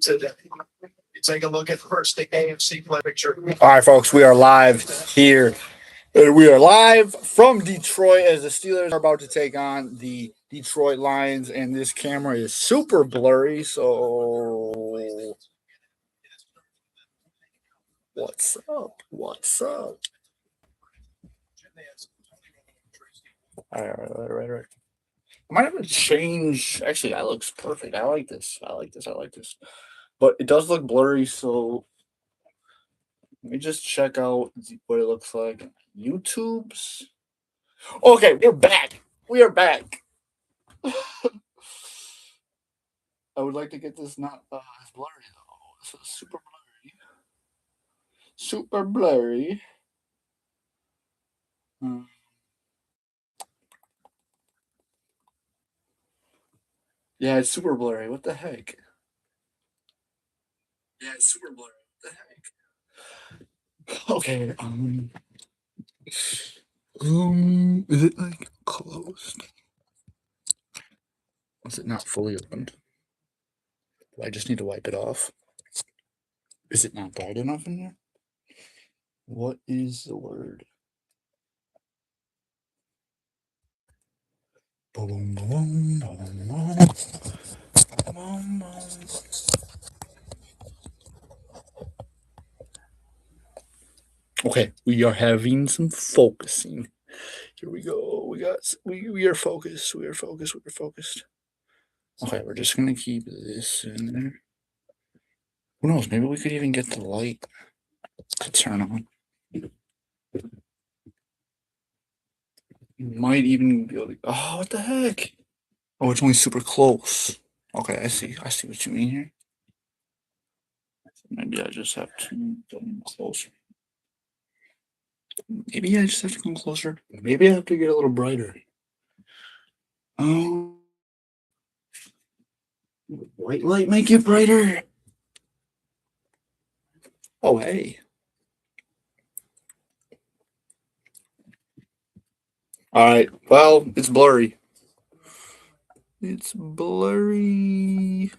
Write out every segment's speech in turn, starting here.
today. Take a look at first the AFC play picture. All right, folks, we are live here. We are live from Detroit as the Steelers are about to take on the Detroit Lions, and this camera is super blurry. So, what's up? What's up? All right. I might have to change. Actually, that looks perfect. I like this. But it does look blurry, so let me just check out what it looks like. YouTube's. Okay, we're back. We are back. I would like to get this not as blurry though. This is super blurry. Super blurry. Yeah, it's super blurry. What the heck? Yeah, it's super blurry. What the heck? Okay. Is it like closed? Is it not fully opened? Do I just need to wipe it off? Is it not bright enough in here? What is the word? Boom, boom, boom, boom. Boom, boom. Okay, we are having some focusing. Here we go. We are focused. We are focused. Okay, we're just gonna keep this in there. Who knows? Maybe we could even get the light to turn on. Might even be able to. Oh, what the heck? Oh, it's only super close. Okay, I see what you mean here. Maybe I just have to come closer. Maybe I just have to come closer. Maybe I have to get a little brighter. Oh, white light make it brighter. Oh, hey. All right. Well, it's blurry. It's blurry.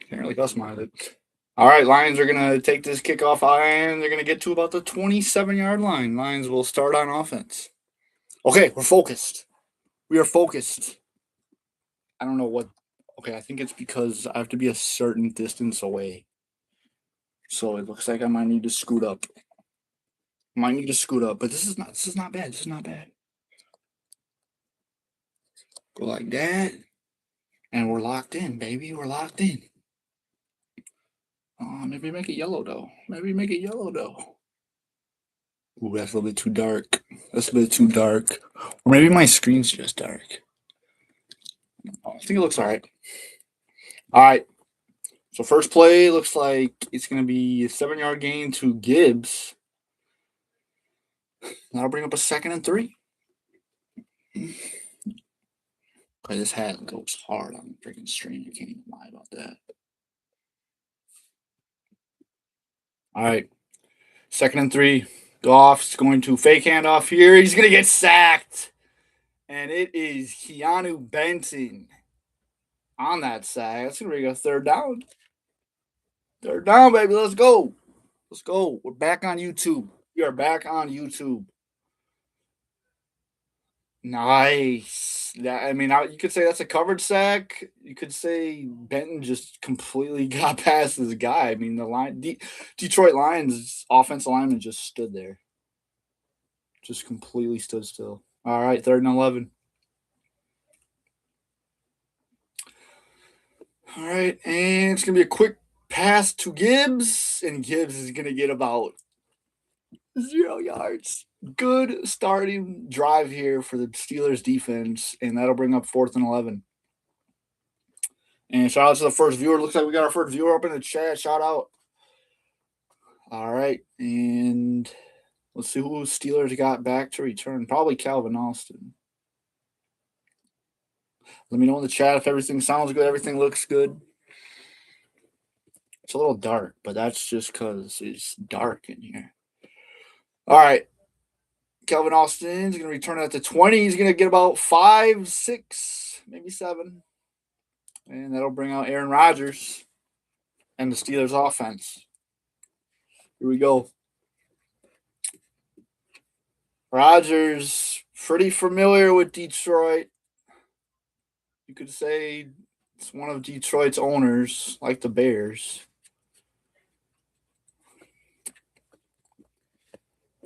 Can't really customize it. All right, Lions are going to take this kickoff and they're going to get to about the 27-yard line. Lions will start on offense. Okay, we're focused. We are focused. I don't know what. Okay, I think it's because I have to be a certain distance away. So it looks like I might need to scoot up. But this is not bad. Go like that. And we're locked in, baby. We're locked in. Maybe make it yellow though. Ooh, that's a little bit too dark. Or maybe my screen's just dark. I think it looks all right. All right. So first play looks like it's going to be a 7-yard gain to Gibbs. That'll bring up a 2nd and 3. Okay, this hat goes hard on the freaking stream. I can't even lie about that. All right. 2nd and 3. Goff's going to fake handoff here. He's going to get sacked. And it is Keanu Benton on that sack. That's going to bring us 3rd down. 3rd down, baby. Let's go. We're back on YouTube. We are back on YouTube. Nice. You could say that's a covered sack. You could say Benton just completely got past this guy. I mean, the Detroit Lions offensive lineman just stood there. Just completely stood still. All right, 3rd and 11. All right, and it's going to be a quick pass to Gibbs, and Gibbs is going to get about 0 yards. Good starting drive here for the Steelers defense, and that'll bring up 4th and 11. And shout out to the first viewer. Looks like we got our first viewer up in the chat. Shout out. All right, and let's see who Steelers got back to return. Probably Calvin Austin. Let me know in the chat if everything sounds good, everything looks good. It's a little dark, but that's just because it's dark in here. All right. Calvin Austin's going to return it to 20. He's going to get about 5, 6, maybe 7. And that'll bring out Aaron Rodgers and the Steelers offense. Here we go. Rodgers, pretty familiar with Detroit. You could say it's one of Detroit's owners, like the Bears.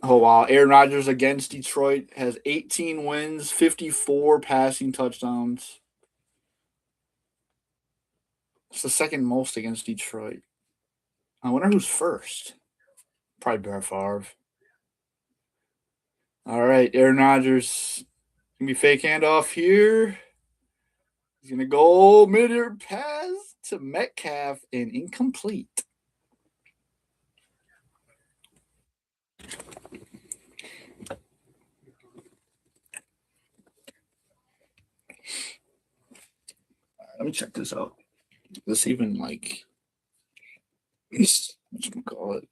Oh, wow. Aaron Rodgers against Detroit has 18 wins, 54 passing touchdowns. It's the second most against Detroit. I wonder who's first. Probably Brett Favre. All right, Aaron Rodgers. Gonna be fake handoff here. He's gonna go mid-air pass to Metcalf and incomplete. Let me check this out. This even like what you call it?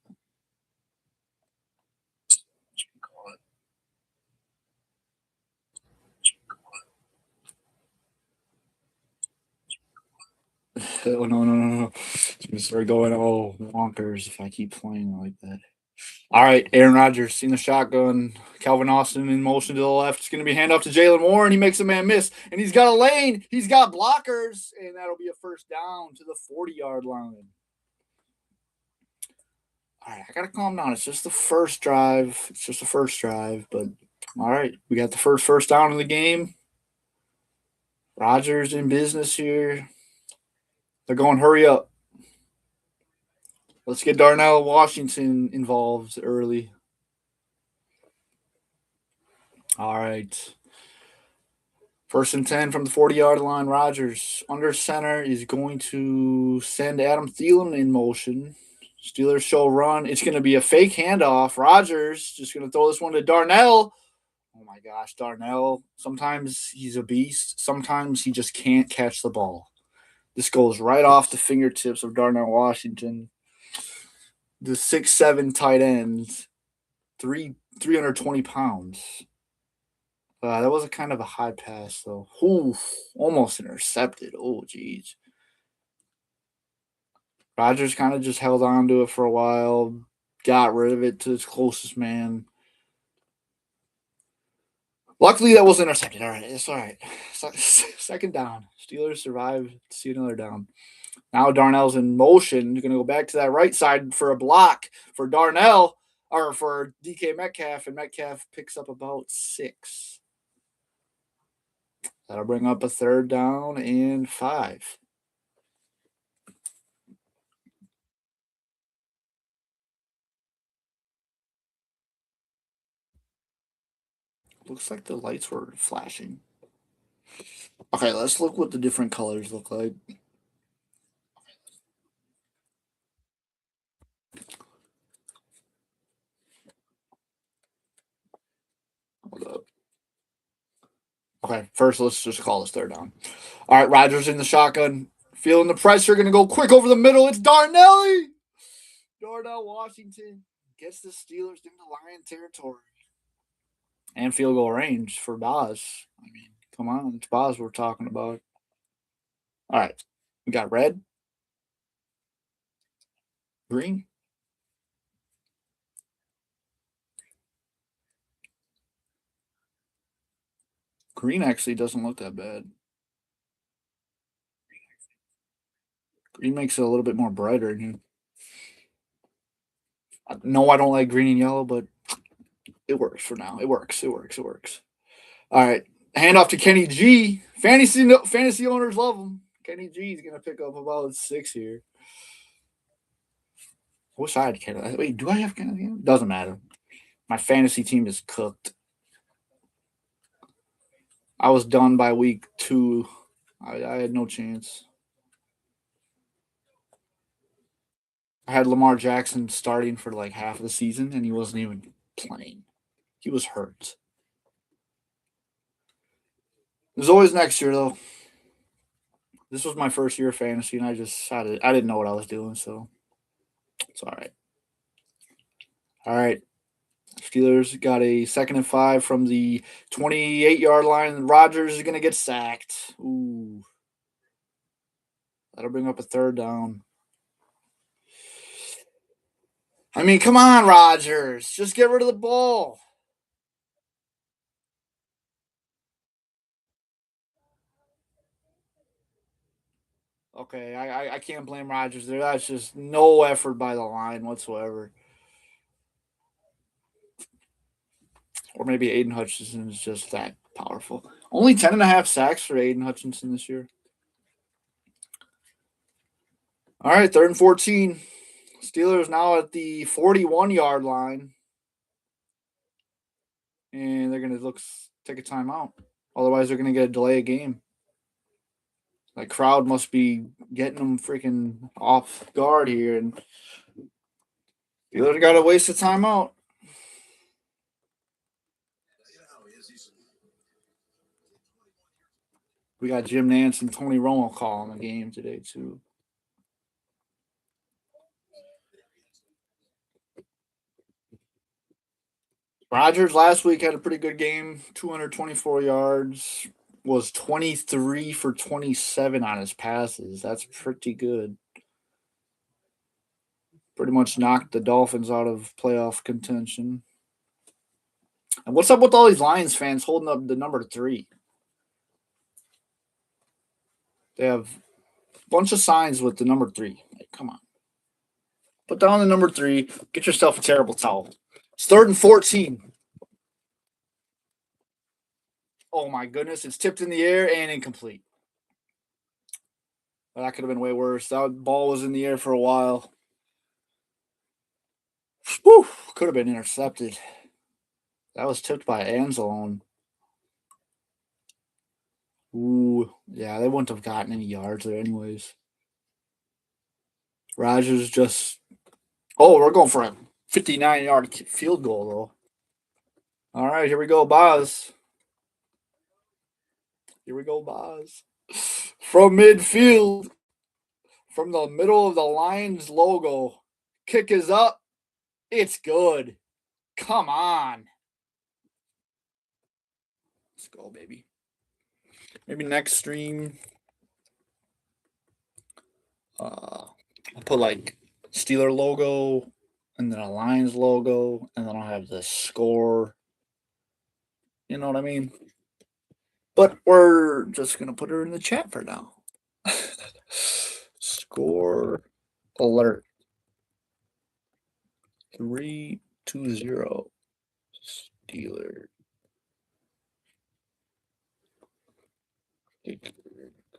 Oh, no. It's going to start going all wonkers if I keep playing like that. All right, Aaron Rodgers, seen the shotgun. Calvin Austin in motion to the left. It's going to be handoff to Jalen Warren. He makes a man miss, and he's got a lane. He's got blockers, and that'll be a first down to the 40-yard line. All right, I got to calm down. It's just the first drive. But all right, we got the first down in the game. Rodgers in business here. They're going, hurry up. Let's get Darnell Washington involved early. All right. 1st and 10 from the 40-yard line. Rodgers under center is going to send Adam Thielen in motion. Steelers show run. It's going to be a fake handoff. Rodgers just going to throw this one to Darnell. Oh, my gosh, Darnell. Sometimes he's a beast. Sometimes he just can't catch the ball. This goes right off the fingertips of Darnell Washington. The 6'7" tight end, 320 pounds. That was a kind of a high pass, though. Almost intercepted. Oh, geez. Rodgers kind of just held on to it for a while, got rid of it to his closest man. Luckily, that was intercepted. All right, it's all right. Second down. Steelers survive to see another down. Now Darnell's in motion. He's going to go back to that right side for a block for Darnell, or for DK Metcalf, and Metcalf picks up about 6. That'll bring up a 3rd down and 5. Looks like the lights were flashing. Okay, let's look what the different colors look like. Hold up. Okay, first let's just call this 3rd down. All right, Rodgers in the shotgun. Feeling the pressure, going to go quick over the middle. It's Darnell Washington gets the Steelers into Lion territory. And field goal range for Boz. I mean, come on, it's Boz we're talking about. All right, we got red, green, green actually doesn't look that bad. Green makes it a little bit more brighter in here. No, I don't like green and yellow, but it works for now. It works. All right, hand off to Kenny G. Fantasy owners love him. Kenny G is gonna pick up about 6 here. What side can I? Wait, do I have Kenny? Doesn't matter. My fantasy team is cooked. I was done by week 2. I had no chance. I had Lamar Jackson starting for like half of the season, and he wasn't even playing. He was hurt. There's always next year, though. This was my first year of fantasy, and I didn't know what I was doing, so it's all right. All right. Steelers got a 2nd and 5 from the 28-yard line. Rodgers is going to get sacked. Ooh. That'll bring up a 3rd down. I mean, come on, Rodgers. Just get rid of the ball. Okay, I can't blame Rodgers there. That's just no effort by the line whatsoever. Or maybe Aiden Hutchinson is just that powerful. Only 10.5 sacks for Aiden Hutchinson this year. All right, 3rd and 14. Steelers now at the 41-yard line. And they're going to take a timeout. Otherwise, they're going to get a delay of game. That crowd must be getting them freaking off guard here. And Steelers got to waste a timeout. We got Jim Nance and Tony Romo calling the game today, too. Rodgers last week had a pretty good game, 224 yards, was 23 for 27 on his passes. That's pretty good. Pretty much knocked the Dolphins out of playoff contention. And what's up with all these Lions fans holding up the number 3? They have a bunch of signs with the number 3. Like, come on. Put down the number 3. Get yourself a terrible towel. It's 3rd and 14. Oh, my goodness. It's tipped in the air and incomplete. That could have been way worse. That ball was in the air for a while. Whew, could have been intercepted. That was tipped by Anzalone. Ooh, yeah, they wouldn't have gotten any yards there anyways. Rodgers just... Oh, we're going for a 59-yard field goal, though. All right, here we go, Boz. Here we go, Boz. From midfield, from the middle of the Lions logo. Kick is up. It's good. Come on. Let's go, baby. Maybe next stream, I'll put like Steeler logo and then a Lions logo, and then I'll have the score. You know what I mean? But we're just going to put her in the chat for now. Score alert 3-0 Steelers.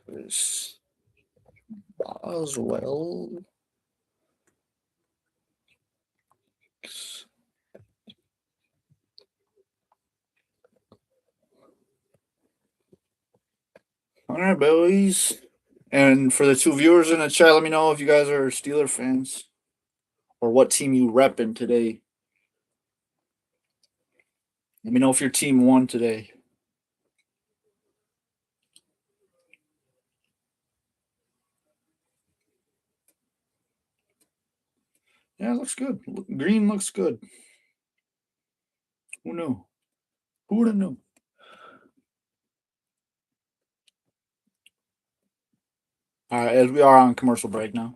Chris Boswell. All right, boys. And for the 2 viewers in the chat, let me know if you guys are Steeler fans or what team you repping today. Let me know if your team won today. Yeah, it looks good. Green looks good. Who knew? Who would have known? All right, as we are on commercial break now.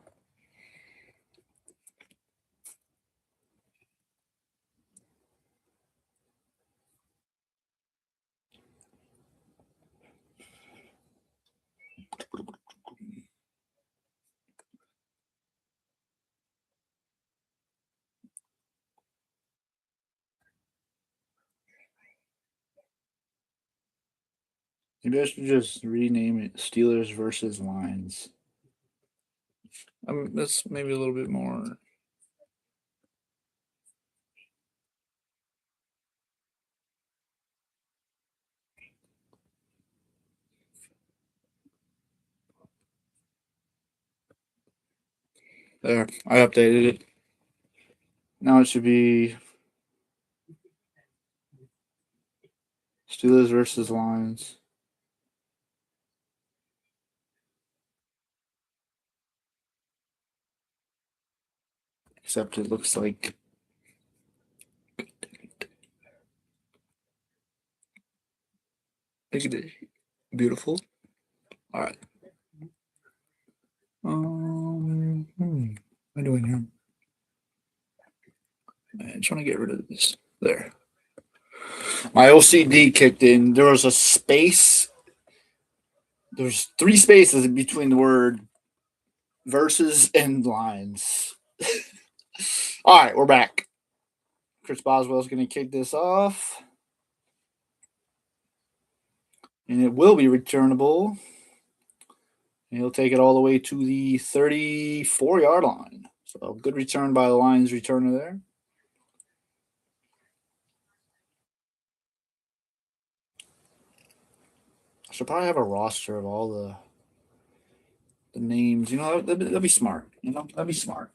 Maybe I should just rename it Steelers versus Lions. That's maybe a little bit more. There, I updated it. Now it should be Steelers versus Lions. Except it looks like Look at this. Beautiful. All right. What am I doing here? I'm trying to get rid of this. There. My OCD kicked in. There was a space. There's 3 spaces between the word verses and lines. All right, we're back. Chris Boswell's going to kick this off. And it will be returnable. And he'll take it all the way to the 34-yard line. So good return by the Lions returner there. I should probably have a roster of all the names. You know, that'd be smart. You know, that'd be smart.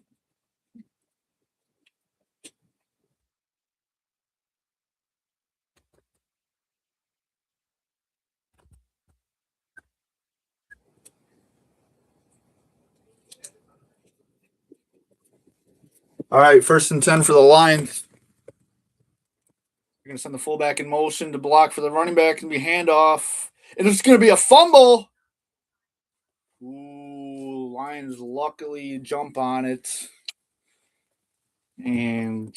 All right, 1st and 10 for the Lions. We're going to send the fullback in motion to block for the running back and be handoff. And it's going to be a fumble. Ooh, Lions luckily jump on it. And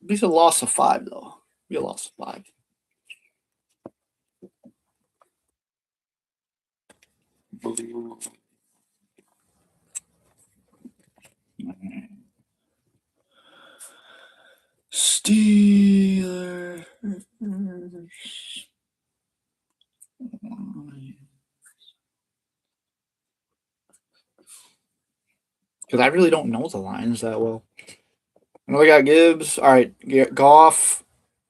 at least a loss of 5, though. Be a loss of 5. Steelers. Because I really don't know the Lions that well. I know they got Gibbs. All right, Goff.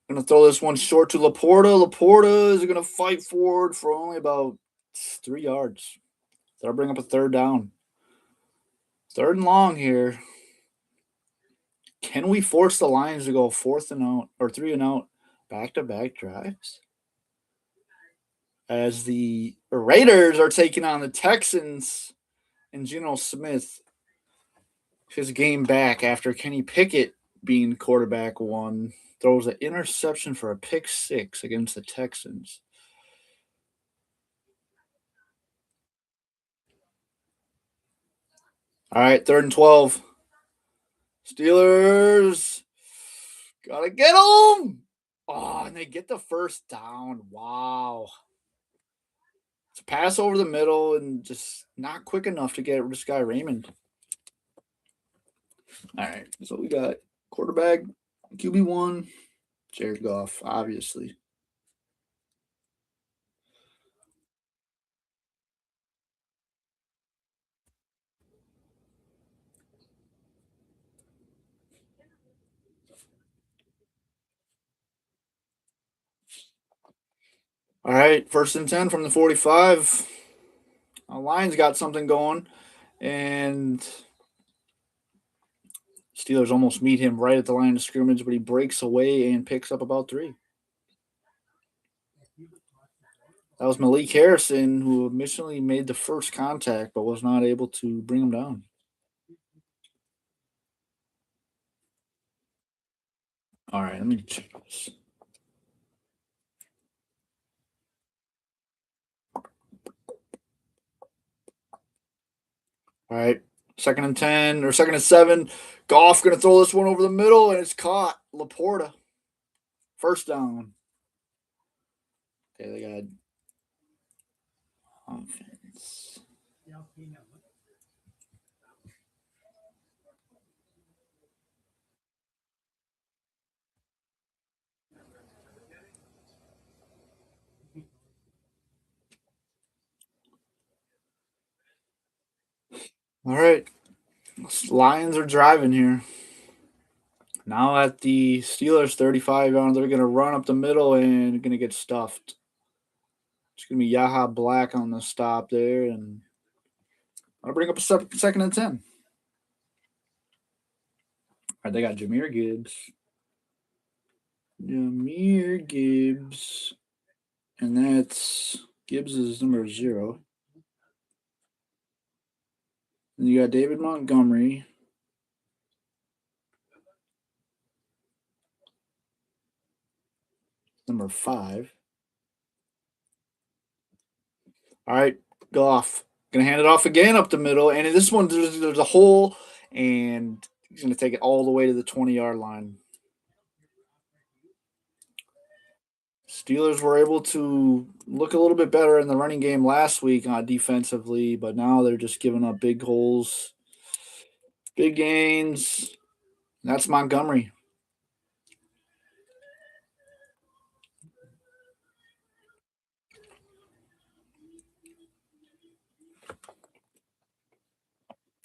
Going to throw this one short to Laporta. Laporta is going to fight forward for only about 3 yards. That'll bring up a 3rd down. 3rd and long here. Can we force the Lions to go 4th and out or 3 and out back-to-back drives? As the Raiders are taking on the Texans and Geno Smith, his game back after Kenny Pickett being quarterback 1, throws an interception for a pick 6 against the Texans. All right, 3rd and 12. Steelers gotta get them. Oh, and they get the 1st down. Wow. It's a pass over the middle and just not quick enough to get this guy Raymond. All right, so we got quarterback, QB1, Jared Goff, obviously. All right, 1st and 10 from the 45. Lions got something going, and Steelers almost meet him right at the line of scrimmage, but he breaks away and picks up about 3. That was Malik Harrison, who initially made the 1st contact, but was not able to bring him down. All right, let me check this. All right, 2nd and 10 or 2nd and 7. Goff going to throw this one over the middle, and it's caught. Laporta. 1st down. Okay, they got offense. All right. Lions are driving here. Now at the Steelers 35 yard, they're going to run up the middle and going to get stuffed. It's going to be Yaha Black on the stop there, and I'll bring up a 2nd and 10. All right, they got Jahmyr Gibbs. Jahmyr Gibbs. And that's Gibbs is number 0. And you got David Montgomery. Number 5. All right, Goff. Gonna hand it off again up the middle. And in this one, there's a hole, and he's gonna take it all the way to the 20-yard line. Steelers were able to look a little bit better in the running game last week defensively, but now they're just giving up big holes, big gains. That's Montgomery.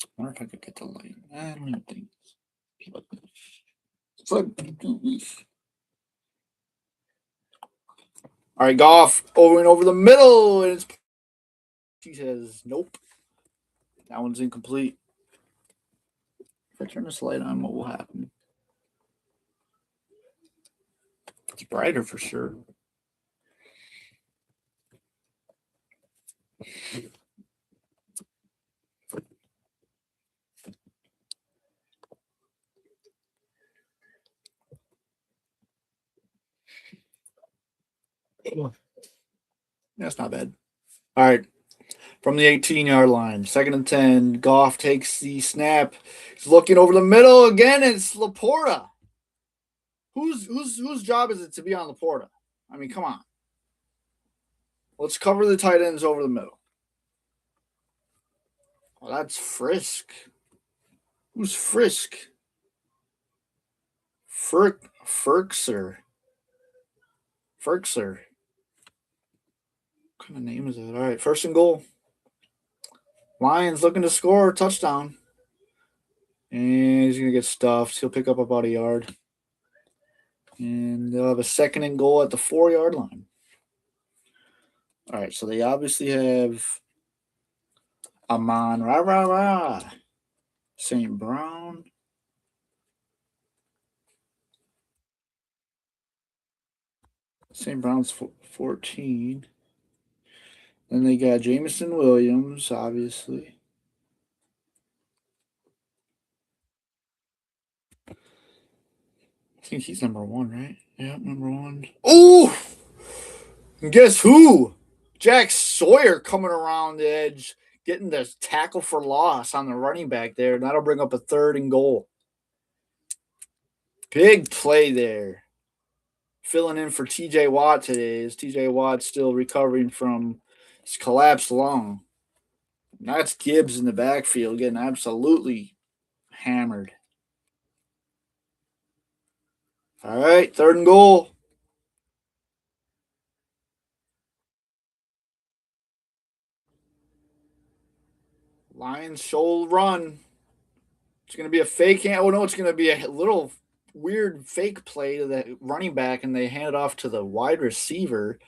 I wonder if I could get the light. I don't even think it's like all right, Goff over the middle, and he says nope. That one's incomplete. If I turn this light on, what will happen? It's brighter for sure. That's not bad. All right. From the 18-yard line, 2nd and 10. Goff takes the snap. He's looking over the middle again. And it's Laporta. Whose job is it to be on Laporta? I mean, come on. Let's cover the tight ends over the middle. Well, that's Frisk. Who's Frisk? Ferkser. What kind of name is that? All right, 1st and goal. Lions looking to score a touchdown. And he's going to get stuffed. He'll pick up about a yard. And they'll have a 2nd and goal at the 4-yard line. All right, so they obviously have Amon St. Brown. St. Brown's 14. Then they got Jameson Williams, obviously. I think he's number 1, right? Yeah, number 1. Oh! And guess who? Jack Sawyer coming around the edge, getting the tackle for loss on the running back there. And that'll bring up a 3rd and goal. Big play there. Filling in for TJ Watt today. Is TJ Watt still recovering from his collapsed lung? That's Gibbs in the backfield getting absolutely hammered. All right, 3rd and goal. Lions show run. It's going to be a fake. Oh, no, it's going to be a little weird fake play to the running back, and they hand it off to the wide receiver,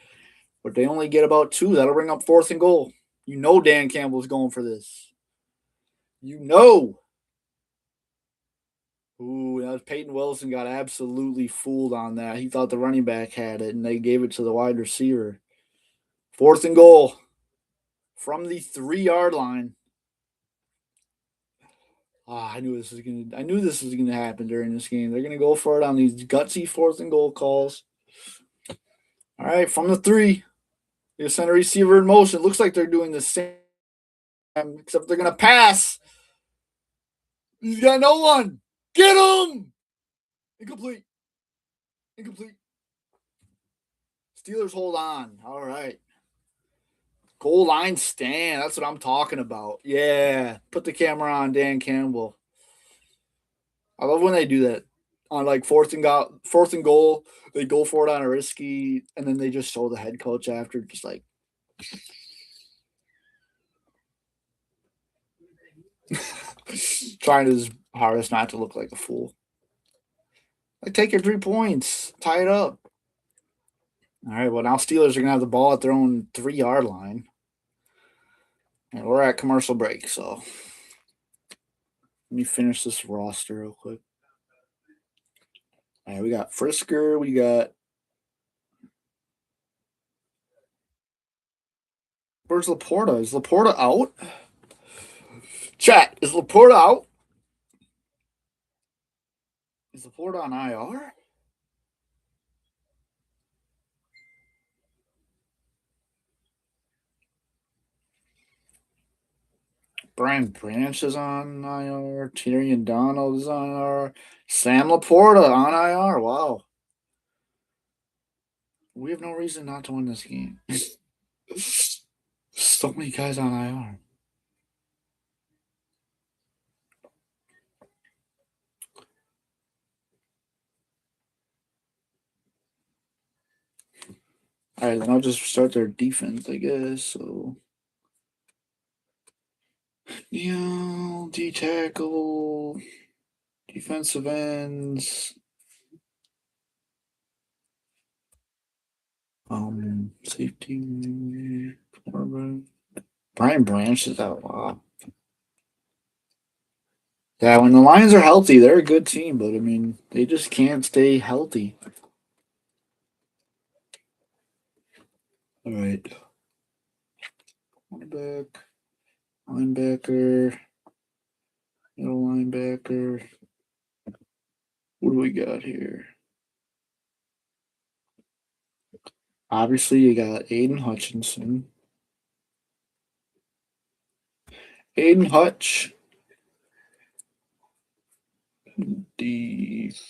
but they only get about 2. That'll bring up 4th and goal. You know Dan Campbell's going for this. You know. Ooh, that was Peyton Wilson got absolutely fooled on that. He thought the running back had it, and they gave it to the wide receiver. 4th and goal from the 3-yard line. Oh, I knew this was gonna happen during this game. They're gonna go for it on these gutsy 4th and goal calls. All right, from the 3, the center receiver in motion. Looks like they're doing the same, except they're gonna pass. He's got no one. Get him! Incomplete. Steelers hold on. All right. Goal line stand. That's what I'm talking about. Yeah. Put the camera on Dan Campbell. I love when they do that. On like 4th and goal, they go for it on a risky, and then they just show the head coach after, just like trying his hardest not to look like a fool. Like, take your 3 points, tie it up. All right, well, now Steelers are gonna have the ball at their own 3-yard line. And we're at commercial break, so let me finish this roster real quick. All right, we got Frisker, we got. Where's Laporta? Is Laporta out? Chat, is Laporta out? Is Laporta on IR? Brian Branch is on IR. Tyrion Donald is on IR. Sam Laporta on IR. Wow. We have no reason not to win this game. So many guys on IR. All right, then I'll just start their defense, I guess. So, D tackle, defensive ends, safety, Brian Branch is out. Wow. Yeah, when the Lions are healthy, they're a good team, but I mean, they just can't stay healthy. All right. Cornerback, linebacker, middle linebacker. What do we got here? Obviously, you got Aiden Hutchinson. Aiden Hutch. Defense.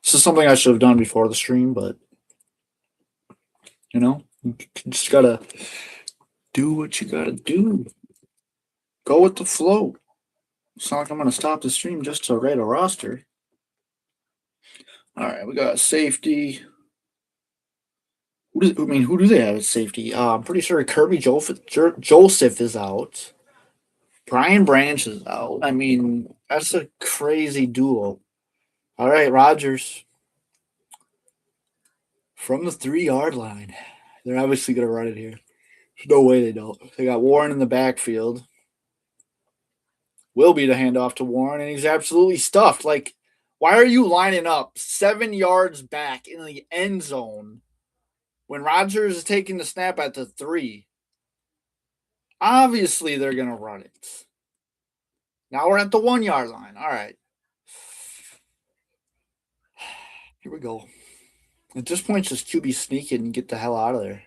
This is something I should have done before the stream, but you just gotta do what you gotta do. Go with the flow. It's not like I'm gonna stop the stream just to write a roster. All right, we got safety. Who do they have at safety? I'm pretty sure Kirby Joseph is out. Brian Branch is out. I mean, that's a crazy duo. All right, Rodgers. From the 3-yard line. They're obviously going to run it here. There's no way they don't. They got Warren in the backfield. Will be the handoff to Warren, and he's absolutely stuffed. Like, why are you lining up 7 yards back in the end zone when Rodgers is taking the snap at the 3? Obviously, they're going to run it. Now we're at the 1-yard line. All right. Here we go. At this point, just QB sneak it and get the hell out of there.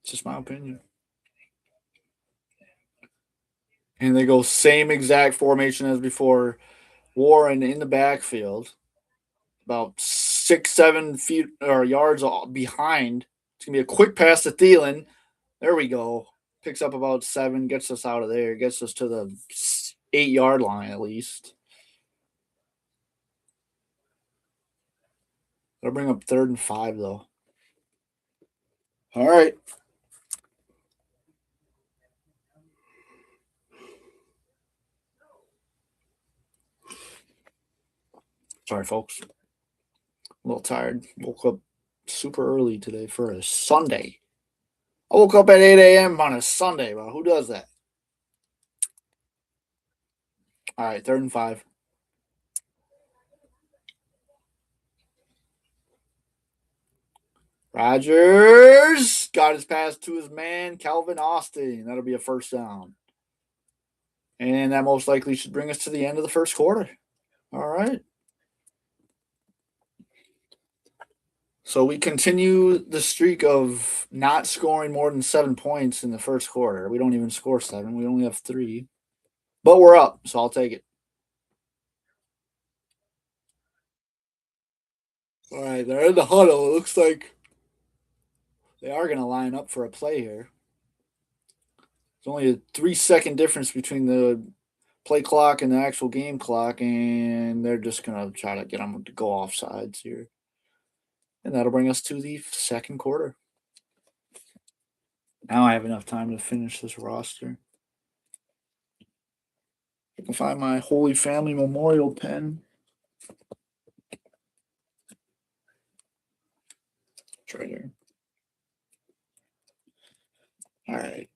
It's just my opinion. And they go same exact formation as before. Warren in the backfield, about 6-7 feet or yards behind. It's gonna be a quick pass to Thielen. There we go. Picks up about 7, gets us out of there, gets us to the 8-yard line at least. That'll bring up 3rd and 5 though. All right. Sorry, folks. A little tired. Woke up super early today for a Sunday. I woke up at 8 a.m. on a Sunday. Well, who does that? All right, 3rd and 5. Rodgers got his pass to his man, Calvin Austin. That'll be a 1st down. And that most likely should bring us to the end of the 1st quarter. All right. So we continue the streak of not scoring more than 7 points in the 1st quarter. We don't even score 7. We only have 3. But we're up, so I'll take it. All right, they're in the huddle. It looks like they are going to line up for a play here. There's only a 3-second difference between the play clock and the actual game clock, and they're just going to try to get them to go off sides here. And that'll bring us to the 2nd quarter. Now I have enough time to finish this roster. I can find my Holy Family Memorial pen. It's right here. All right.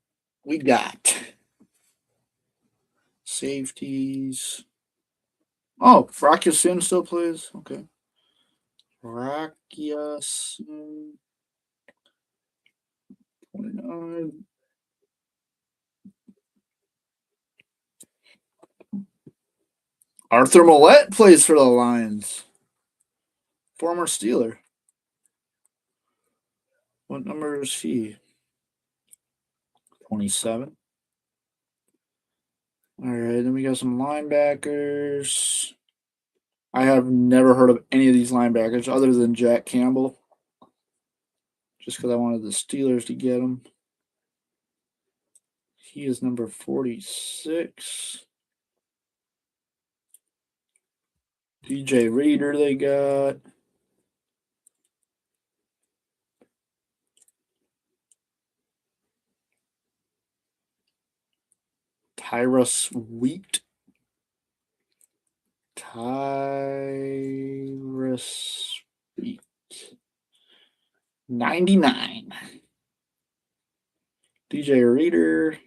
We got safeties. Oh, Rakiasin still plays. Okay. Rakiasin. 29. Arthur Millette plays for the Lions. Former Steeler. What number is he? 27. All right, then we got some linebackers. I have never heard of any of these linebackers other than Jack Campbell, just because I wanted the Steelers to get him. He is number 46. DJ Reader they got. Tyrus Wheat. Tyrus Wheat. 99. DJ Reader.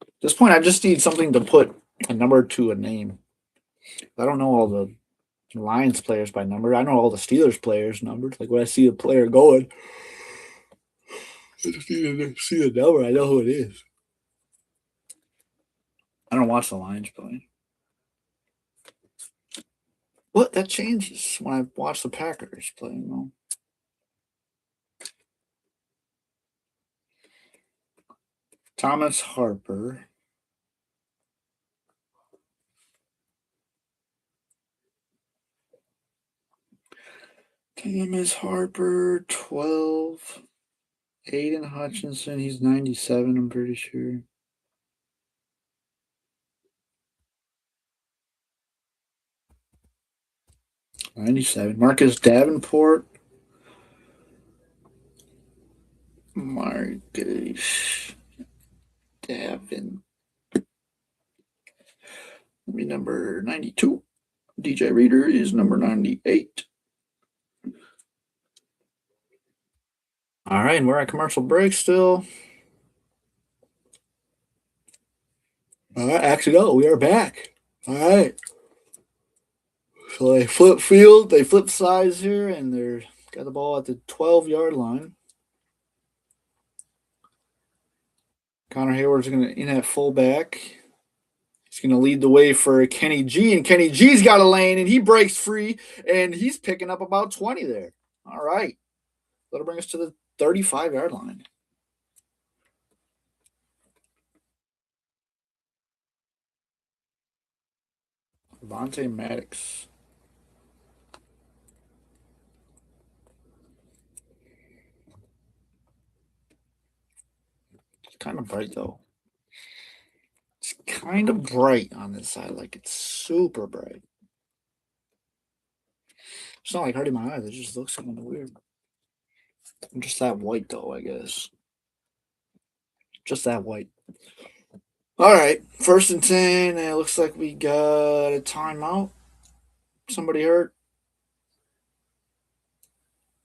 At this point, I just need something to put a number to a name. I don't know all the Lions players by number. I know all the Steelers players numbered. Like when I see a player going, I just need to see the number. I know who it is. I don't watch the Lions play. What? That changes when I watch the Packers play. You know? Thomas Harper. Thomas Harper, 12. Aiden Hutchinson, he's 97, I'm pretty sure. '97. Marcus Davenport. Marcus Davin. Be number 92. DJ Reader is number 98. All right, and we're at commercial break still. All right, actually, no, we are back. All right. So they flip field, they flip sides here, and they're got the ball at the 12-yard line. Connor Hayward's going to in at fullback. He's going to lead the way for Kenny G, and Kenny G's got a lane, and he breaks free, and he's picking up about 20 there. All right. That'll bring us to the 35-yard line. Vontae Maddox. It's kind of bright, though. It's kind of bright on this side. Like, it's super bright. It's not like hurting my eyes. It just looks kind of weird. I'm just that white, though, I guess. Just that white. All right. 1st and 10. It looks like we got a timeout. Somebody hurt.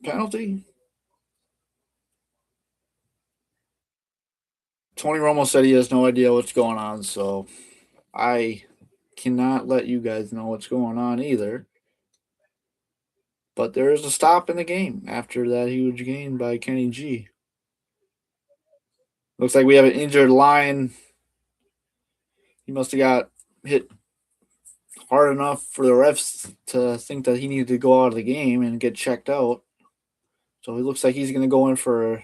Penalty. Tony Romo said he has no idea what's going on, so I cannot let you guys know what's going on either. But there is a stop in the game after that huge gain by Kenny G. Looks like we have an injured line. He must have got hit hard enough for the refs to think that he needed to go out of the game and get checked out. So it looks like he's going to go in for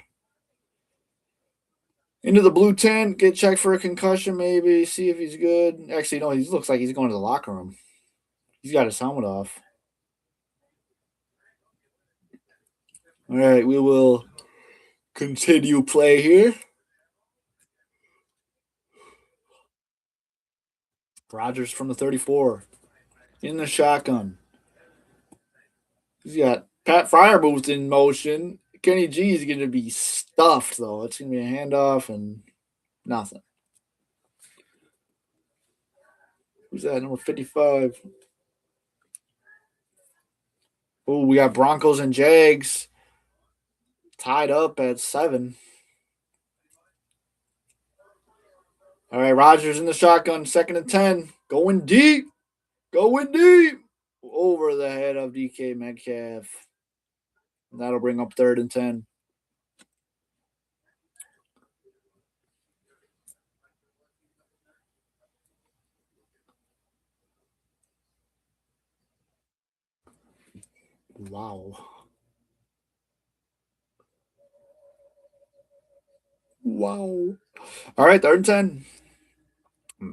into the blue tent, get checked for a concussion, maybe see if he's good. Actually, no, he looks like he's going to the locker room. He's got his helmet off. All right, we will continue play here. Rodgers from the 34 in the shotgun. He's got Pat Fryermuth in motion. Kenny G is going to be stuffed, though. It's going to be a handoff and nothing. Who's that? Number 55. Oh, we got Broncos and Jags tied up at 7. All right, Rodgers in the shotgun, 2nd and 10. Going deep. Going deep. Over the head of DK Metcalf. And that'll bring up 3rd and 10. Wow. Wow. All right, 3rd and 10.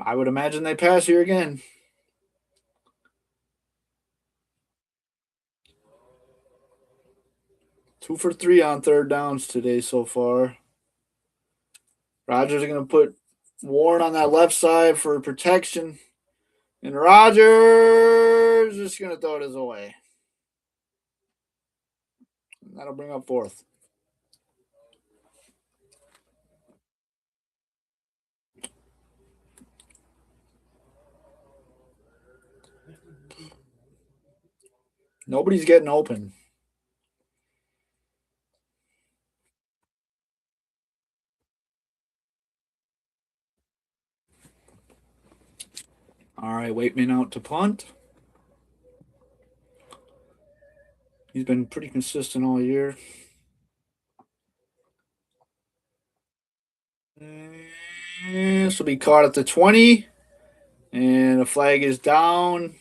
I would imagine they pass here again. Two for 3 on 3rd downs today so far. Rodgers are going to put Warren on that left side for protection. And Rodgers just going to throw this away. That'll bring up 4th. Nobody's getting open. All right, Waitman out to punt. He's been pretty consistent all year. This will be caught at the 20. And the flag is down.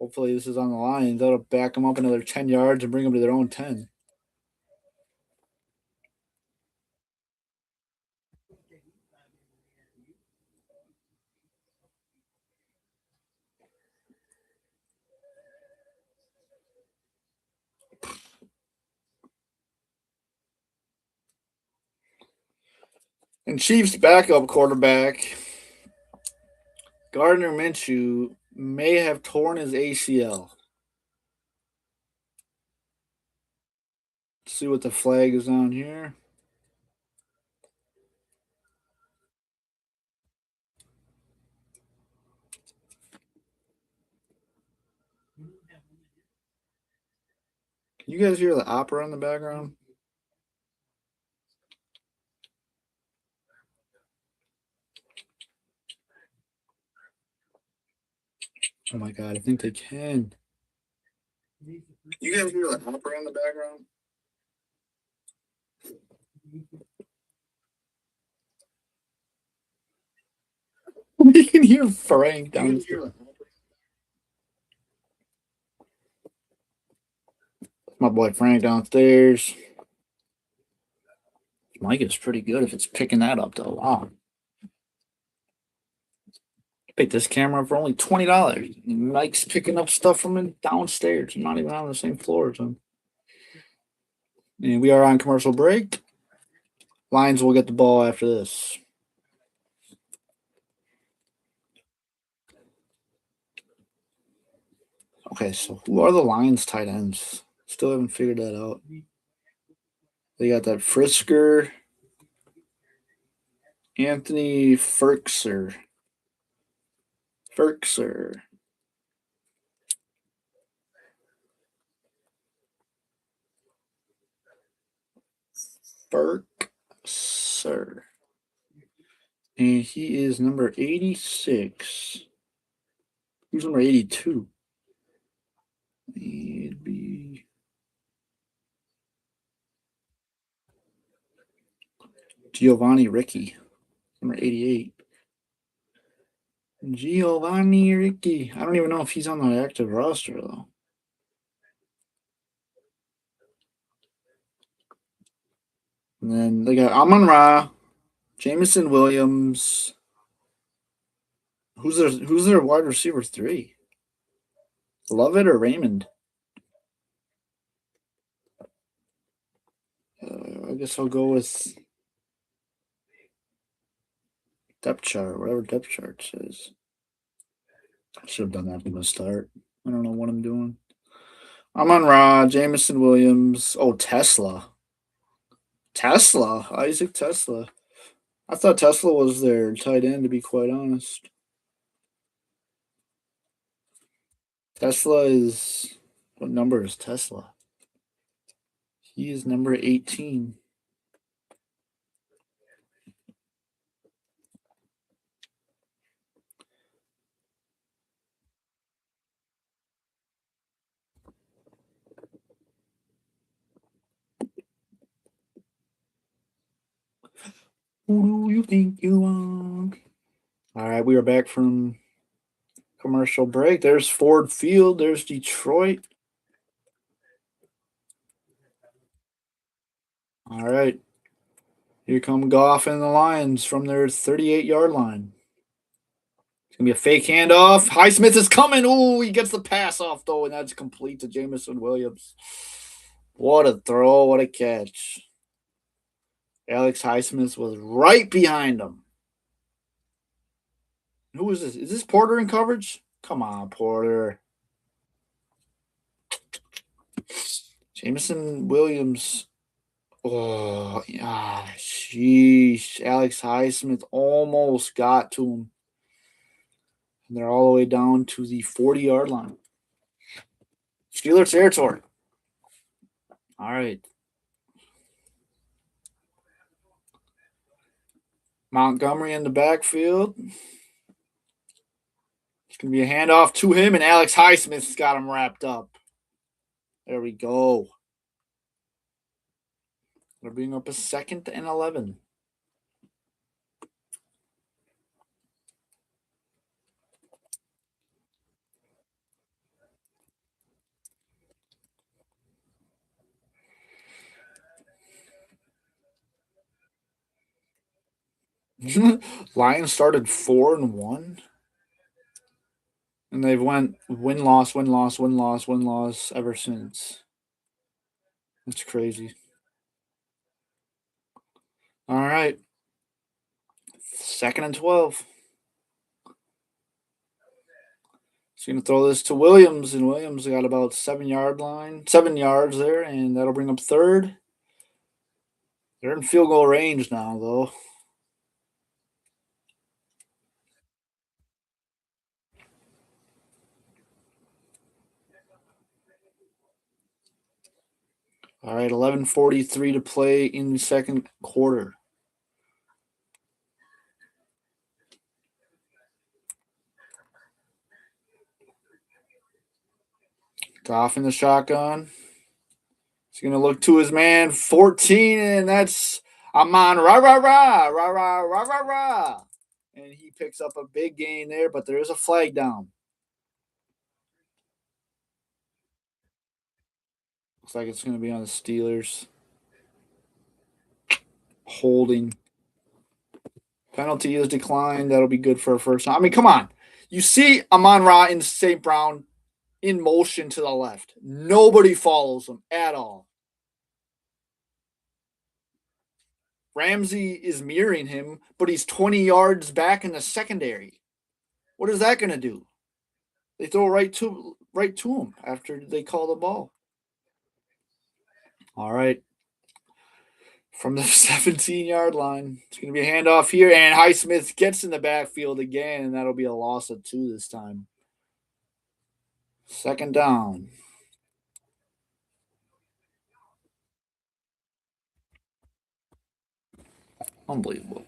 Hopefully this is on the Lions. That'll back them up another 10 yards and bring them to their own 10. And Chiefs backup quarterback, Gardner Minshew, may have torn his ACL. Let's see what the flag is on here. Can you guys hear the opera in the background? Oh my God, I think they can. You guys hear the opera in the background? You can hear Frank downstairs. My boy Frank downstairs. Mic is pretty good if it's picking that up though. Wow. Pick this camera up for only $20. Mike's picking up stuff from downstairs. I'm not even on the same floor as him. And we are on commercial break. Lions will get the ball after this. Okay, so who are the Lions tight ends? Still haven't figured that out. They got that Frisker, Anthony Ferkser. Ferkser. And he is number 86. Who's number 82? It'd be Giovanni Ricci, number 88. Giovanni Ricci. I don't even know if he's on the active roster, though. And then they got Amon-Ra, Jameson Williams. Who's their wide receiver 3? Lovett or Raymond? I guess I'll go with depth chart, whatever depth chart says. I should have done that from the start. I don't know what I'm doing. Amon-Ra, Jameson Williams. Oh, Tesla. Isaac Tesla. I thought Tesla was their tight end, to be quite honest. Tesla is... What number is Tesla? He is number 18. Who do you think you are? All right, we are back from commercial break. There's Ford Field. There's Detroit. All right. Here come Goff and the Lions from their 38-yard line. It's going to be a fake handoff. Highsmith is coming. Ooh, he gets the pass off, though, and that's complete to Jameson Williams. What a throw. What a catch. Alex Highsmith was right behind him. Who is this? Is this Porter in coverage? Come on, Porter. Jameson Williams. Oh, yeah. Sheesh. Alex Highsmith almost got to him. And they're all the way down to the 40-yard line. Steelers territory. All right. Montgomery in the backfield. It's going to be a handoff to him, and Alex Highsmith's got him wrapped up. There we go. They're bringing up a 2nd and 11. Lions started 4-1. And they've went win-loss, win-loss, win-loss, win-loss ever since. That's crazy. All right. 2nd and 12. He's going to throw this to Williams, and Williams got about 7 yards there, and that'll bring up 3rd. They're in field goal range now, though. All right, 11:43 to play in the second quarter. Goff in the shotgun. He's going to look to his man, 14, and that's Amon Ra. And he picks up a big gain there, but there is a flag down. Looks like it's going to be on the Steelers. Holding. Penalty is declined. That'll be good for a first time. I mean, come on. You see Amon Ra and St. Brown in motion to the left. Nobody follows them at all. Ramsey is mirroring him, but he's 20 yards back in the secondary. What is that going to do? They throw right to him after they call the ball. All right. From the 17-yard line, it's going to be a handoff here, and Highsmith gets in the backfield again, and that'll be a loss of 2 this time. 2nd down. Unbelievable.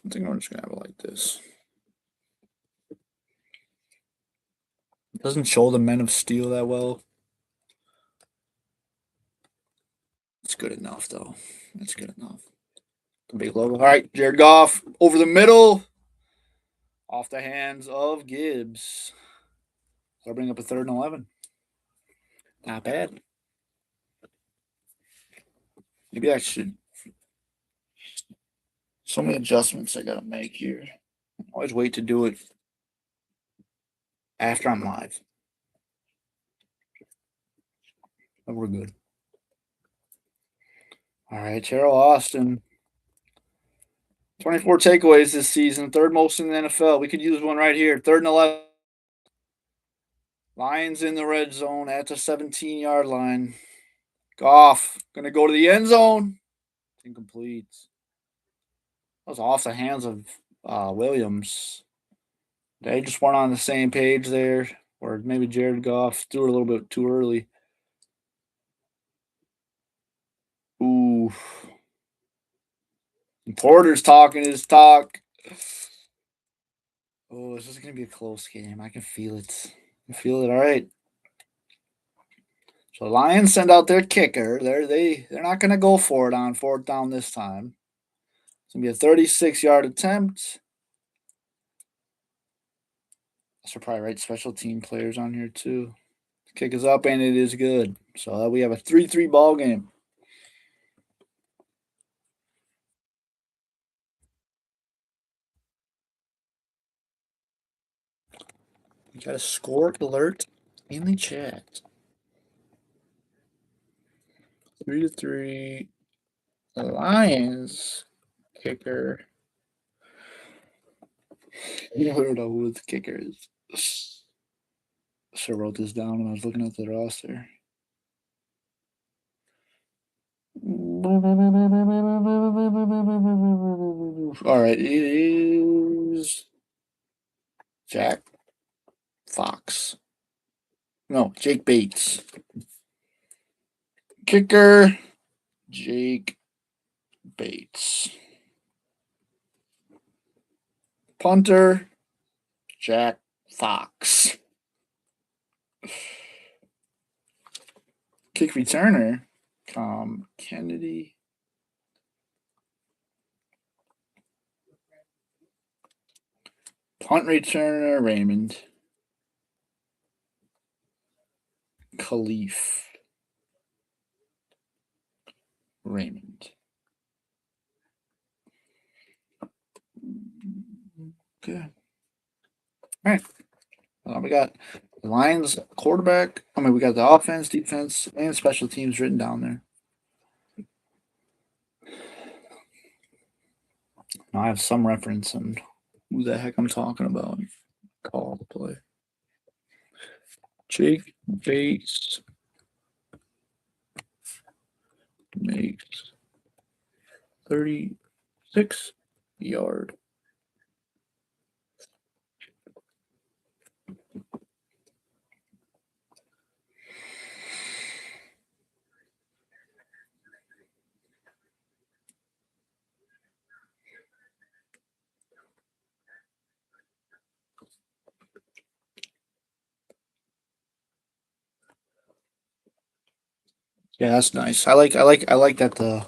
I think I'm just going to have it like this. It doesn't show the Men of Steel that well. It's good enough, though. It's good enough. The big logo. All right, Jared Goff over the middle. Off the hands of Gibbs. They'll bring up a 3rd and 11. Not bad. Maybe I should. So many adjustments I got to make here. I always wait to do it after I'm live. But we're good. All right, Terrell Austin. 24 takeaways this season, 3rd most in the NFL. We could use one right here. 3rd and 11. Lions in the red zone at the 17-yard line. Goff going to go to the end zone. Incomplete. That was off the hands of Williams. They just weren't on the same page there, or maybe Jared Goff threw it a little bit too early. Ooh. And Porter's talking his talk. Oh, this is going to be a close game. I can feel it. I feel it. All right. So Lions send out their kicker. They're not going to go for it on 4th down this time. It's going to be a 36-yard attempt. So probably write special team players on here too. Kick is up and it is good. So we have a 3-3 ball game. You got a score alert in the chat. 3-3. The Lions kicker. I don't know who the kicker is. Should have wrote this down when I was looking at the roster. All right, it is Jack Fox. No, Jake Bates. Kicker, Jake Bates. Punter, Jack Fox. Kick returner, Kennedy. Punt returner, Raymond. Khalif. Raymond. Okay. All right. We got the Lions quarterback. We got the offense, defense, and special teams written down there. Now I have some reference on who the heck I'm talking about. Call the play. Jake Bates makes 36-yard. Yeah, that's nice. I like that the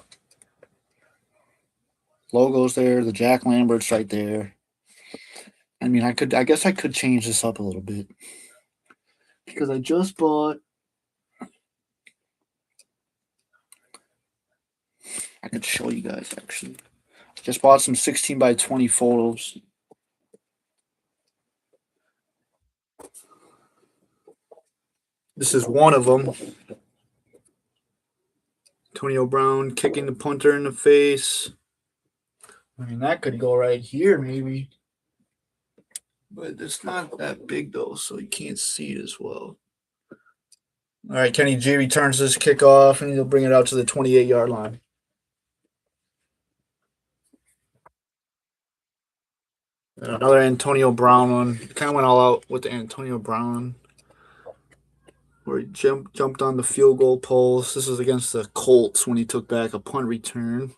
logo's there, the Jack Lambert's right there. I guess I could change this up a little bit. Because I just bought I could show you guys actually. I just bought some 16 by 20 photos. This is one of them. Antonio Brown kicking the punter in the face. That could go right here, maybe. But it's not that big, though, so you can't see it as well. All right, Kenny G returns this kickoff, and he'll bring it out to the 28-yard line. And another Antonio Brown one. Kind of went all out with the Antonio Brown, where he jumped on the field goal post. This was against the Colts when he took back a punt return.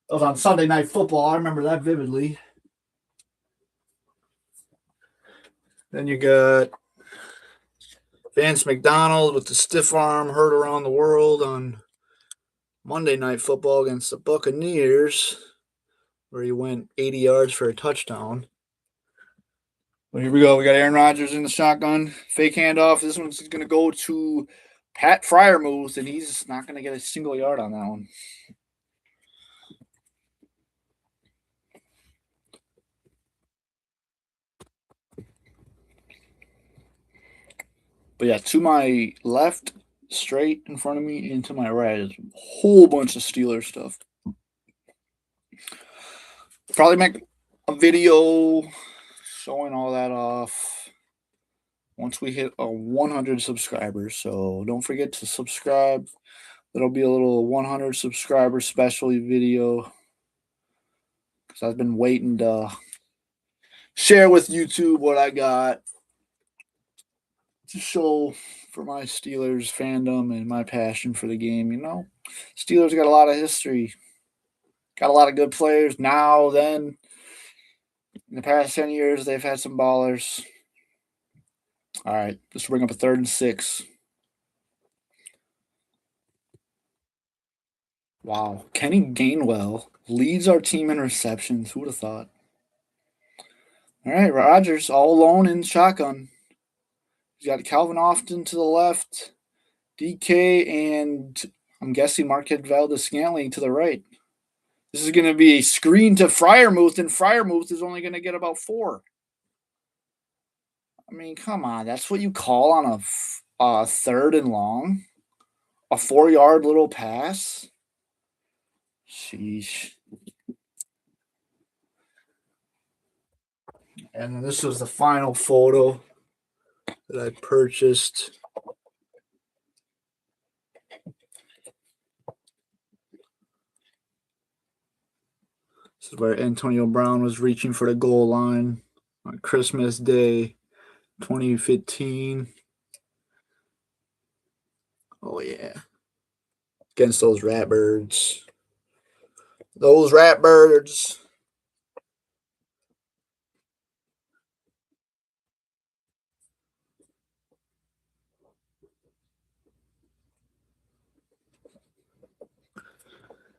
That was on Sunday Night Football. I remember that vividly. Then you got Vance McDonald with the stiff arm heard around the world on Monday Night Football against the Buccaneers, where he went 80 yards for a touchdown. Well, here we go. We got Aaron Rodgers in the shotgun. Fake handoff. This one's going to go to Pat Freiermuth, and he's not going to get a single yard on that one. But yeah, to my left, straight in front of me, and to my right is a whole bunch of Steelers stuff. Probably make a video showing all that off once we hit 100 subscribers. So don't forget to subscribe. There'll be a little 100 subscriber special video because I've been waiting to share with YouTube what I got to show for my Steelers fandom and my passion for the game. Steelers got a lot of history, got a lot of good players now. Then in the past 10 years, they've had some ballers. All right, let's bring up a 3rd and 6. Wow, Kenny Gainwell leads our team in receptions. Who would have thought? All right, Rodgers all alone in shotgun. He's got Calvin Austin to the left, DK, and I'm guessing Marquette Valdez-Scantling to the right. This is going to be a screen to Freiermuth, and Freiermuth is only going to get about 4. I mean, come on. That's what you call on a third and long? A 4-yard little pass? Sheesh. And this was the final photo that I purchased. This is where Antonio Brown was reaching for the goal line on Christmas Day 2015. Oh, yeah. Against those Ratbirds. Those Ratbirds.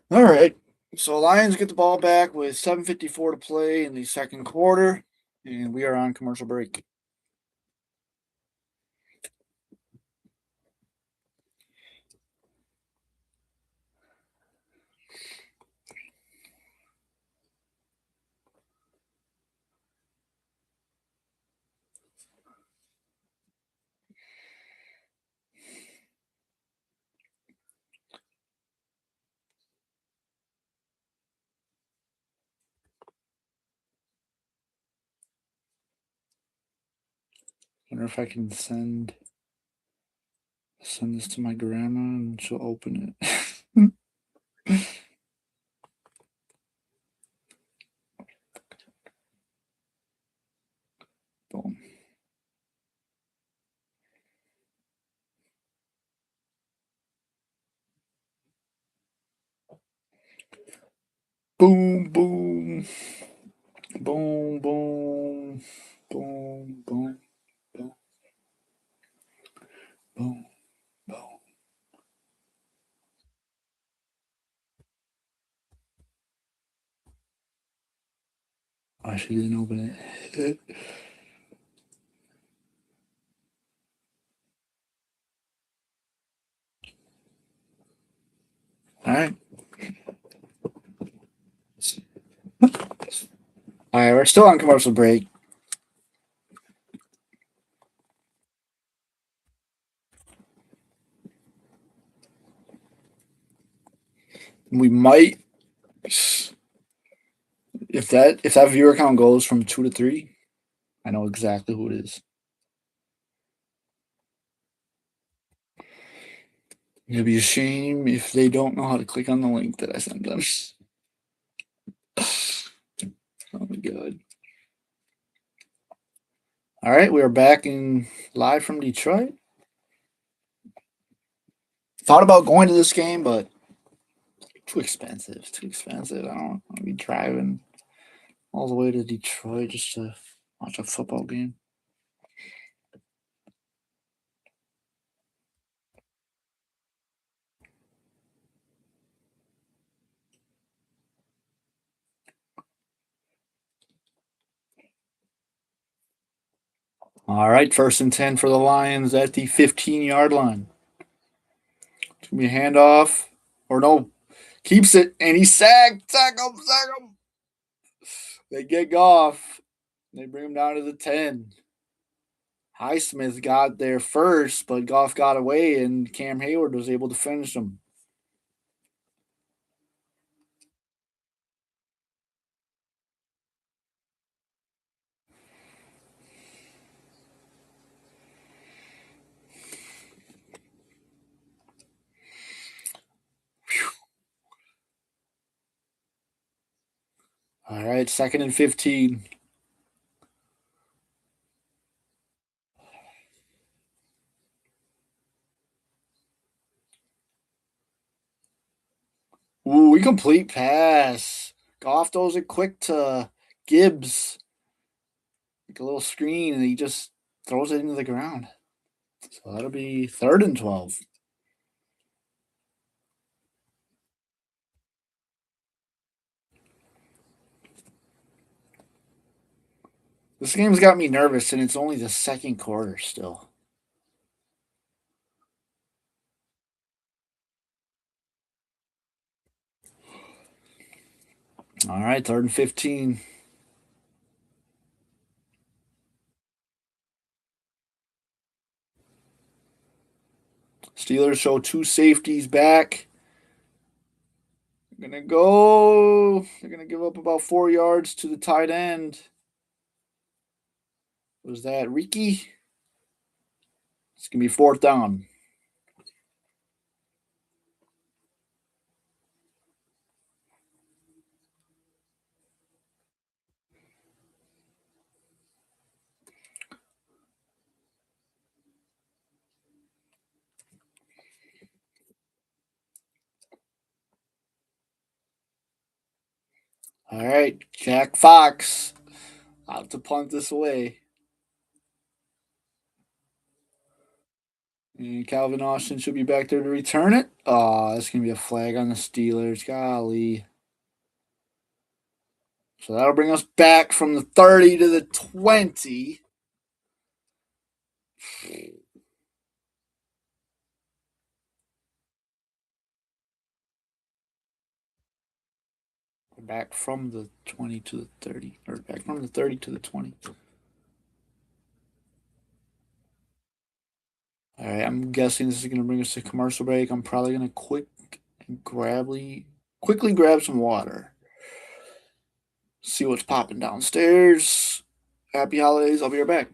All right. So Lions get the ball back with 7:54 to play in the second quarter, and we are on commercial break. Wonder if I can send this to my grandma and she'll open it. Boom. Boom, boom. Boom, boom. Boom, boom. Boom. Boom. Boom. Oh, she didn't open it. All right. All right, we're still on commercial break. We might, if that viewer count goes from 2 to 3, I know exactly who it is. It'd be a shame if they don't know how to click on the link that I sent them. Oh my god. All right, we are back in live from Detroit. Thought about going to this game, but too expensive. Too expensive. I don't want to be driving all the way to Detroit just to watch a football game. All right, 1st and 10 for the Lions at the 15-yard line. It's going to be a handoff. Or no, keeps it, and he's sacked. Sack him. They get Goff. They bring him down to the 10. Highsmith got there first, but Goff got away, and Cam Hayward was able to finish him. All right, 2nd and 15. Ooh, incomplete pass. Goff throws it quick to Gibbs. Like a little screen, and he just throws it into the ground. So that'll be 3rd and 12. This game's got me nervous, and it's only the second quarter still. All right, 3rd and 15. Steelers show 2 safeties back. They're going to go. They're going to give up about 4 yards to the tight end. Was that Ricky? It's going to be 4th down. All right, Jack Fox out to punt this away. And Calvin Austin should be back there to return it. Oh, that's going to be a flag on the Steelers. Golly. So that'll bring us back from the 30 to the 20. Back from the 20 to the 30. Or back from the 30 to the 20. All right, I'm guessing this is going to bring us to commercial break. I'm probably going to quickly grab some water. See what's popping downstairs. Happy holidays. I'll be right back.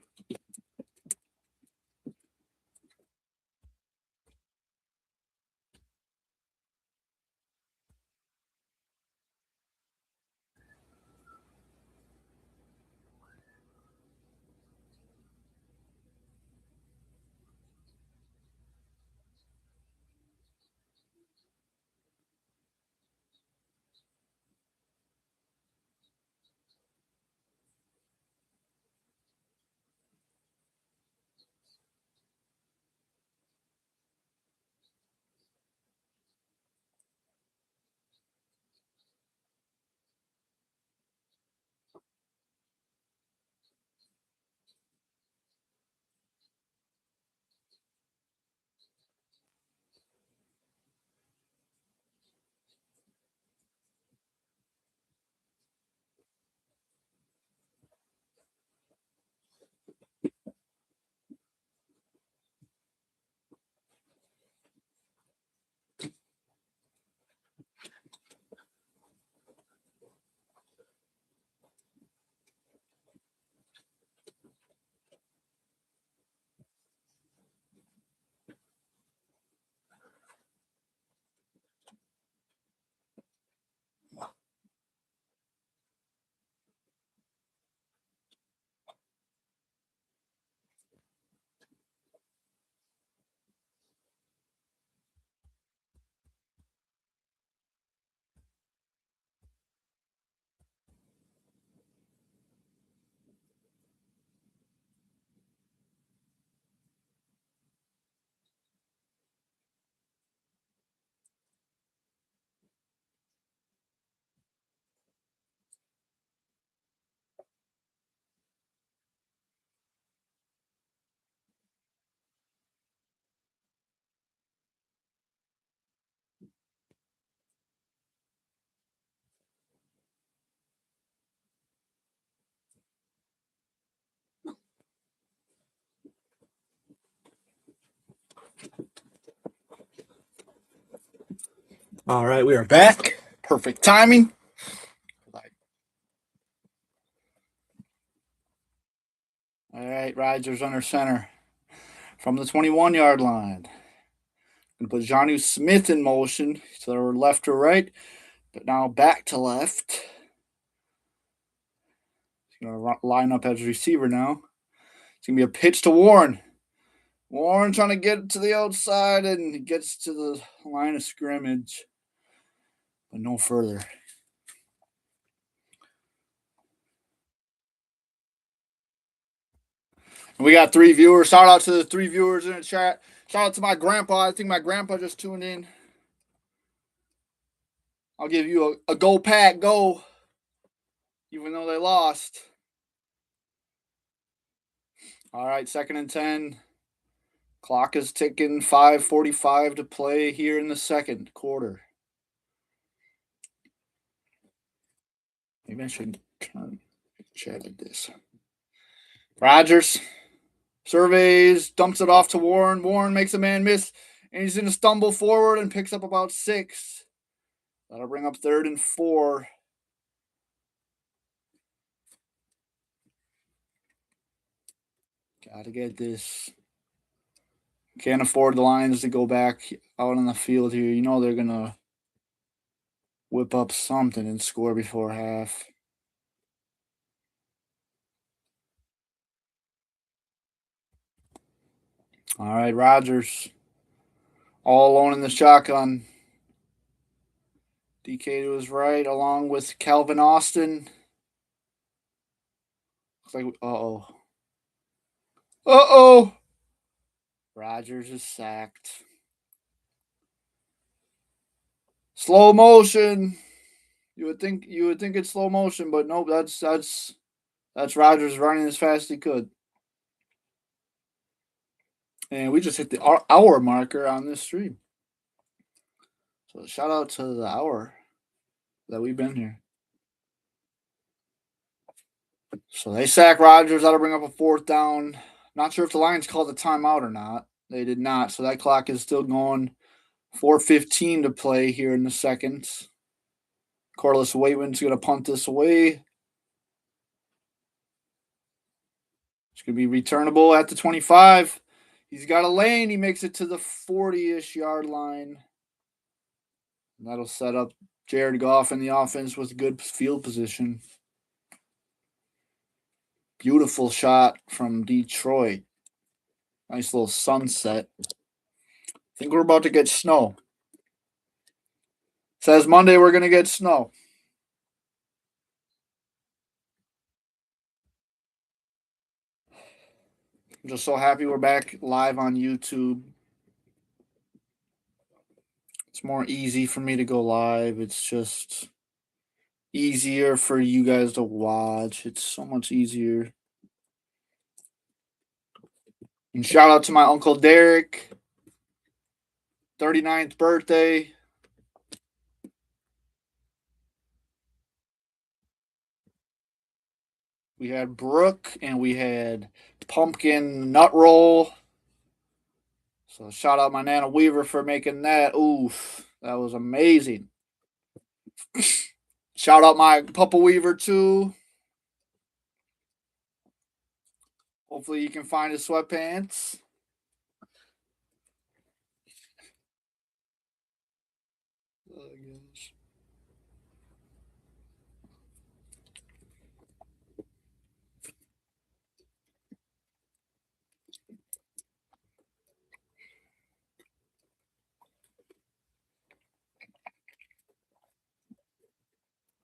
All right, we are back. Perfect timing. All right, Rodgers under center from the 21-yard line. Going to put Jonnu Smith in motion. So we're left to right, but now back to left. He's going to line up as receiver now. It's going to be a pitch to Warren. Warren trying to get to the outside, and he gets to the line of scrimmage, but no further. And we got 3 viewers. Shout out to the 3 viewers in the chat. Shout out to my grandpa. I think my grandpa just tuned in. I'll give you a go pack go, even though they lost. All right, 2nd and 10. Clock is ticking. 5:45 to play here in the second quarter. Maybe I should chatted this. Rodgers surveys, dumps it off to Warren. Warren makes a man miss, and he's going to stumble forward and picks up about 6. That'll bring up 3rd and 4. Got to get this. Can't afford the Lions to go back out on the field here. You know they're going to whip up something and score before half. All right, Rodgers. All alone in the shotgun. DK to his right, along with Calvin Austin. Looks like, uh-oh. Uh-oh! Rodgers is sacked. Slow motion. You would think it's slow motion, but nope, that's Rodgers running as fast as he could. And we just hit the hour marker on this stream. So shout out to the hour that we've been here. So they sack Rodgers. That'll bring up a 4th down. Not sure if the Lions called a timeout or not. They did not. So that clock is still going. 4:15 to play here in the second. Corliss Waitman's going to punt this away. It's going to be returnable at the 25. He's got a lane. He makes it to the 40-ish yard line. And that'll set up Jared Goff in the offense with good field position. Beautiful shot from Detroit. Nice little sunset. I think we're about to get snow. Says Monday we're going to get snow. I'm just so happy we're back live on YouTube. It's more easy for me to go live. It's just easier for you guys to watch. It's so much easier. And shout out to my Uncle Derrick. 39th birthday. We had Brooke and we had pumpkin nut roll. So shout out my Nana Weaver for making that. Oof, that was amazing. Shout out my Papa Weaver too. Hopefully you can find his sweatpants. Oh, gosh.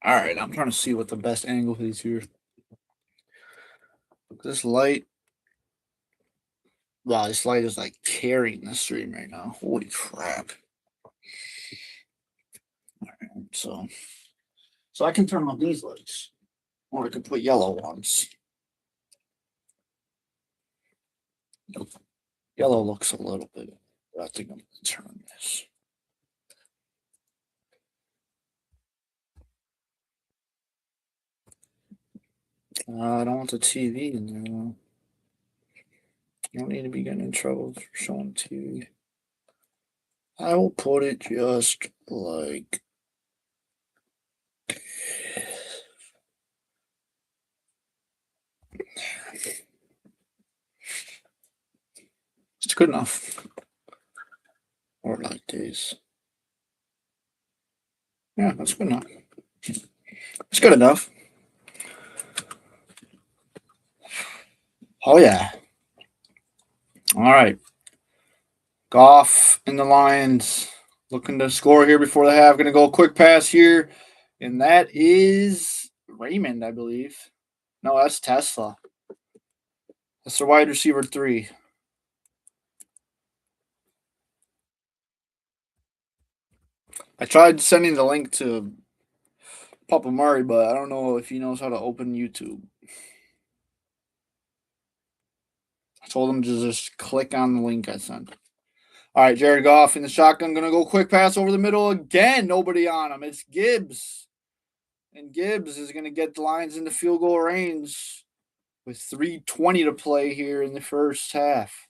All right, I'm trying to see what the best angle is here. This light. Wow, this light is like carrying the stream right now. Holy crap. All right, so I can turn on these lights. Or I could put yellow ones. Nope. Yellow looks a little bit. I think I'm going to turn this. I don't want the TV in there. You don't need to be getting in trouble for showing TV. I will put it just like. It's good enough. Or like this. Yeah, that's good enough. It's good enough. Oh, yeah. All right. Goff and the Lions looking to score here before the half. Going to go a quick pass here. And that is Raymond, I believe. No, that's Tesla. That's their wide receiver 3. I tried sending the link to Papa Murray, but I don't know if he knows how to open YouTube. Told him to just click on the link I sent. All right, Jared Goff in the shotgun. Going to go quick pass over the middle again. Nobody on him. It's Gibbs. And Gibbs is going to get the Lions into field goal range with 3:20 to play here in the first half.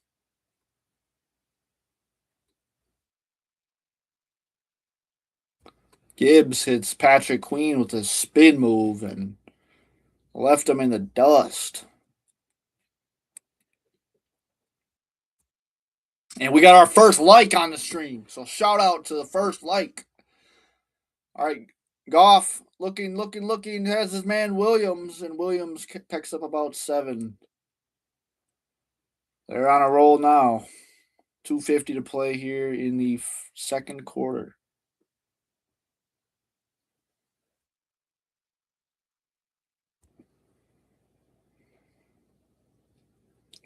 Gibbs hits Patrick Queen with a spin move and left him in the dust. And we got our first like on the stream. So shout out to the first like. All right, Goff looking, has his man Williams, and Williams picks up about 7. They're on a roll now. 2:50 to play here in the second quarter.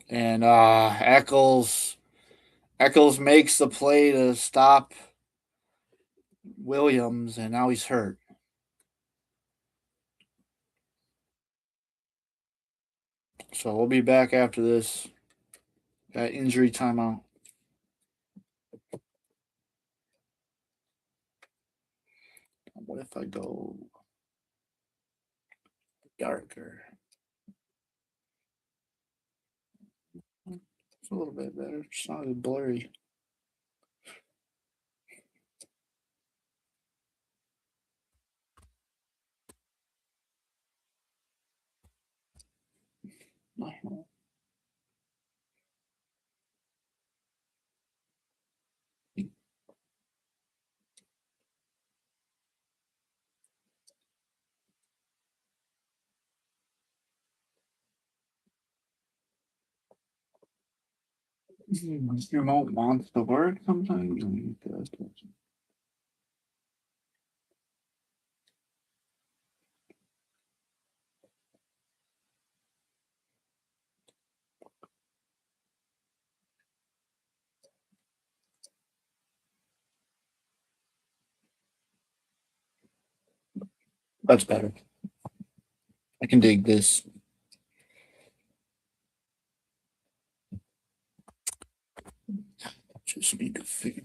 And Eccles makes the play to stop Williams, and now he's hurt. So we'll be back after this. That injury timeout. What if I go darker? It's a little bit better. It's not as blurry. Your remote wants to work sometimes. That's better. I can dig this. Just need to figure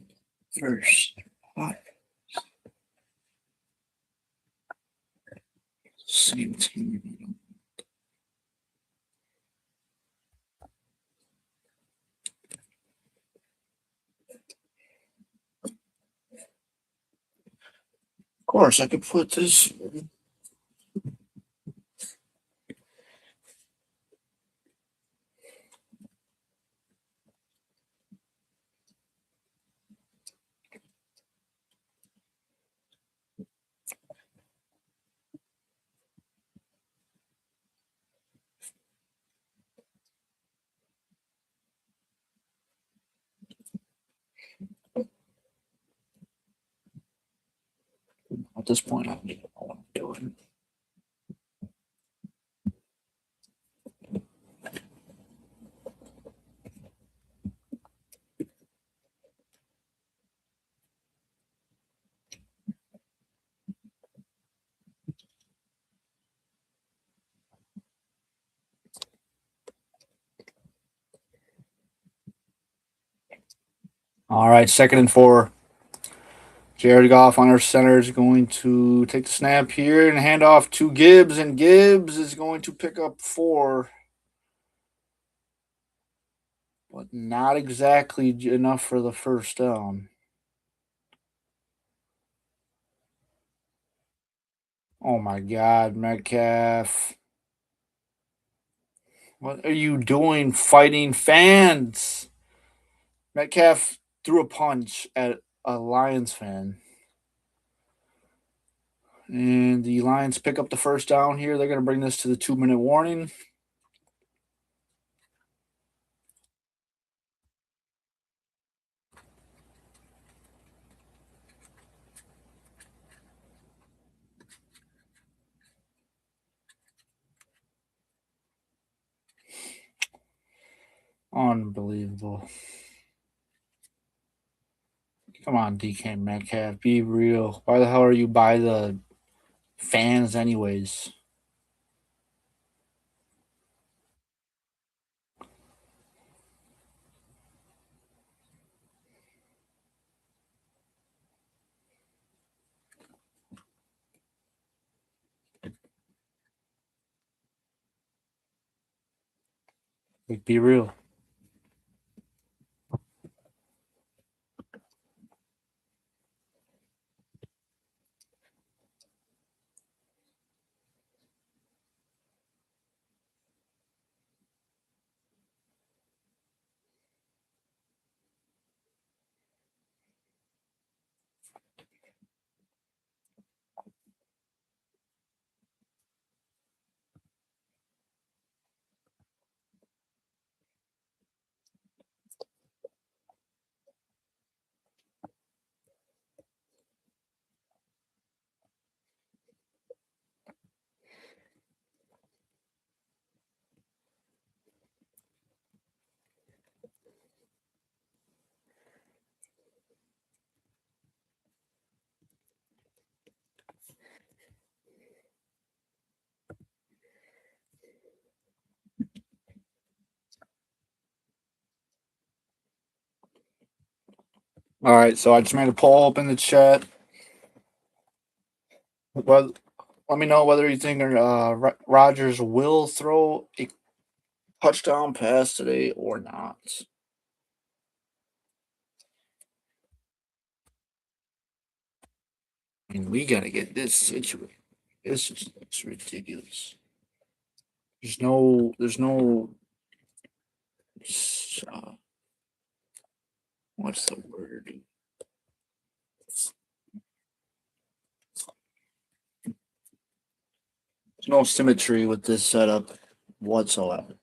first. Why? Same team. Of course, I could put this. At this point, I don't even know what I'm doing. All right, 2nd and 4. Jared Goff on our center is going to take the snap here and hand off to Gibbs, and Gibbs is going to pick up 4. But not exactly enough for the first down. Oh my God, Metcalf. What are you doing fighting fans? Metcalf threw a punch at a Lions fan. And the Lions pick up the first down here. They're going to bring this to the 2-minute warning. Unbelievable. Come on, DK Metcalf. Be real. Why the hell are you by the fans anyways? Like, be real. All right, so I just made a poll up in the chat. Well, let me know whether you think Rodgers will throw a touchdown pass today or not. I mean, we got to get this situated. This is looks ridiculous. There's no, uh, what's the word? There's no symmetry with this setup whatsoever.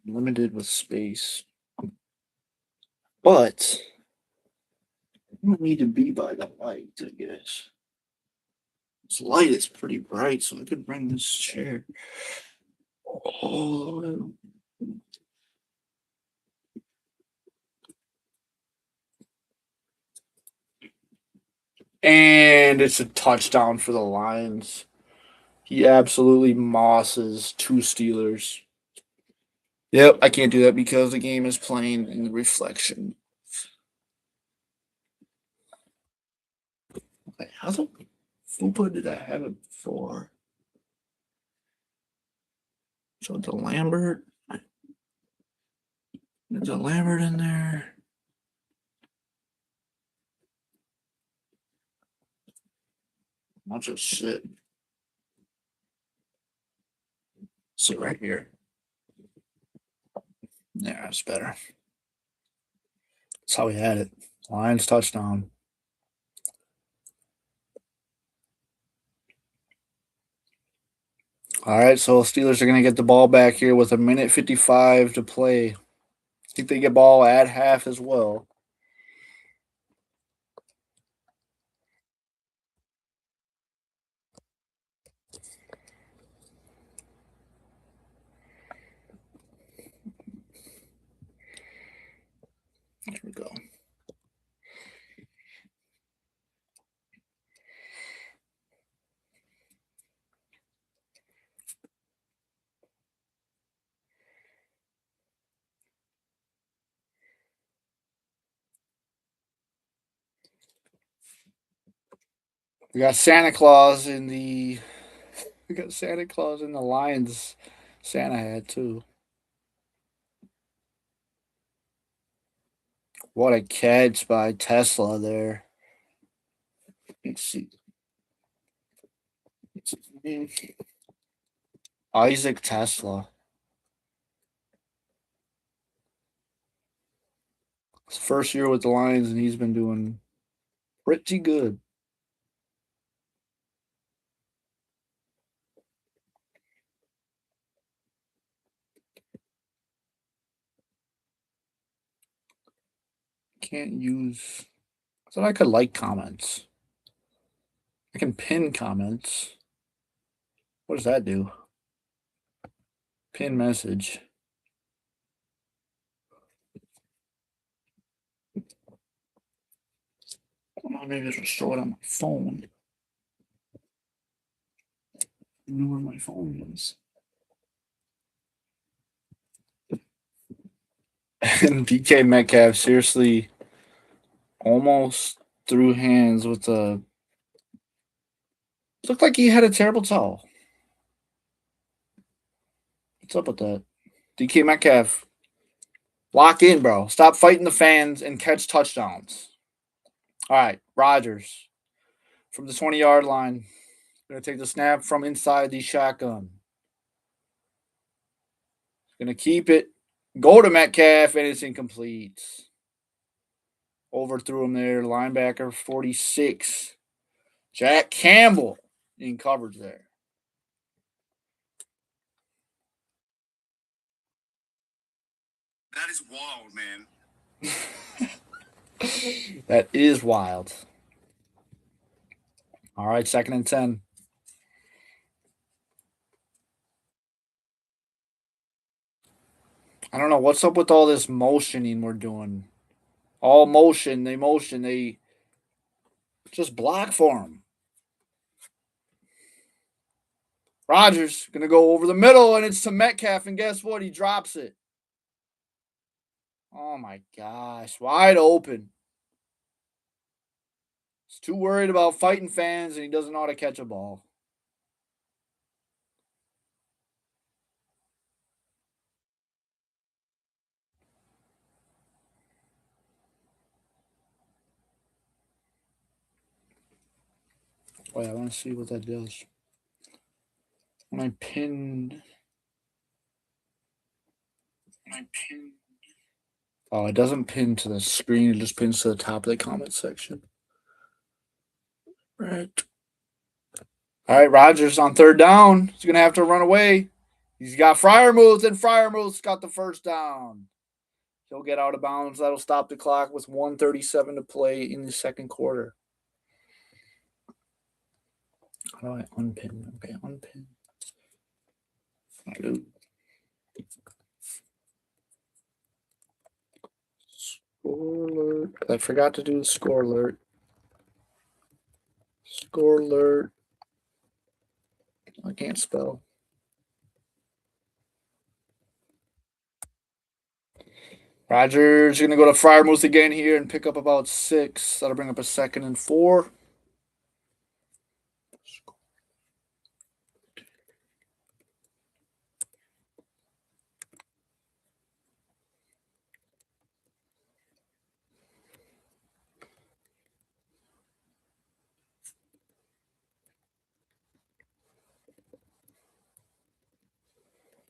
Limited with space, but you don't need to be by the light, I guess. This light is pretty bright, so I could bring this chair all the way. And it's a touchdown for the Lions. He absolutely mosses two Steelers. Yep, I can't do that because the game is playing in the reflection. Wait, how the fupa did I have it before? So it's a Lambert. There's a Lambert in there. Bunch of shit. Sit right here. Yeah, that's better. That's how we had it. Lions touchdown. All right, so Steelers are going to get the ball back here with 1:55 to play. I think they get ball at half as well. There we go. We got Santa Claus in the Lions Santa hat too. What a catch by Tesla there. Let's see. Isaac Tesla. His first year with the Lions, and he's been doing pretty good. Can't use. I thought I could like comments. I can pin comments. What does that do? Pin message. Oh, maybe this will show it on my phone. I know where my phone is. And DK Metcalf seriously almost threw hands with a Looked like he had a terrible towel. What's up with that? DK Metcalf. Lock in, bro. Stop fighting the fans and catch touchdowns. All right, Rodgers from the 20-yard line. Going to take the snap from inside the shotgun. Going to keep it. Go to Metcalf, and it's incomplete. Overthrew him there. Linebacker 46. Jack Campbell in coverage there. That is wild, man. That is wild. All right, 2nd and 10. I don't know what's up with all this motioning we're doing. All motion, they just block for him. Rodgers gonna go over the middle, and it's to Metcalf, and guess what? He drops it. Oh my gosh, wide open. He's too worried about fighting fans, and he doesn't know how to catch a ball. Wait, I want to see what that does. When I pin. Oh, it doesn't pin to the screen. It just pins to the top of the comment section. Right. All right, Rodgers on 3rd down. He's going to have to run away. He's got Freiermuth, and Freiermuth's got the 1st down. He'll get out of bounds. That'll stop the clock with 1:37 to play in the 2nd quarter. How do I unpin? Okay, unpin. Score alert. I forgot to do the score alert. Score alert. I can't spell. Rodgers going to go to Freiermuth again here and pick up about 6. That'll bring up a 2nd and 4.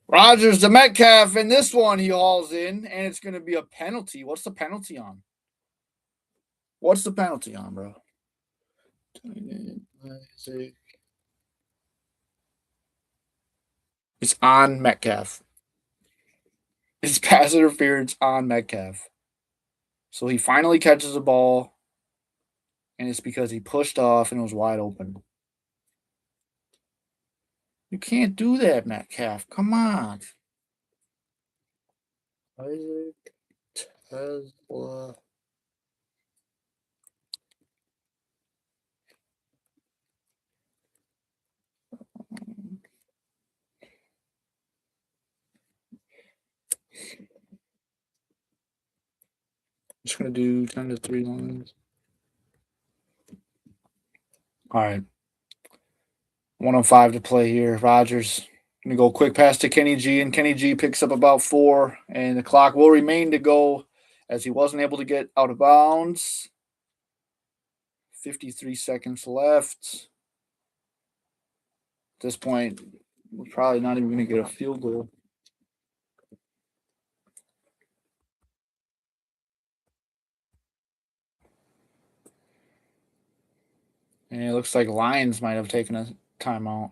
Rodgers to Metcalf, and this one he hauls in, and it's going to be a penalty. What's the penalty on? What's the penalty on, bro? It's on Metcalf. It's pass interference on Metcalf. So he finally catches the ball, and it's because he pushed off and it was wide open. You can't do that, Metcalf. Come on. Isaac Tesla. Just going to do 10 to 3 lines. All right. 105 to play here. Rodgers going to go quick pass to Kenny G, and Kenny G picks up about 4, and the clock will remain to go as he wasn't able to get out of bounds. 53 seconds left. At this point, we're probably not even going to get a field goal. And it looks like Lions might have taken a timeout.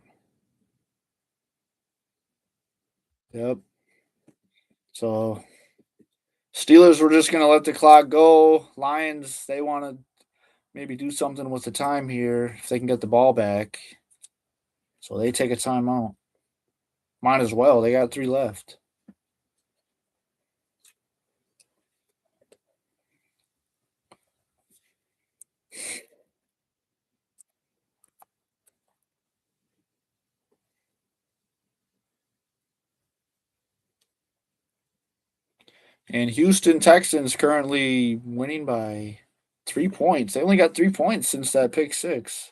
Yep. So Steelers were just going to let the clock go. Lions, they want to maybe do something with the time here if they can get the ball back. So they take a timeout. Might as well. They got 3 left. And Houston Texans currently winning by 3 points. They only got 3 points since that pick 6.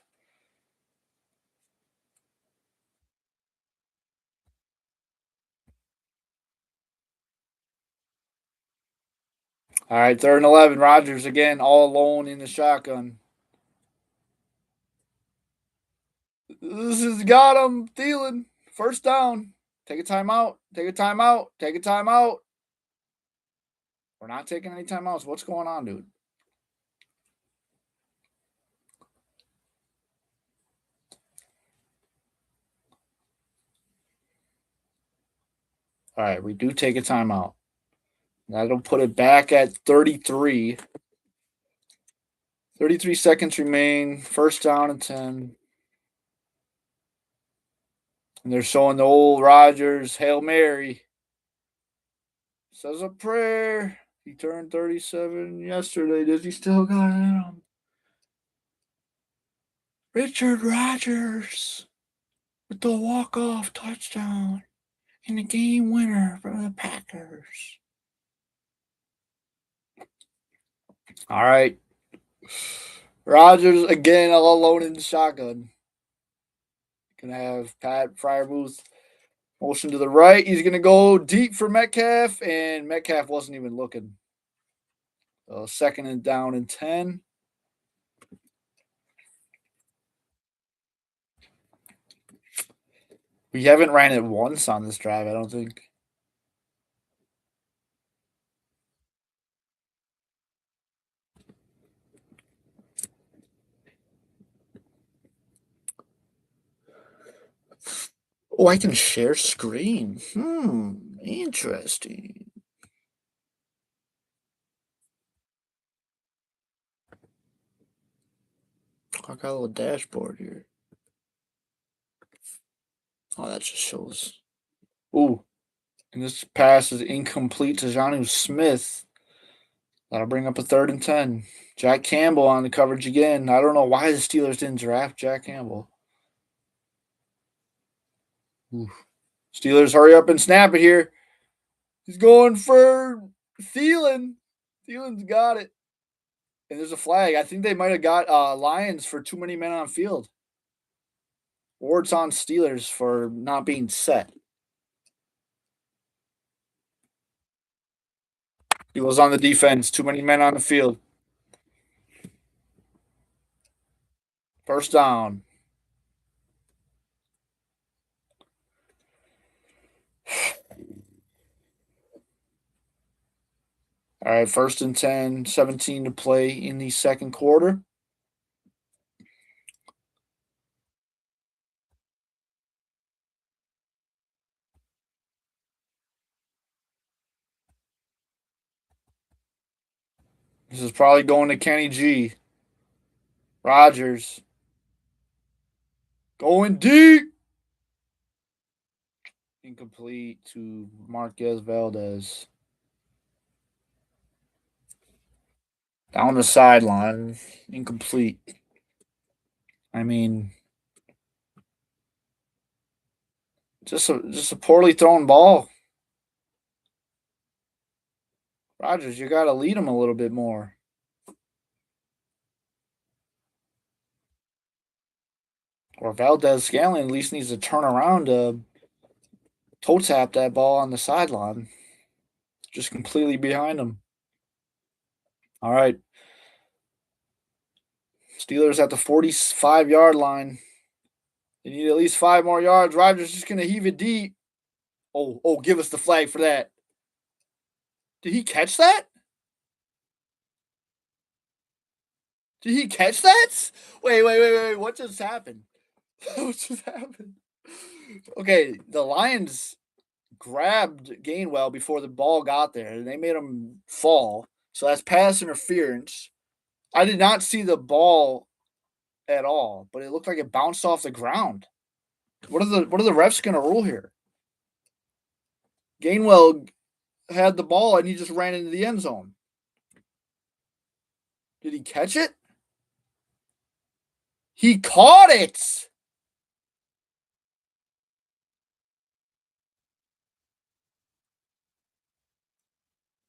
All right, 3rd and 11. Rodgers again, all alone in the shotgun. This has got him. Thielen, 1st down. Take a timeout. Take a timeout. Take a timeout. We're not taking any timeouts. What's going on, dude? All right, we do take a timeout. That'll put it back at 33. 33 seconds remain. 1st down and 10. And they're showing the old Rodgers Hail Mary. Says a prayer. He turned 37 yesterday. Does he still got it in him? Richard Rodgers with the walk-off touchdown and the game winner for the Packers. All right. Rodgers again all alone in the shotgun. Gonna have Pat Fryermuth motion to the right. He's gonna go deep for Metcalf, and Metcalf wasn't even looking. 2nd and down and 10. We haven't ran it once on this drive, I don't think. Oh, I can share screen. Interesting. I got a little dashboard here. Oh, that just shows. Ooh. And this pass is incomplete to Jonnu Smith. That'll bring up a 3rd and 10. Jack Campbell on the coverage again. I don't know why the Steelers didn't draft Jack Campbell. Ooh. Steelers, hurry up and snap it here. He's going for Thielen. Thielen's got it. And there's a flag. I think they might have got Lions for too many men on field. Or it's on Steelers for not being set. He was on the defense. Too many men on the field. 1st down. All right, 1st and 10, 17 to play in the 2nd quarter. This is probably going to Kenny G. Rodgers. Going deep. Incomplete to Marquez Valdez. Down the sideline. Incomplete. I mean, just a poorly thrown ball. Rodgers, you got to lead him a little bit more. Or Valdez-Scantling at least needs to turn around to toe tap that ball on the sideline. Just completely behind him. All right. Steelers at the 45-yard line. They need at least 5 more yards. Rodgers just going to heave it deep. Oh, give us the flag for that. Did he catch that? Did he catch that? Wait. What just happened? What just happened? Okay, the Lions grabbed Gainwell before the ball got there, and they made him fall. So that's pass interference. I did not see the ball at all, but it looked like it bounced off the ground. What are the refs going to rule here? Gainwell had the ball and he just ran into the end zone. Did he catch it? He caught it.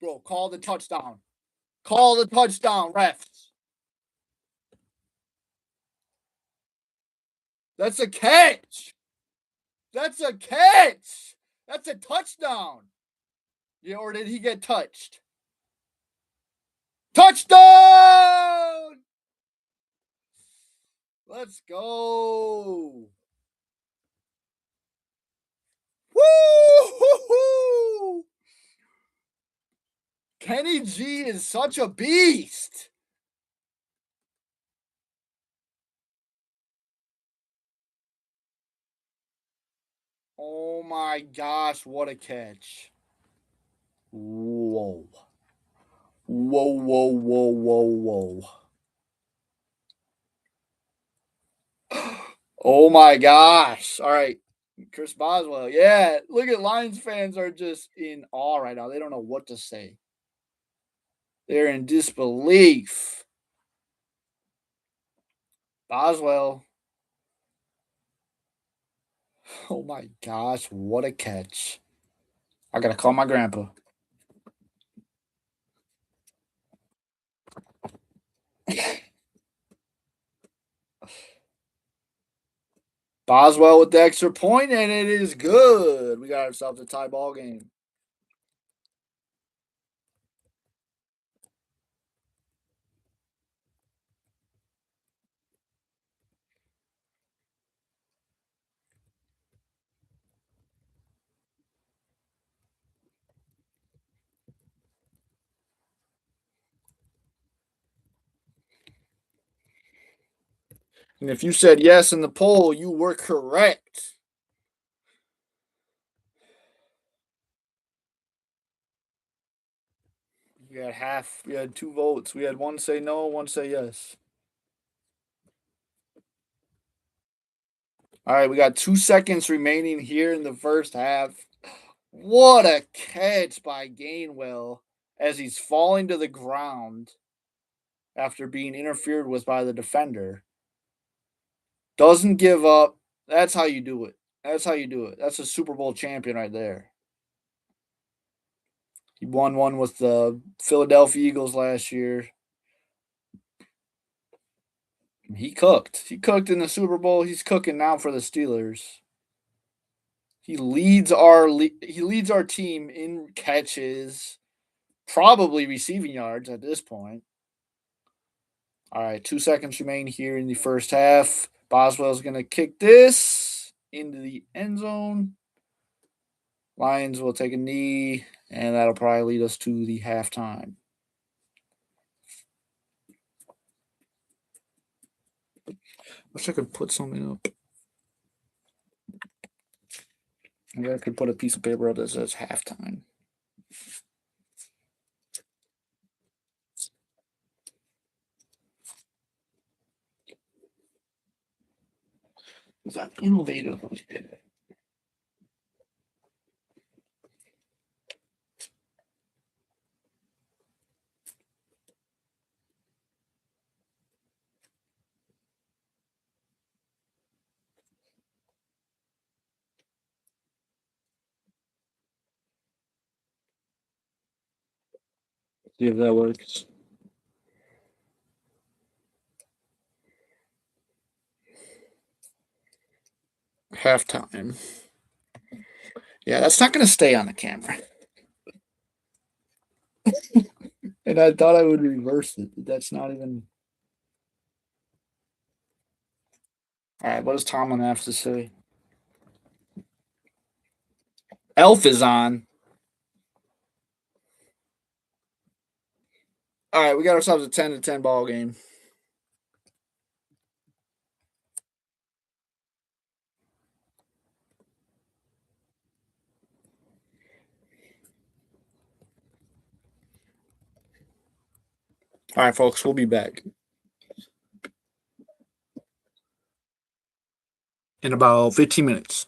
Bro, call the touchdown. Call the touchdown, refs. That's a catch. That's a catch. That's a touchdown. Yeah, or did he get touched? Touchdown! Let's go. Woo! Kenny G is such a beast. Oh my gosh, what a catch. Whoa. Whoa, whoa, whoa, whoa, whoa. Oh my gosh. All right. Chris Boswell. Yeah, look at Lions fans are just in awe right now. They don't know what to say. They're in disbelief. Boswell. Oh my gosh, what a catch. I got to call my grandpa. Boswell with the extra point, and it is good. We got ourselves a tie ball game. And if you said yes in the poll, you were correct. You had half. We had 2 votes. We had one say no, one say yes. All right, we got 2 seconds remaining here in the first half. What a catch by Gainwell as he's falling to the ground after being interfered with by the defender. Doesn't give up. That's how you do it. That's how you do it. That's a Super Bowl champion right there. He won one with the Philadelphia Eagles last year. He cooked. He cooked in the Super Bowl. He's cooking now for the Steelers. He leads our team in catches, probably receiving yards at this point. All right, 2 seconds remain here in the first half. Boswell's going to kick this into the end zone. Lions will take a knee, and that'll probably lead us to the halftime. Wish I could put something up. Maybe I could put a piece of paper up that says halftime. Is that innovative? See if that works. Halftime. Yeah, that's not going to stay on the camera. And I thought I would reverse it. But that's not even. All right, what does Tomlin have to say? Elf is on. All right, we got ourselves a 10-10 ball game. All right, folks, we'll be back in about 15 minutes.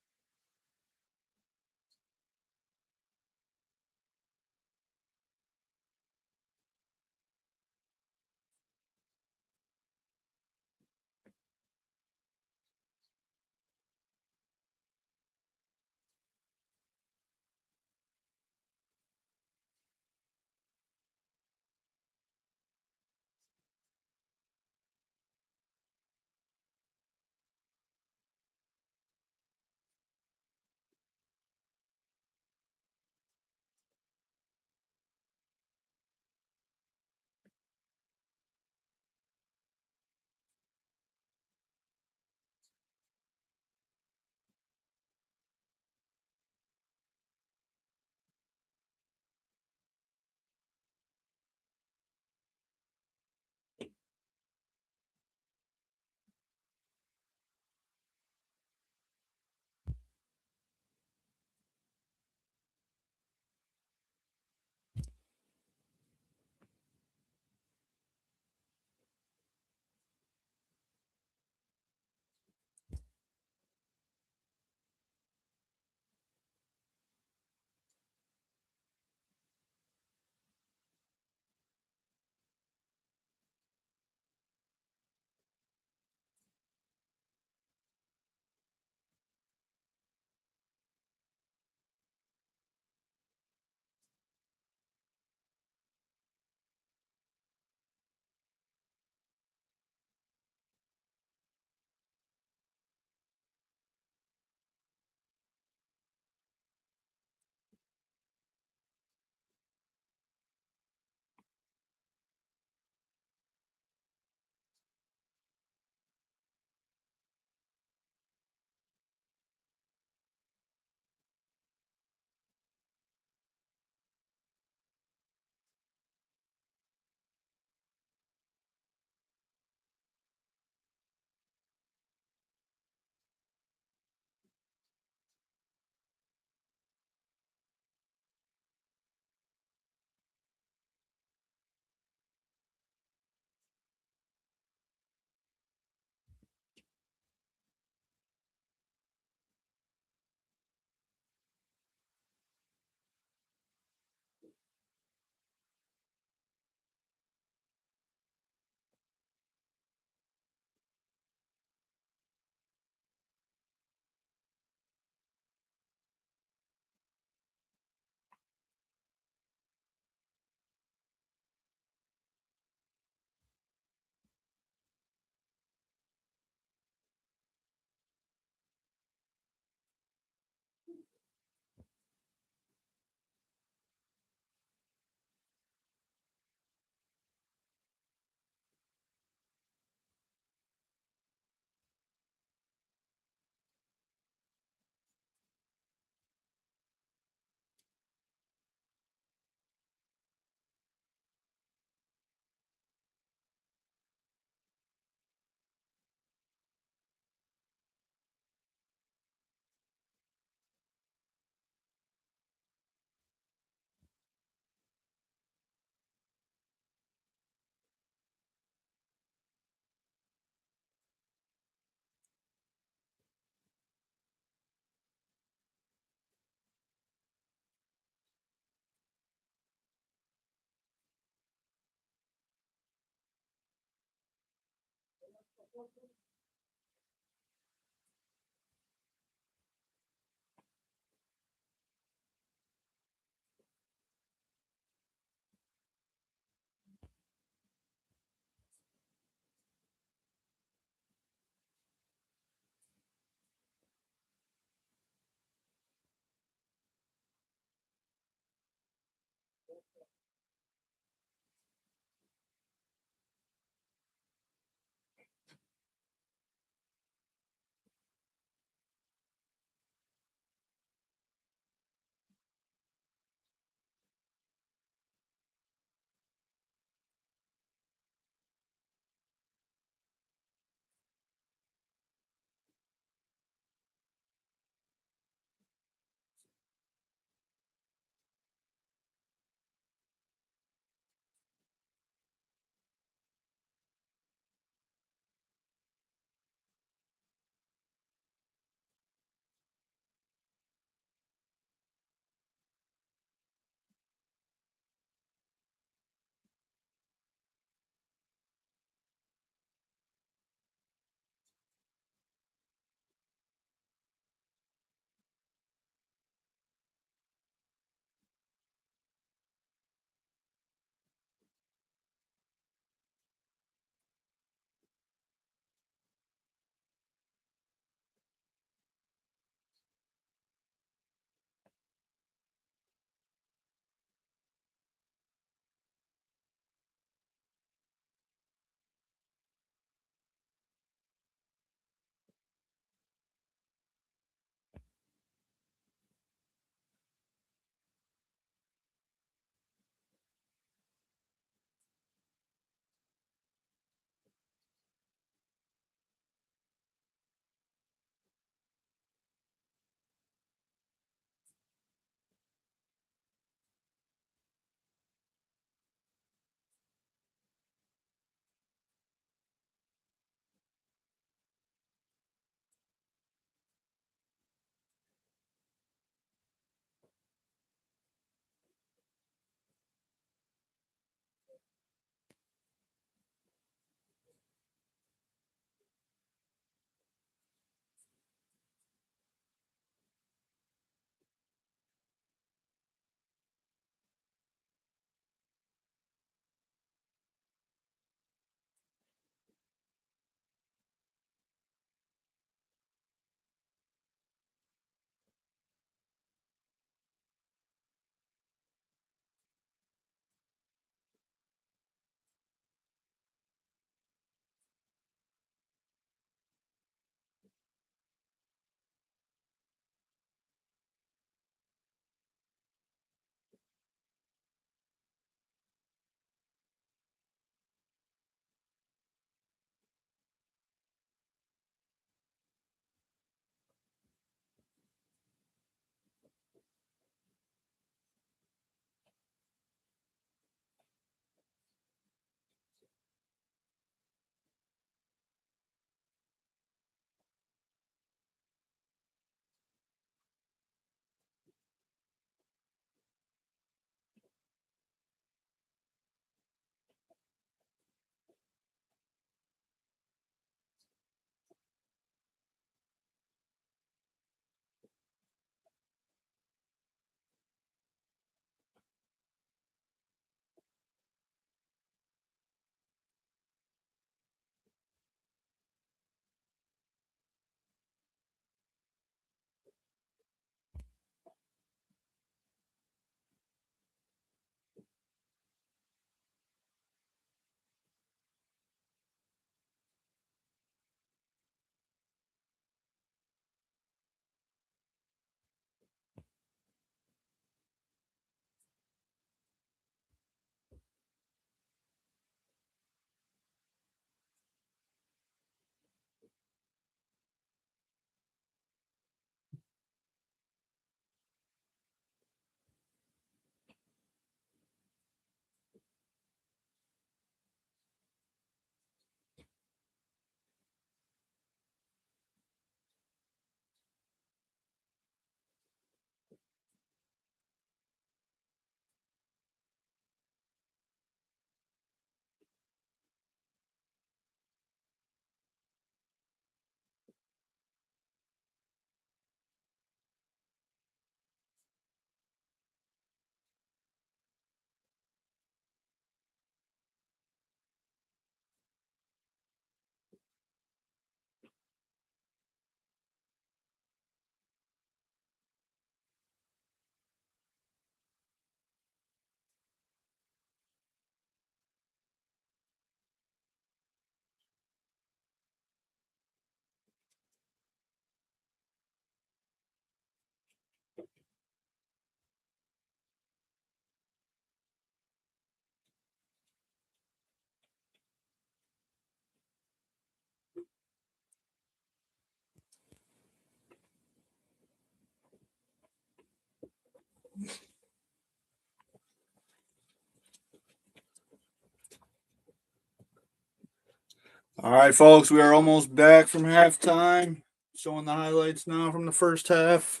All right, folks, we are almost back from halftime. Showing the highlights now from the first half.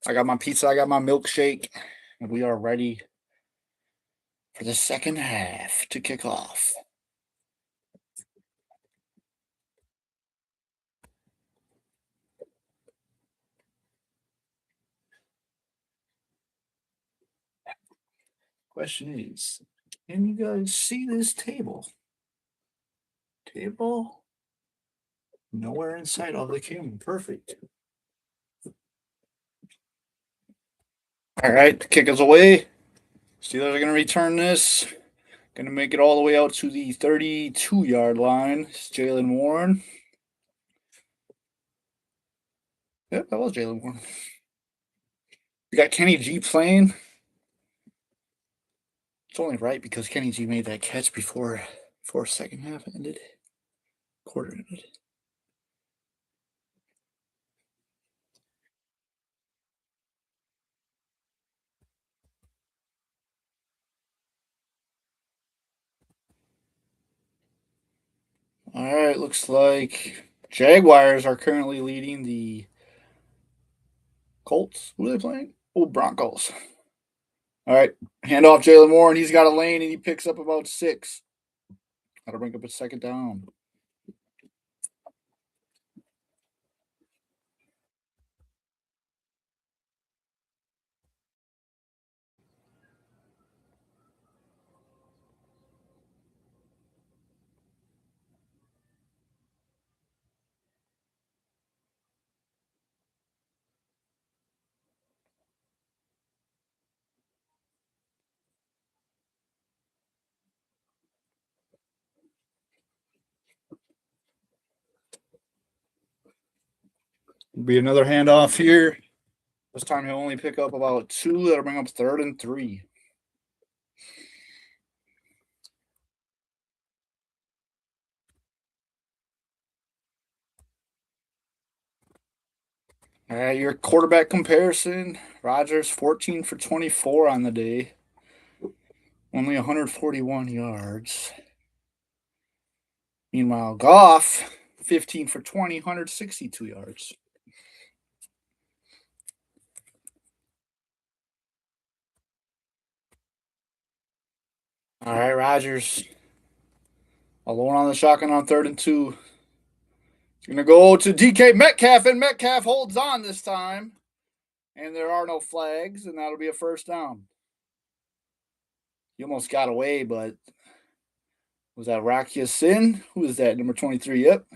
I got my pizza, I got my milkshake, and we are ready for the second half to kick off. Question is, can you guys see this table? Table nowhere in sight of the camera. Perfect. All right, the kick is away. Steelers are going to return this. Going to make it all the way out to the 32-yard line. It's Jalen Warren. Yep, that was Jalen Warren. We got Kenny G playing. It's only right because Kenny G made that catch before second half ended. Quarter ended. All right, looks like Jaguars are currently leading the Colts. Who are they playing? Oh, Broncos. All right, hand off Jalen Warren. He's got a lane and he picks up about 6. That'll bring up a second down. Be another handoff here. This time he'll only pick up about 2. That'll bring up 3rd and 3. All right, your quarterback comparison. Rodgers 14 for 24 on the day. Only 141 yards. Meanwhile, Goff 15 for 20, 162 yards. All right, Rodgers alone on the shotgun on 3rd and 2. It's going to go to DK Metcalf, and Metcalf holds on this time. And there are no flags, and that'll be a first down. He almost got away, but was that Rakia Sin? Who is that? Number 23. Yep.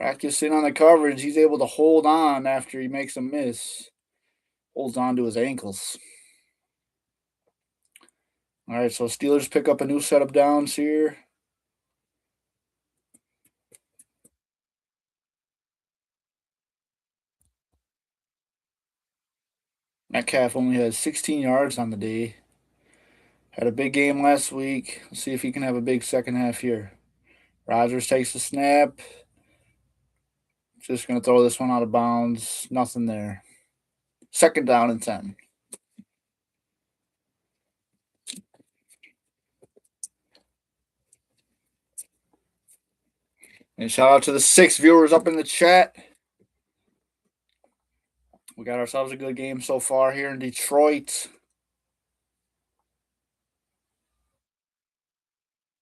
Rakia Sin on the coverage. He's able to hold on after he makes a miss. Holds on to his ankles. All right, so Steelers pick up a new set of downs here. Metcalf only has 16 yards on the day. Had a big game last week. Let's see if he can have a big second half here. Rodgers takes the snap. Just going to throw this one out of bounds. Nothing there. Second down and 10. And shout out to the 6 viewers up in the chat. We got ourselves a good game so far here in Detroit.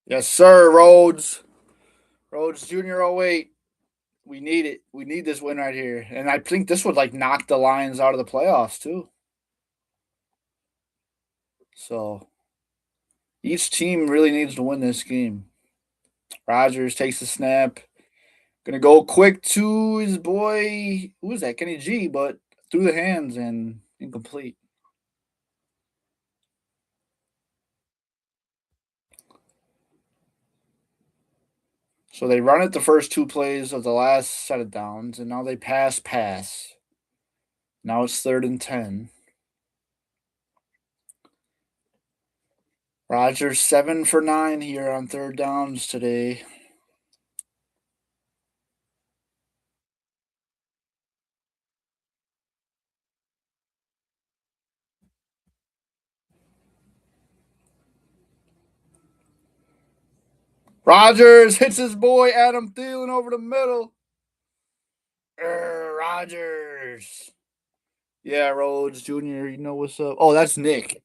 Yes, sir, Rhodes. Rhodes Jr. 08. We need it. We need this win right here. And I think this would knock the Lions out of the playoffs too. So each team really needs to win this game. Rodgers takes the snap. Gonna go quick to his boy. Who is that? Kenny G, but through the hands and incomplete. So they run it the first 2 plays of the last set of downs, and now they pass. Now it's 3rd and 10. Rodgers 7 for 9 here on 3rd downs today. Rodgers hits his boy Adam Thielen over the middle. Rodgers. Yeah, Rhodes Jr., you know what's up. Oh, that's Nick.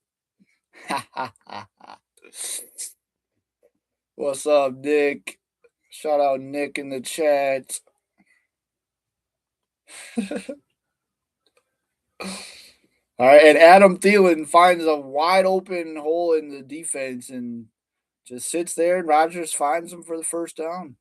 What's up, Nick? Shout out Nick in the chat. All right, and Adam Thielen finds a wide open hole in the defense and just sits there, and Rodgers finds him for the first down.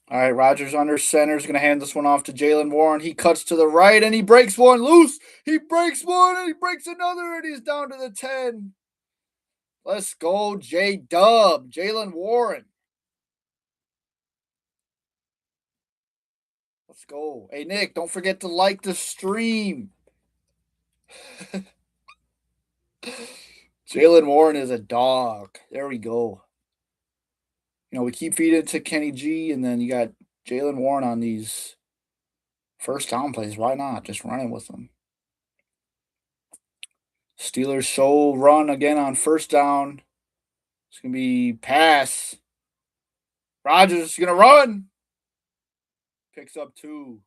All right, Rodgers under center is going to hand this one off to Jalen Warren. He cuts to the right, and he breaks one loose. He breaks one, and he breaks another, and he's down to the 10. Let's go, J-Dub, Jalen Warren. Let's go. Hey, Nick, don't forget to like the stream. Jalen Warren is a dog. There we go. You know, we keep feeding it to Kenny G, and then you got Jalen Warren on these first down plays. Why not? Just running with them. Steelers show run again on first down. It's going to be pass. Rodgers is going to run. Picks up 2.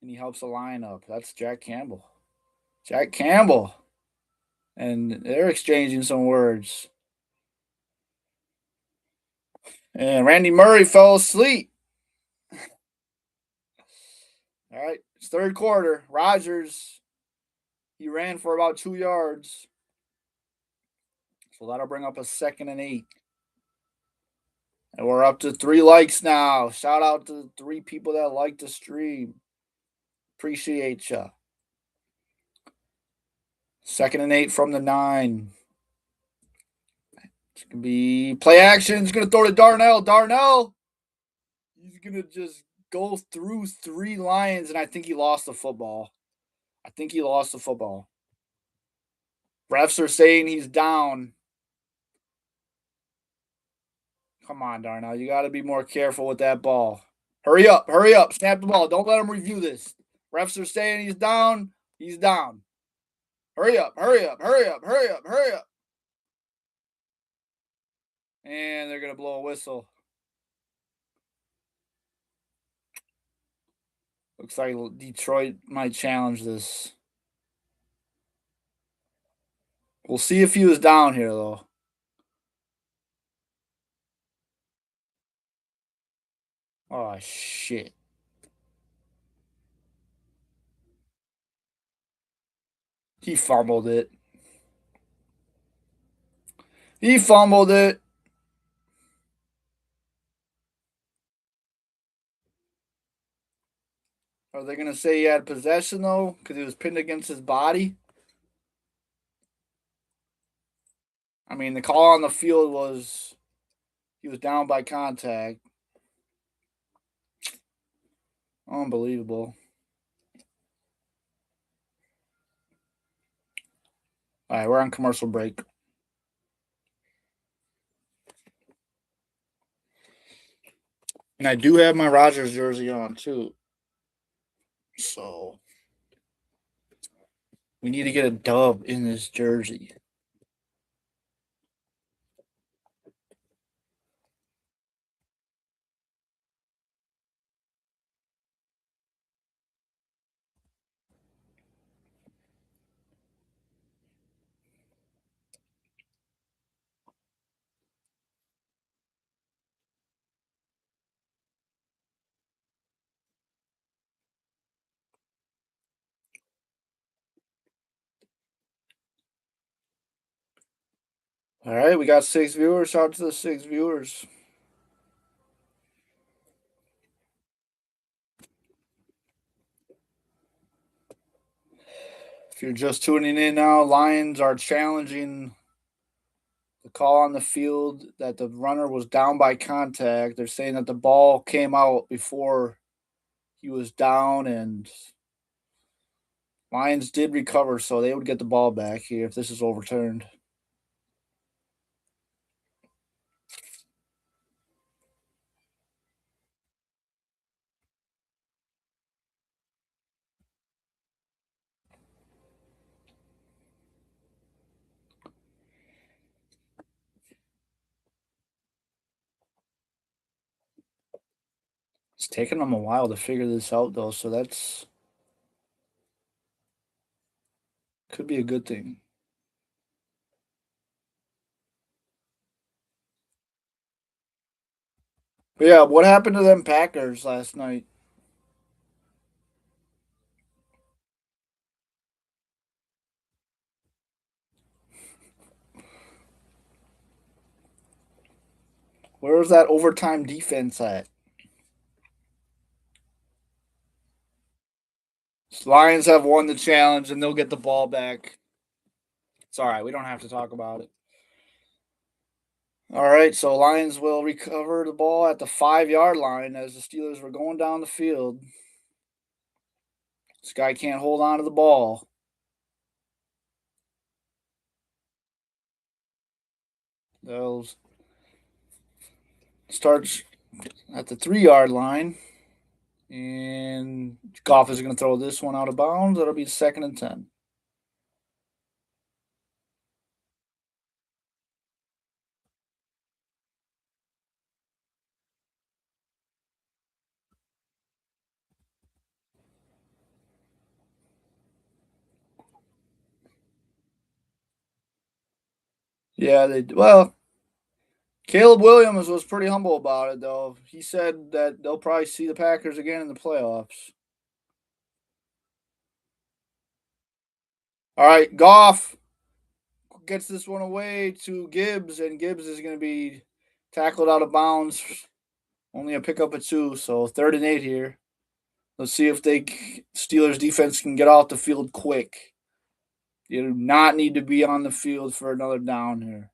And he helps the line up. That's Jack Campbell. Jack Campbell. And they're exchanging some words. And Randy Murray fell asleep. All right, it's third quarter. Rodgers, he ran for about 2 yards. So that'll bring up a 2nd and 8. And we're up to 3 likes now. Shout out to the 3 people that like the stream. Appreciate ya. 2nd and 8 from the 9. It's going to be play action. He's going to throw to Darnell. Darnell, he's going to just go through 3 Lions, and I think he lost the football. Refs are saying he's down. Come on, Darnell. You got to be more careful with that ball. Hurry up. Snap the ball. Don't let him review this. Refs are saying he's down. He's down. Hurry up. And they're going to blow a whistle. Looks like Detroit might challenge this. We'll see if he was down here, though. Oh, shit. He fumbled it. Are they going to say he had possession, though, because he was pinned against his body? I mean, the call on the field was he was down by contact. Unbelievable. All right, we're on commercial break. And I do have my Rodgers jersey on, too. So we need to get a dub in this jersey. All right, we got 6 viewers. Shout out to the 6 viewers. If you're just tuning in now, Lions are challenging the call on the field that the runner was down by contact. They're saying that the ball came out before he was down, and Lions did recover, so they would get the ball back here if this is overturned. It's taken them a while to figure this out, though, so that's could be a good thing. But yeah, what happened to them Packers last night? Where was that overtime defense at? Lions have won the challenge and they'll get the ball back. It's all right. We don't have to talk about it. All right. So Lions will recover the ball at the 5-yard line as the Steelers were going down the field. This guy can't hold on to the ball. They'll start at the 3-yard line. And Goff is going to throw this one out of bounds. That'll be 2nd and 10. Yeah, Caleb Williams was pretty humble about it, though. He said that they'll probably see the Packers again in the playoffs. All right, Goff gets this one away to Gibbs, and Gibbs is going to be tackled out of bounds. Only a pickup at 2, so 3rd and 8 here. Let's see if Steelers defense can get off the field quick. You do not need to be on the field for another down here.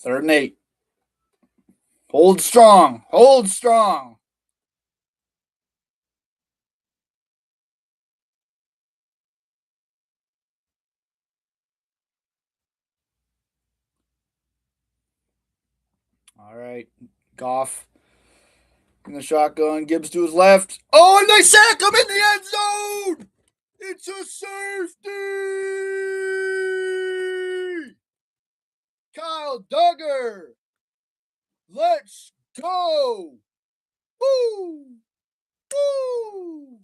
3rd and 8. Hold strong. Hold strong. All right. Goff in the shotgun. Gibbs to his left. Oh, and they sack him in the end zone. It's a safety. Kyle Duggar. Let's go. Woo. Woo.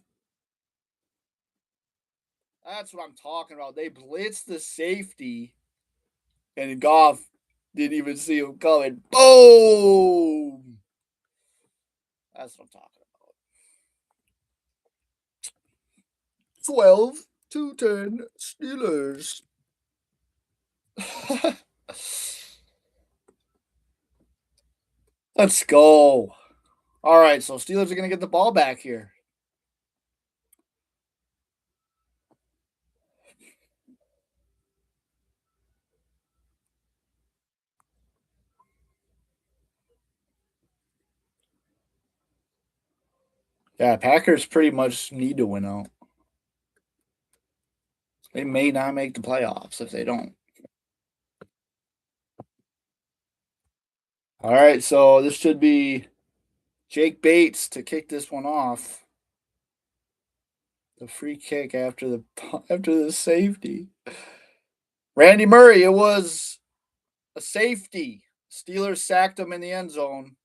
That's what I'm talking about. They blitzed the safety, and Goff didn't even see him coming. Boom. That's what I'm talking about. 12-10 Steelers. Let's go. All right, so Steelers are going to get the ball back here. Yeah, Packers pretty much need to win out. They may not make the playoffs if they don't. All right, so this should be Jake Bates to kick this one off. The free kick after the safety. Randy Murray, it was a safety. Steelers sacked him in the end zone,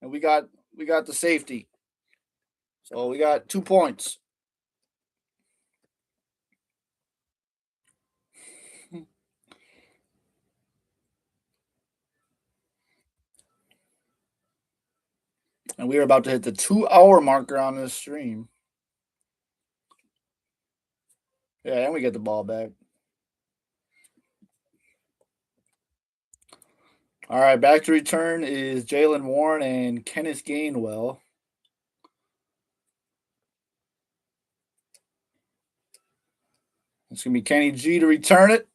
and we got the safety. So we got 2 points. And we are about to hit the 2-hour marker on this stream. Yeah, and we get the ball back. All right, back to return is Jalen Warren and Kenneth Gainwell. It's going to be Kenny G to return it.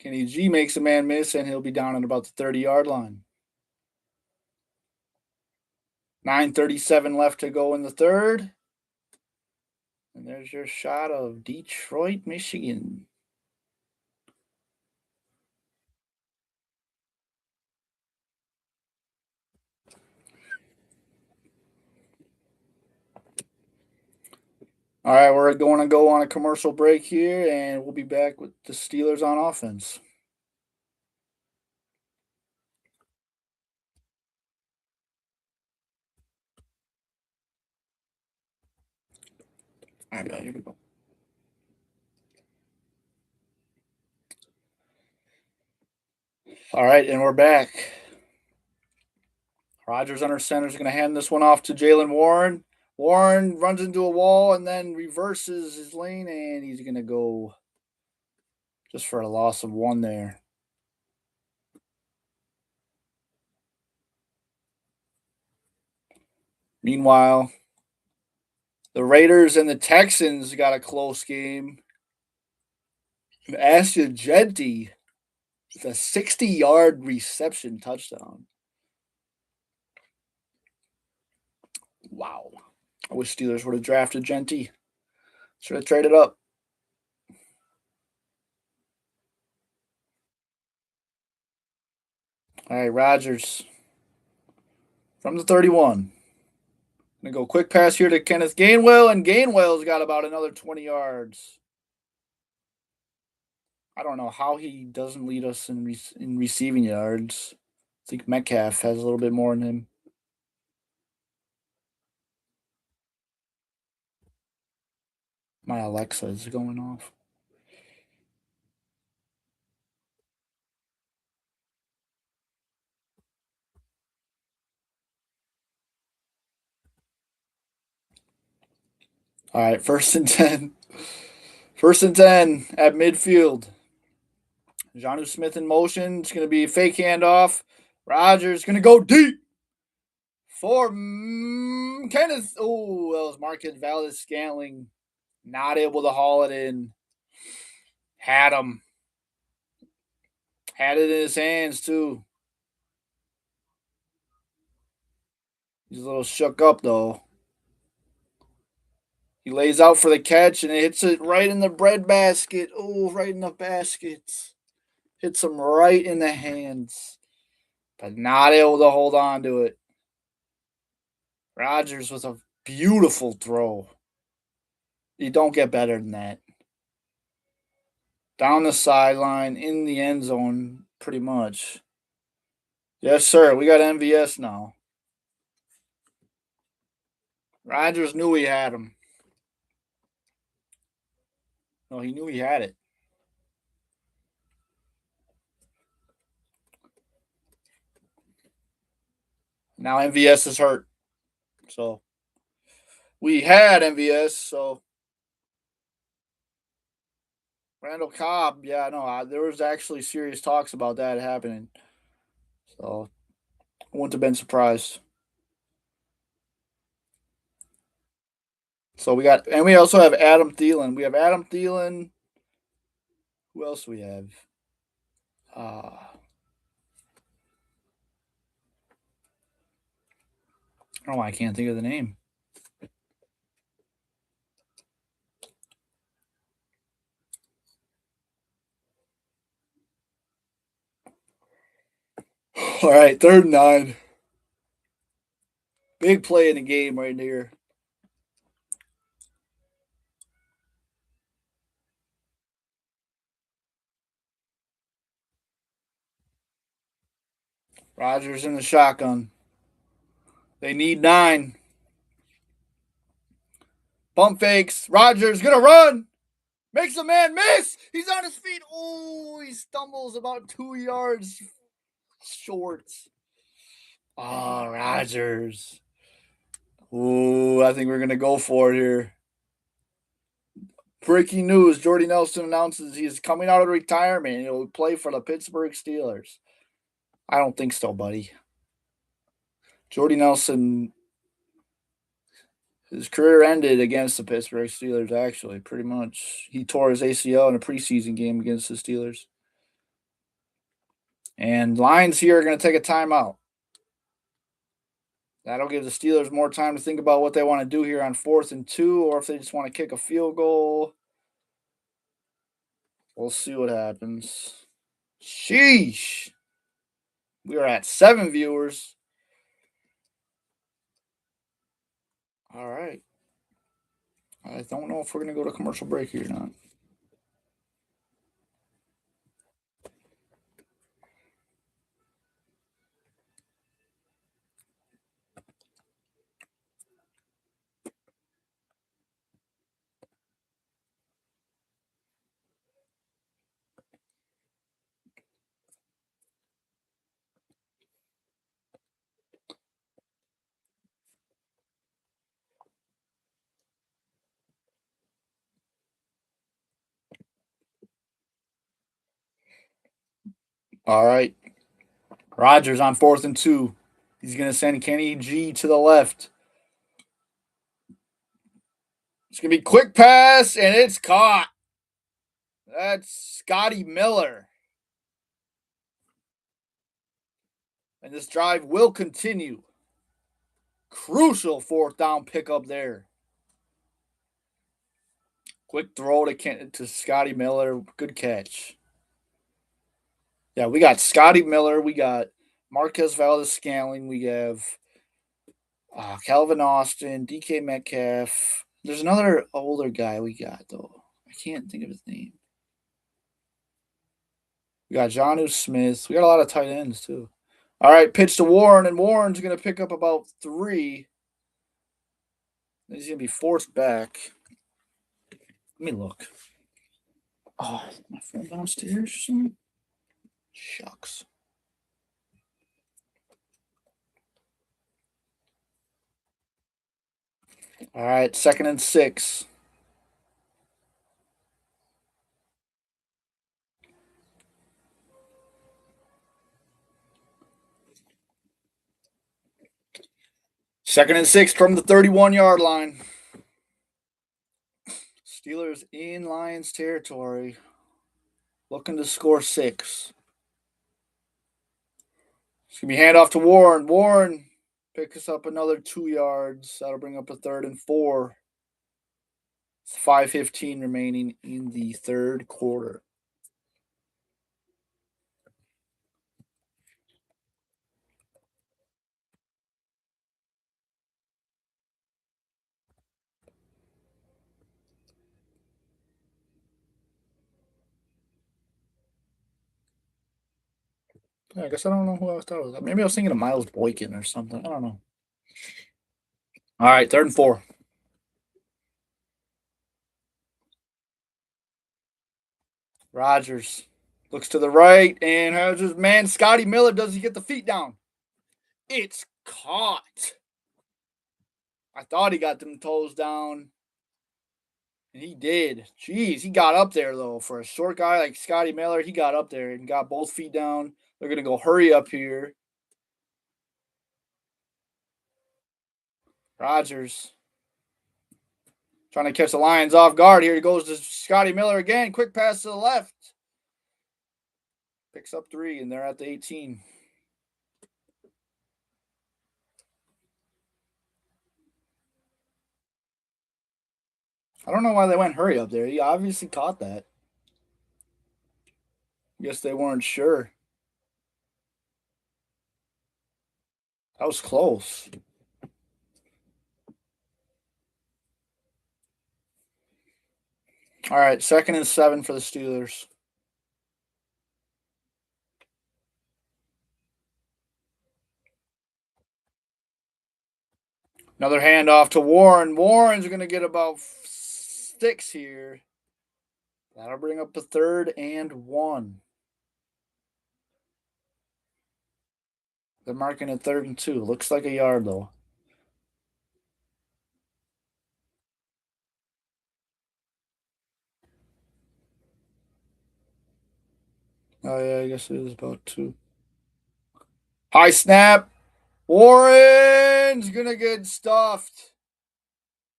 Kenny G makes a man miss, and he'll be down at about the 30-yard line. 9:37 left to go in the third. And there's your shot of Detroit, Michigan. All right, we're going to go on a commercial break here, and we'll be back with the Steelers on offense. All right, here we go. All right, and we're back. Rodgers under center is going to hand this one off to Jalen Warren. Warren runs into a wall and then reverses his lane, and he's going to go just for a loss of 1 there. Meanwhile, the Raiders and the Texans got a close game. Ashley Genty with a 60-yard reception touchdown. Wow. I wish Steelers would have drafted Genty. Should have traded up. All right, Rodgers from the 31. Gonna go quick pass here to Kenneth Gainwell, and Gainwell's got about another 20 yards. I don't know how he doesn't lead us in receiving yards. I think Metcalf has a little bit more than him. My Alexa is going off. All right, 1st and 10. 1st and 10 at midfield. Jonnu Smith in motion. It's going to be a fake handoff. Rodgers going to go deep for Kenneth. Oh, that was Marquez Valdes-Scantling. Not able to haul it in. Had him. Had it in his hands, too. He's a little shook up, though. He lays out for the catch, and it hits it right in the bread basket. Oh, right in the basket. Hits him right in the hands. But not able to hold on to it. Rodgers with a beautiful throw. You don't get better than that. Down the sideline, in the end zone, pretty much. Yes, sir. We got MVS now. Rodgers knew he had him. No, he knew he had it. Now MVS is hurt. So we had MVS, so Randall Cobb, yeah, no, there was actually serious talks about that happening. So I wouldn't have been surprised. So we got, and we also have Adam Thielen. We have Adam Thielen. Who else do we have? I don't know why I can't think of the name. All right, 3rd and 9. Big play in the game right here. Rodgers in the shotgun. They need 9. Pump fakes. Rodgers gonna run. Makes a man miss. He's on his feet. Oh, he stumbles about 2 yards short. Oh, Rodgers. Ooh, I think we're gonna go for it here. Breaking news: Jordy Nelson announces he is coming out of retirement and he'll play for the Pittsburgh Steelers. I don't think so, buddy. Jordy Nelson, his career ended against the Pittsburgh Steelers, actually, pretty much. He tore his ACL in a preseason game against the Steelers. And Lions here are going to take a timeout. That'll give the Steelers more time to think about what they want to do here on 4th and 2, or if they just want to kick a field goal. We'll see what happens. Sheesh. We are at 7 viewers. All right. I don't know if we're going to go to commercial break here or not. All right. Rodgers on 4th and 2. He's going to send Kenny G to the left. It's going to be quick pass, and it's caught. That's Scotty Miller. And this drive will continue. Crucial 4th down pickup there. Quick throw to Scotty Miller. Good catch. Yeah, we got Scotty Miller. We got Marquez Valdez-Scantling. We have Calvin Austin, DK Metcalf. There's another older guy we got, though. I can't think of his name. We got Jonnu Smith. We got a lot of tight ends, too. All right, pitch to Warren, and Warren's going to pick up about 3. He's going to be forced back. Let me look. Oh, my phone downstairs or something? Shucks. All right, 2nd and 6. Second and 6 from the 31-yard line. Steelers in Lions territory, looking to score 6. It's going to be handoff to Warren. Warren picks up another 2 yards. That'll bring up a 3rd and 4. 5:15 remaining in the 3rd quarter. Yeah, I guess I don't know who I thought it was. Maybe I was thinking of Miles Boykin or something. I don't know. All right, 3rd and 4. Rodgers looks to the right and has his man Scotty Miller. Does he get the feet down? It's caught. I thought he got them toes down. And he did. Jeez, he got up there, though. For a short guy like Scotty Miller, he got up there and got both feet down. They're going to go hurry up here. Rodgers trying to catch the Lions off guard. Here he goes to Scotty Miller again. Quick pass to the left. Picks up 3, and they're at the 18. I don't know why they went hurry up there. He obviously caught that. Guess they weren't sure. That was close. All right, 2nd and 7 for the Steelers. Another handoff to Warren. Warren's going to get about 6 here. That'll bring up a 3rd and 1. They're marking a 3rd and 2. Looks like a yard, though. Oh, yeah, I guess it is about 2. High snap. Warren's going to get stuffed.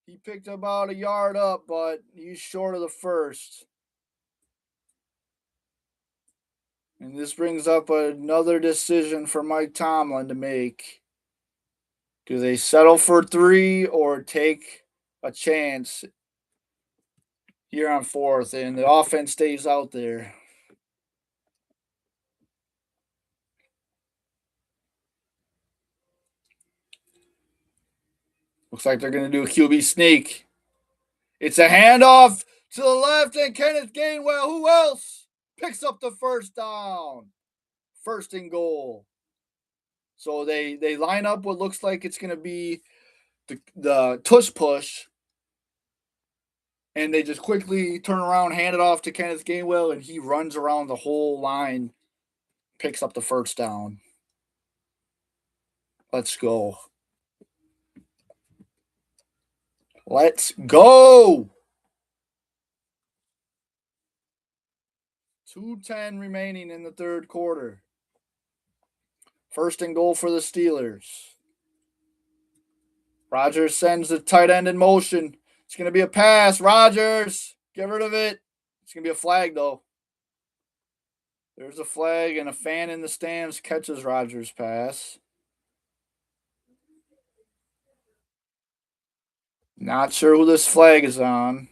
He picked about a yard up, but he's short of the 1st. And this brings up another decision for Mike Tomlin to make. Do they settle for 3 or take a chance here on 4th? And the offense stays out there. Looks like they're going to do a QB sneak. It's a handoff to the left, and Kenneth Gainwell, who else, picks up the 1st down. 1st and goal. So they line up what looks like it's going to be the tush push, and they just quickly turn around, hand it off to Kenneth Gainwell, and he runs around the whole line, picks up the 1st down. Let's go. Let's go. 2:10 remaining in the third quarter. First and goal for the Steelers. Rodgers sends the tight end in motion. It's going to be a pass. Rodgers, get rid of it. It's going to be a flag, though. There's a flag, and a fan in the stands catches Rodgers' pass. Not sure who this flag is on.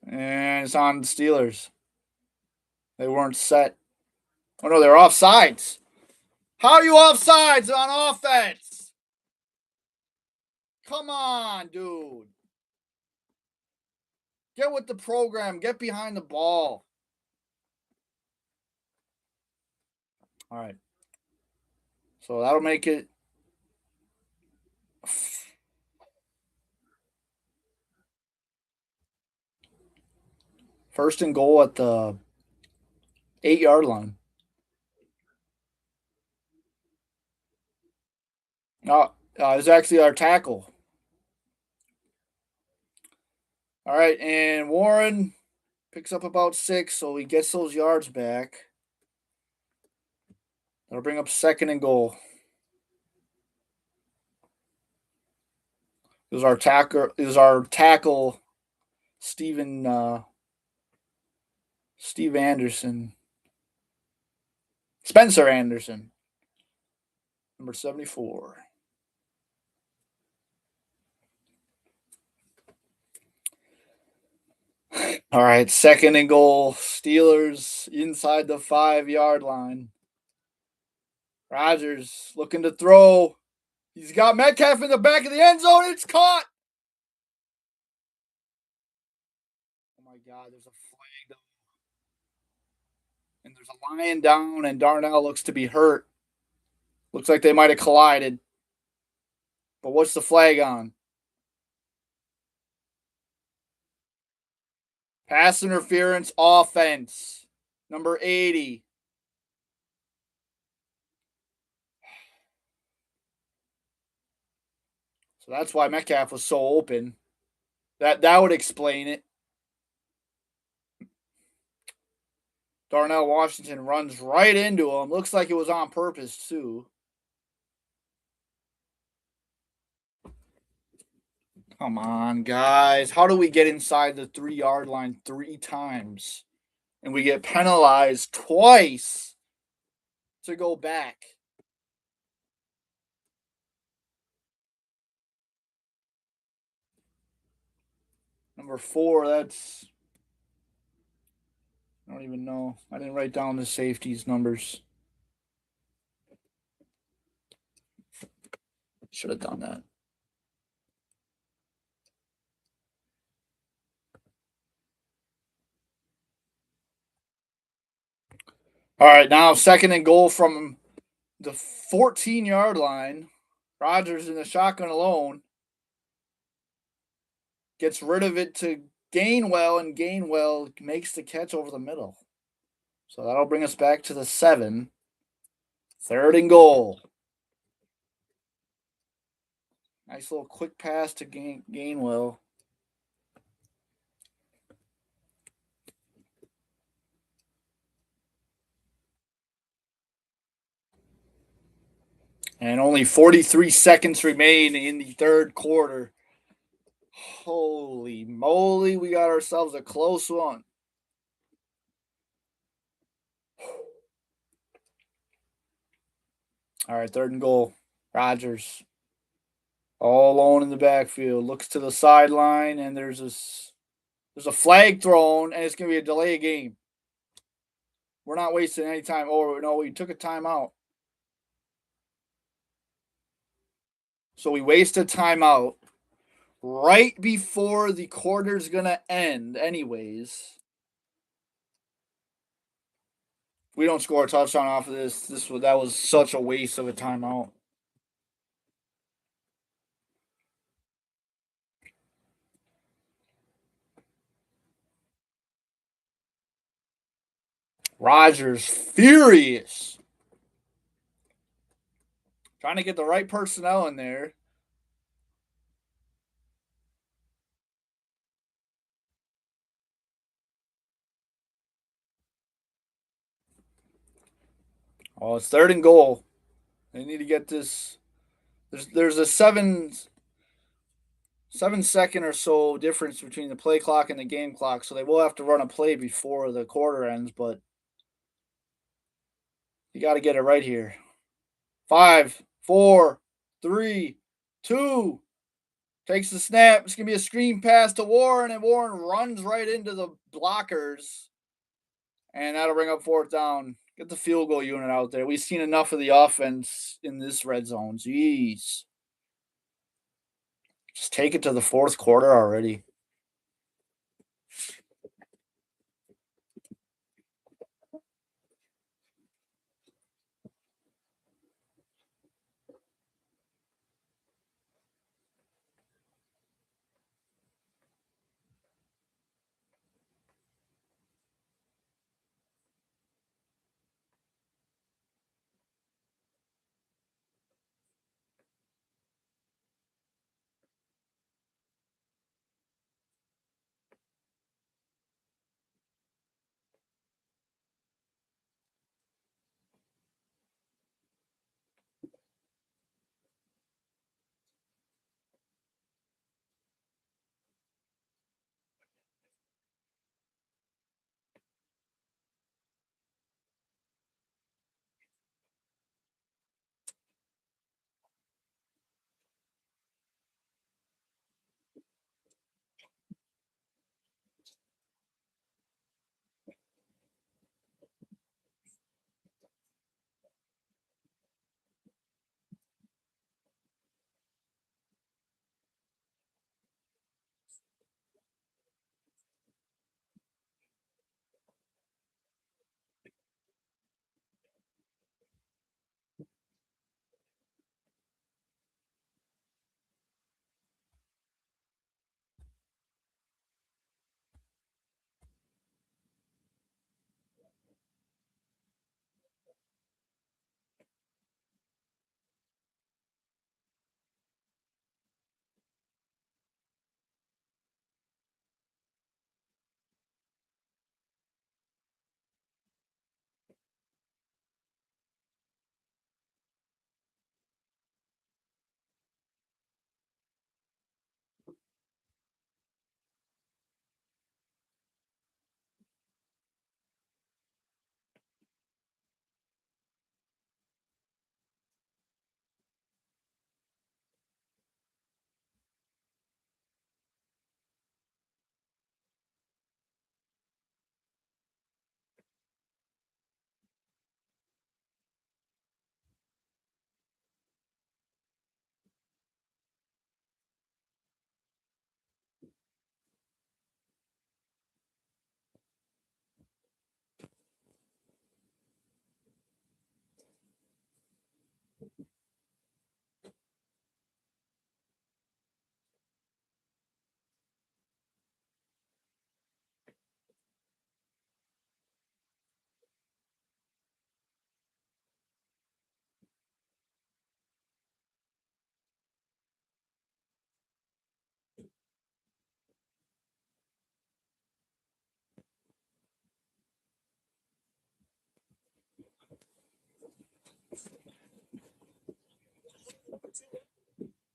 And it's on the Steelers. They weren't set. Oh, no, they're offsides. How are you offsides on offense? Come on, dude. Get with the program. Get behind the ball. All right. So that'll make it first and goal at the 8-yard line. It's actually our tackle. All right, and Warren picks up about 6, so he gets those yards back. That'll bring up second and goal. It was our tackle, Steve Anderson. Spencer Anderson, number 74. All right, second and goal. Steelers inside the 5-yard line. Rodgers looking to throw. He's got Metcalf in the back of the end zone. It's caught. Oh, my God. There's a flag, though. And there's a lion down, and Darnell looks to be hurt. Looks like they might have collided. But what's the flag on? Pass interference offense. Number 80. So that's why Metcalf was so open. That would explain it. Darnell Washington runs right into him. Looks like it was on purpose, too. Come on, guys. How do we get inside the 3-yard line 3 times? And we get penalized twice to go back? Number 4, that's... I don't even know. I didn't write down the safeties numbers. Should have done that. All right, now second and goal from the 14-yard line. Rodgers in the shotgun alone. Gets rid of it to Gainwell, and Gainwell makes the catch over the middle. So that'll bring us back to the 7. Third and goal. Nice little quick pass to Gainwell. And only 43 seconds remain in the third quarter. Holy moly, we got ourselves a close one. All right, third and goal. Rodgers. All alone in the backfield. Looks to the sideline, and there's a flag thrown, and it's going to be a delay of game. We're not wasting any time. Oh, no, we took a timeout. So we wasted timeout right before the quarter's going to end anyways. We don't score a touchdown off of this. That was such a waste of a timeout. Rodgers furious. Trying to get the right personnel in there. Well, it's 3rd and goal. They need to get this. There's a 7 second or so difference between the play clock and the game clock, so they will have to run a play before the quarter ends, but you got to get it right here. 5, 4, 3, 2. Takes the snap. It's going to be a screen pass to Warren, and Warren runs right into the blockers. And that'll bring up 4th down. Get the field goal unit out there. We've seen enough of the offense in this red zone. Jeez. Just take it to the 4th quarter already.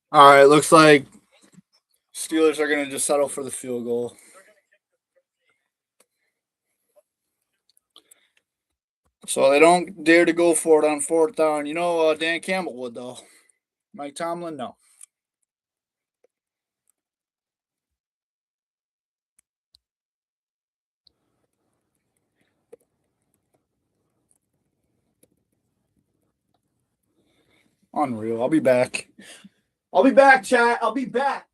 All right, looks like Steelers are going to just settle for the field goal. So they don't dare to go for it on 4th down. You know, Dan Campbell would, though. Mike Tomlin, no. Unreal. I'll be back. I'll be back, chat. I'll be back.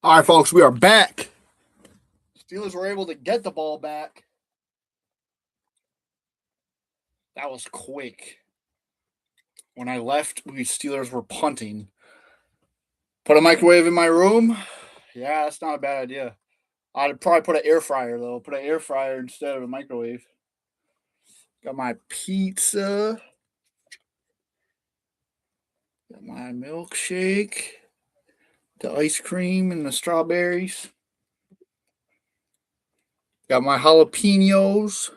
All right, folks, we are back. Steelers were able to get the ball back. That was quick. When I left, we Steelers were punting. Put a microwave in my room. Yeah, that's not a bad idea. I'd probably put an air fryer, though. Put an air fryer instead of a microwave. Got my pizza. My milkshake, the ice cream and the strawberries. Got my jalapenos.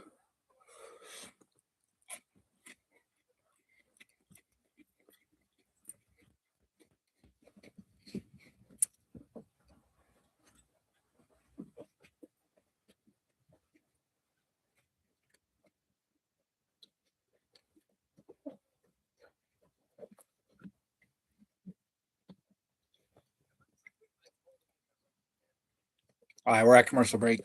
All right, we're at commercial break.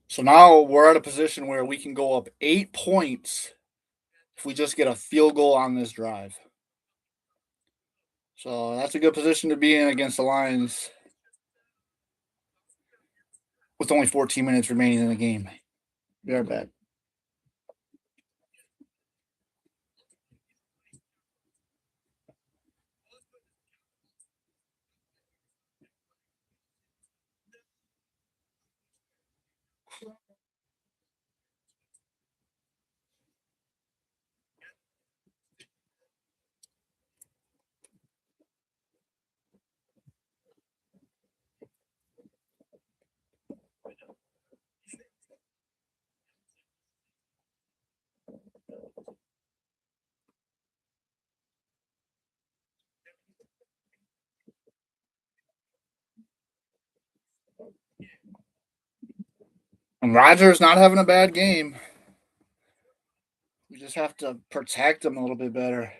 So now we're at a position where we can go up 8 points if we just get a field goal on this drive. So that's a good position to be in against the Lions with only 14 minutes remaining in the game. Be right back. And Rodgers not having a bad game. We just have to protect him a little bit better.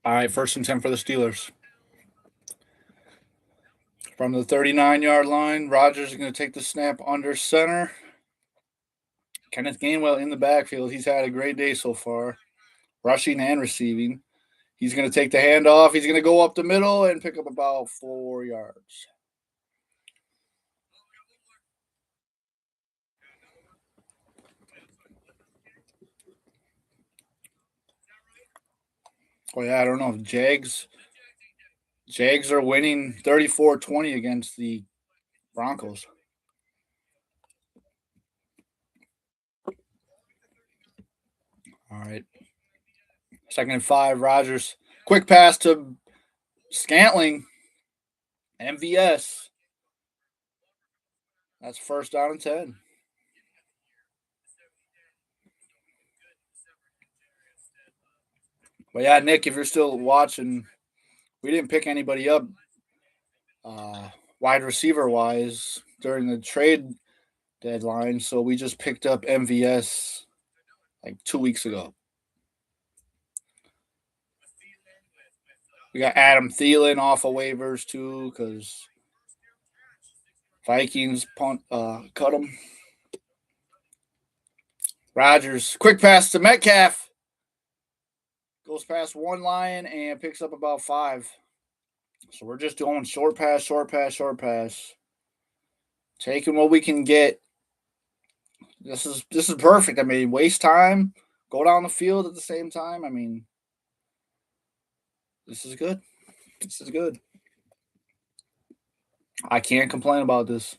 All right, 1st and 10 for the Steelers. From the 39-yard line, Rodgers is going to take the snap under center. Kenneth Gainwell in the backfield. He's had a great day so far, rushing and receiving. He's going to take the handoff. He's going to go up the middle and pick up about 4 yards. Oh, yeah, I don't know. Jags are winning 34-20 against the Broncos. All right. 2nd and 5, Rodgers. Quick pass to Scantling. MVS. That's 1st down and 10. But yeah, Nick, if you're still watching, we didn't pick anybody up wide receiver wise during the trade deadline, so we just picked up MVS like 2 weeks ago. We got Adam Thielen off of waivers too because Vikings cut him. Rodgers, quick pass to Metcalf. Goes past one line and picks up about 5. So we're just doing short pass, short pass, short pass. Taking what we can get. This is perfect. I mean, waste time, go down the field at the same time. I mean, this is good. This is good. I can't complain about this.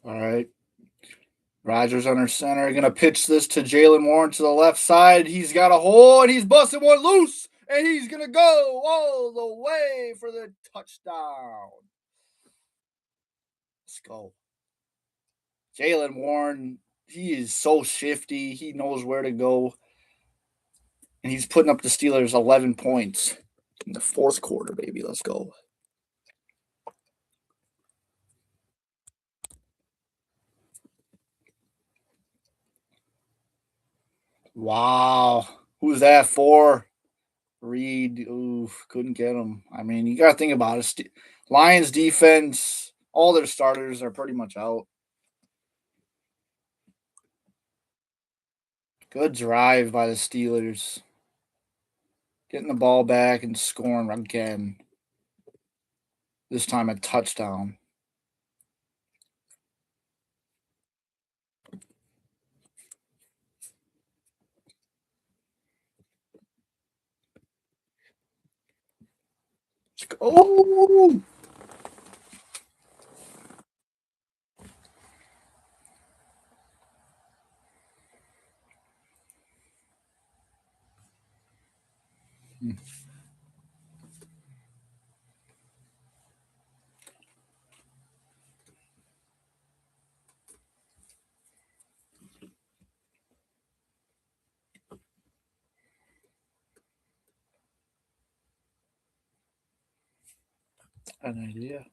All right. Rodgers under center. Going to pitch this to Jalen Warren to the left side. He's got a hole, and he's busting one loose. And he's going to go all the way for the touchdown. Let's go. Jalen Warren, he is so shifty. He knows where to go. And he's putting up the Steelers 11 points in the 4th quarter, baby. Let's go. Wow. Who's that for? Reed. Oof, couldn't get him. I mean, you got to think about it. Lions defense, all their starters are pretty much out. Good drive by the Steelers. Getting the ball back and scoring again. This time a touchdown. Oh! An idea.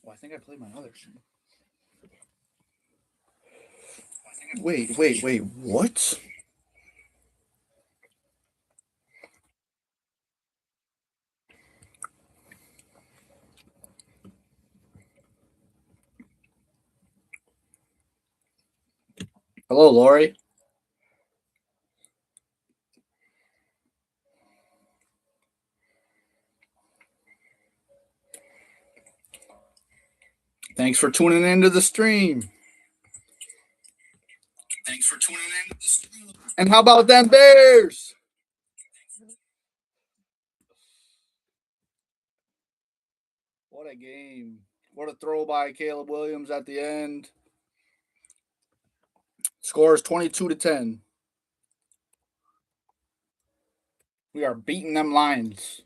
Oh, I think I played my other stream. Wait. What? Hello, Lori. Thanks for tuning into the stream. Thanks for tuning in to the stream. And how about them Bears? What a game. What a throw by Caleb Williams at the end. Score is 22-10. We are beating them Lions.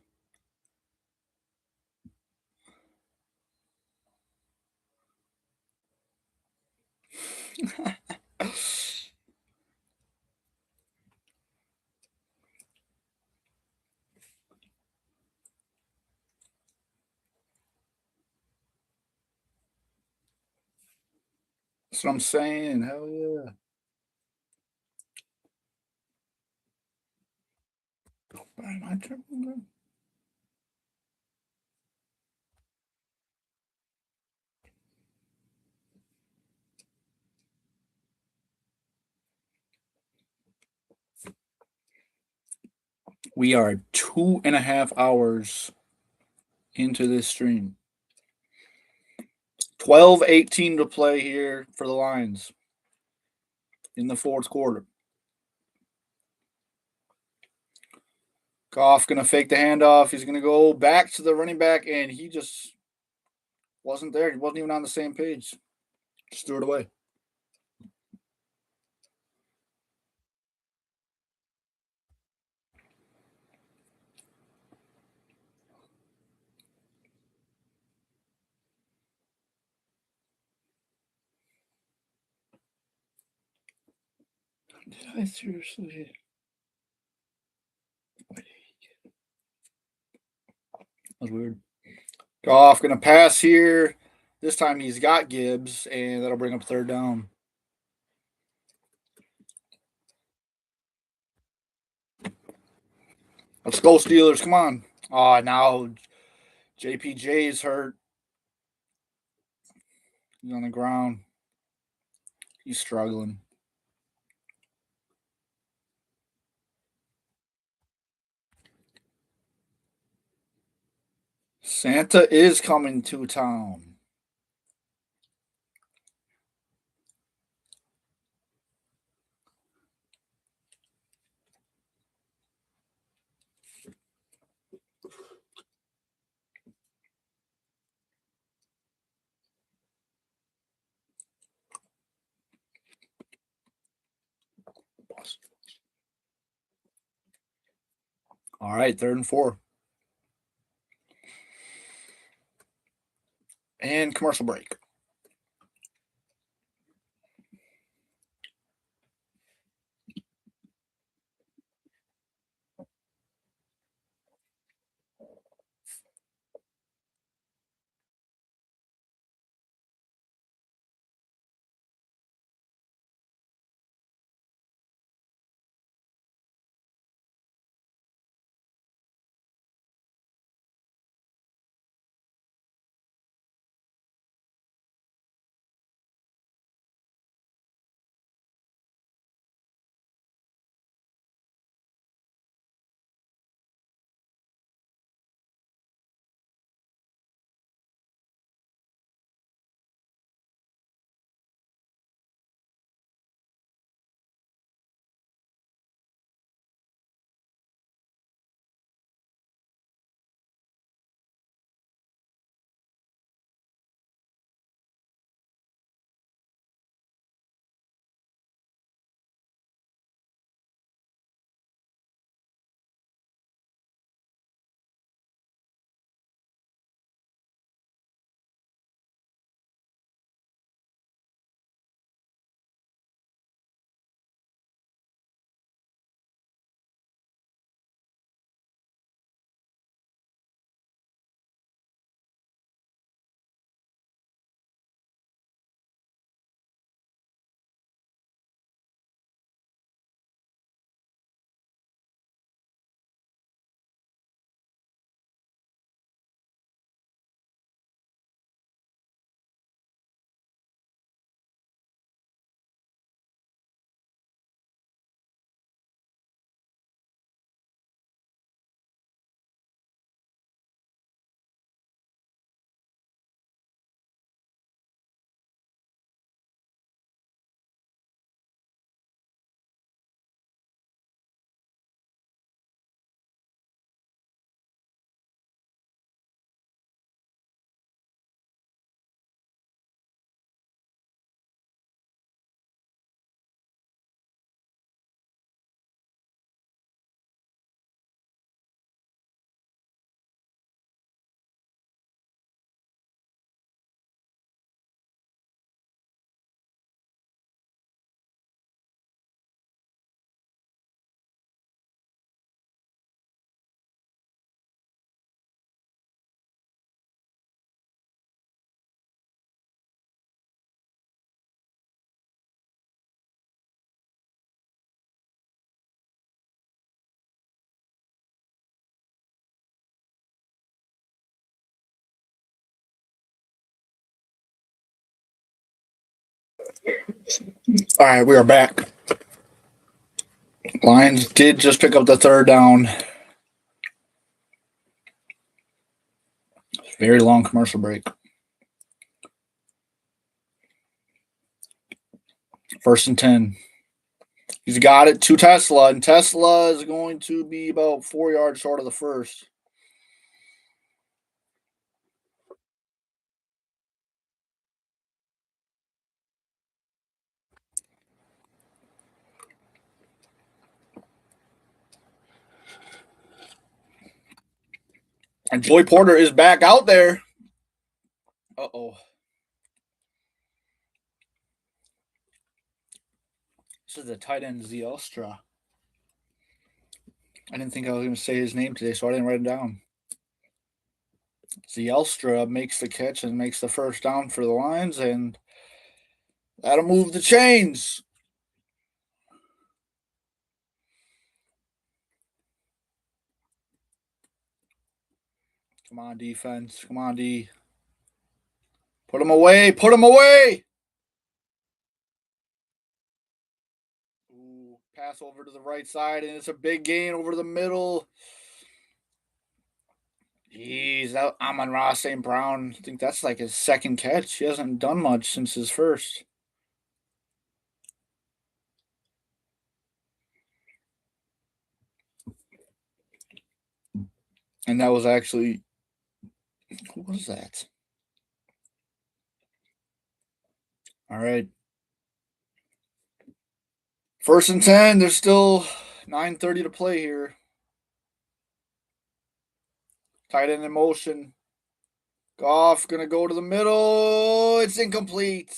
That's what I'm saying. Hell yeah. My turn. We are 2.5 hours into this stream. 12:18 to play here for the Lions in the fourth quarter. Goff going to fake the handoff. He's going to go back to the running back, and he just wasn't there. He wasn't even on the same page. Just threw it away. Did I seriously? That was weird. Goff going to pass here. This time he's got Gibbs, and that'll bring up third down. Let's go, Steelers. Come on. Oh, now JPJ is hurt. He's on the ground. He's struggling. Santa is coming to town. All right, 3rd and 4. And commercial break. All right, we are back. Lions did just pick up the 3rd down. Very long commercial break. 1st and 10. He's got it to Tesla, and Tesla is going to be about 4 yards short of the first. And Joey Porter is back out there. Uh-oh. This is the tight end, Zielstra. I didn't think I was going to say his name today, so I didn't write it down. Zielstra makes the catch and makes the 1st down for the Lions, and that'll move the chains. Come on, defense. Come on, D. Put him away. Put him away. Ooh, pass over to the right side, and it's a big gain over the middle. Jeez, that Amon-Ra St. Brown, I think that's like his second catch. He hasn't done much since his first. And that was actually, who was that? All right. 1st and 10. There's still 9:30 to play here. Tight end in motion. Goff going to go to the middle. It's incomplete.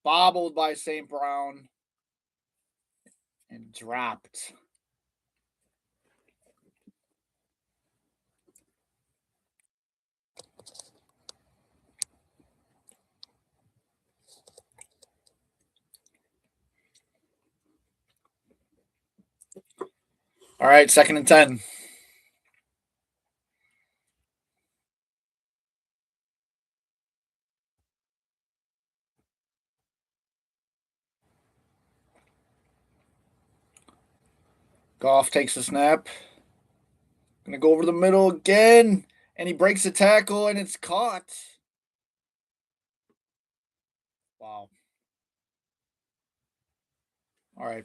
Bobbled by St. Brown. And dropped. All right, 2nd and 10. Goff takes the snap. Gonna go over the middle again. And he breaks the tackle and it's caught. Wow. All right.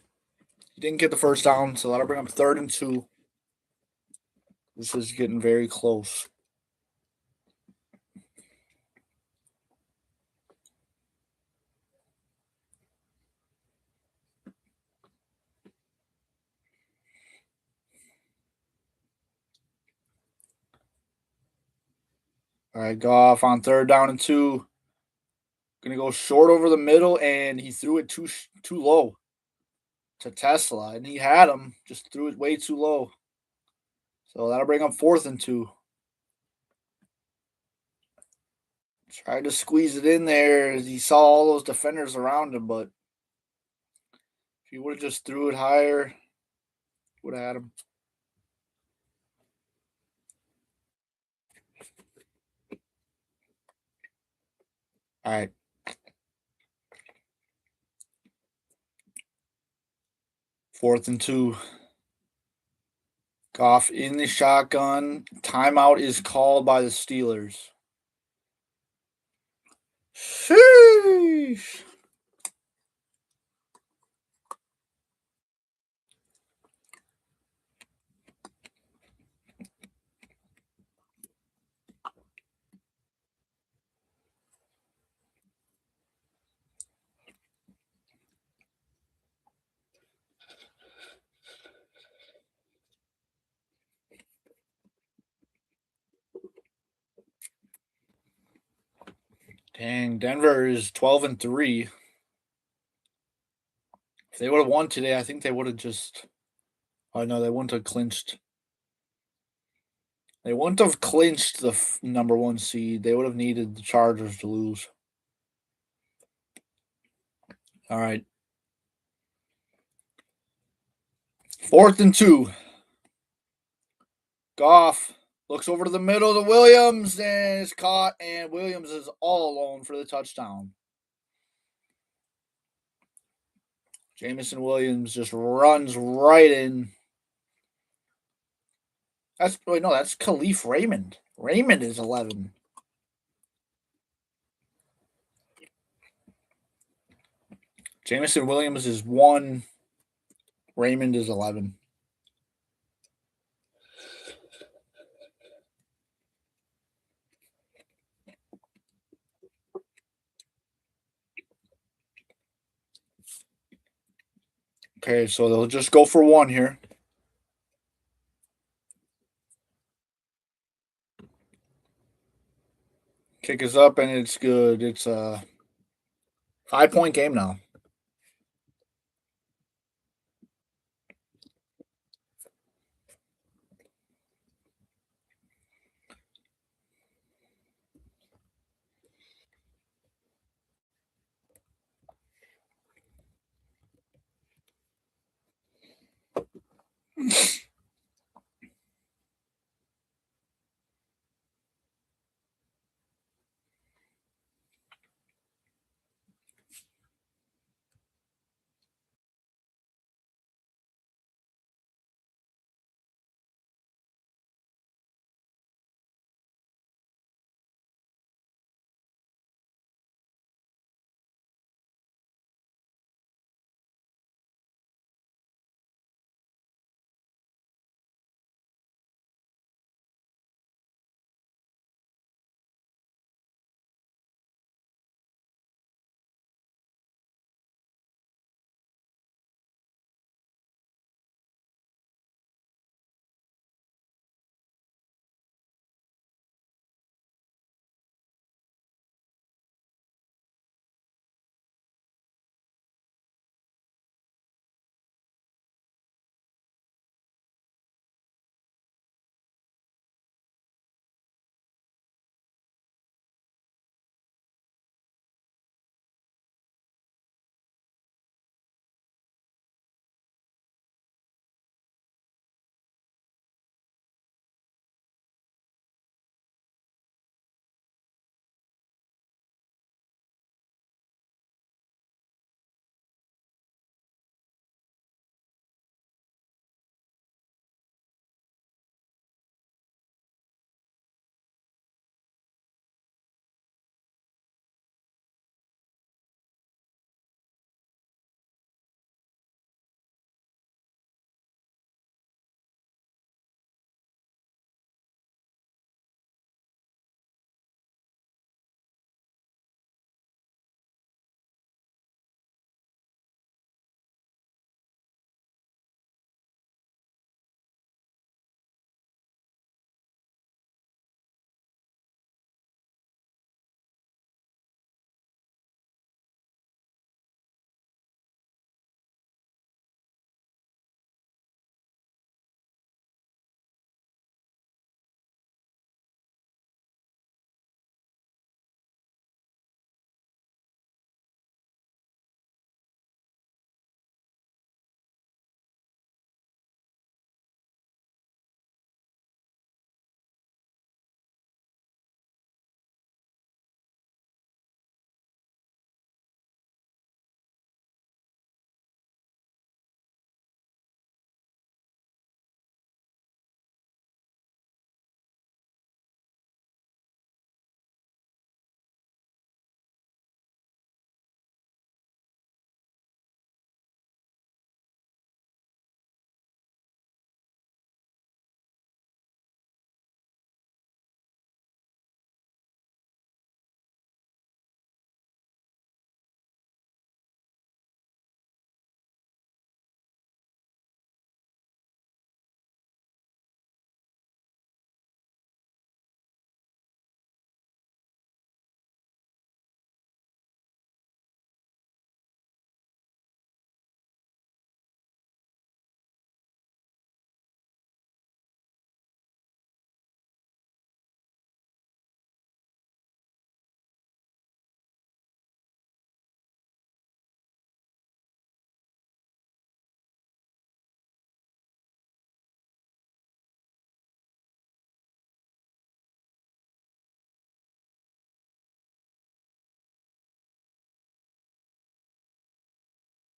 He didn't get the first down, so that'll bring up 3rd and 2. This is getting very close. All right, Goff on 3rd down and 2. Gonna go short over the middle, and he threw it too low to Tesla, and he had him, just threw it way too low. So that'll bring up 4th and 2. Tried to squeeze it in there. He saw all those defenders around him, but if he would have just threw it higher, would have had him. All right. 4th and 2. Goff in the shotgun. Timeout is called by the Steelers. Sheesh. Dang, Denver is 12 and 3. If they would have won today, I think they would have just. Oh no, they wouldn't have clinched. They wouldn't have clinched the number 1 seed. They would have needed the Chargers to lose. All right. 4th and 2. Goff looks over to the middle to Williams and is caught, and Williams is all alone for the touchdown. Jamison Williams just runs right in. That's Khalif Raymond. Raymond is 11. Jamison Williams is 1. Raymond is 11. Okay, so they'll just go for 1 here. Kick is up and it's good. It's a 5-point game now.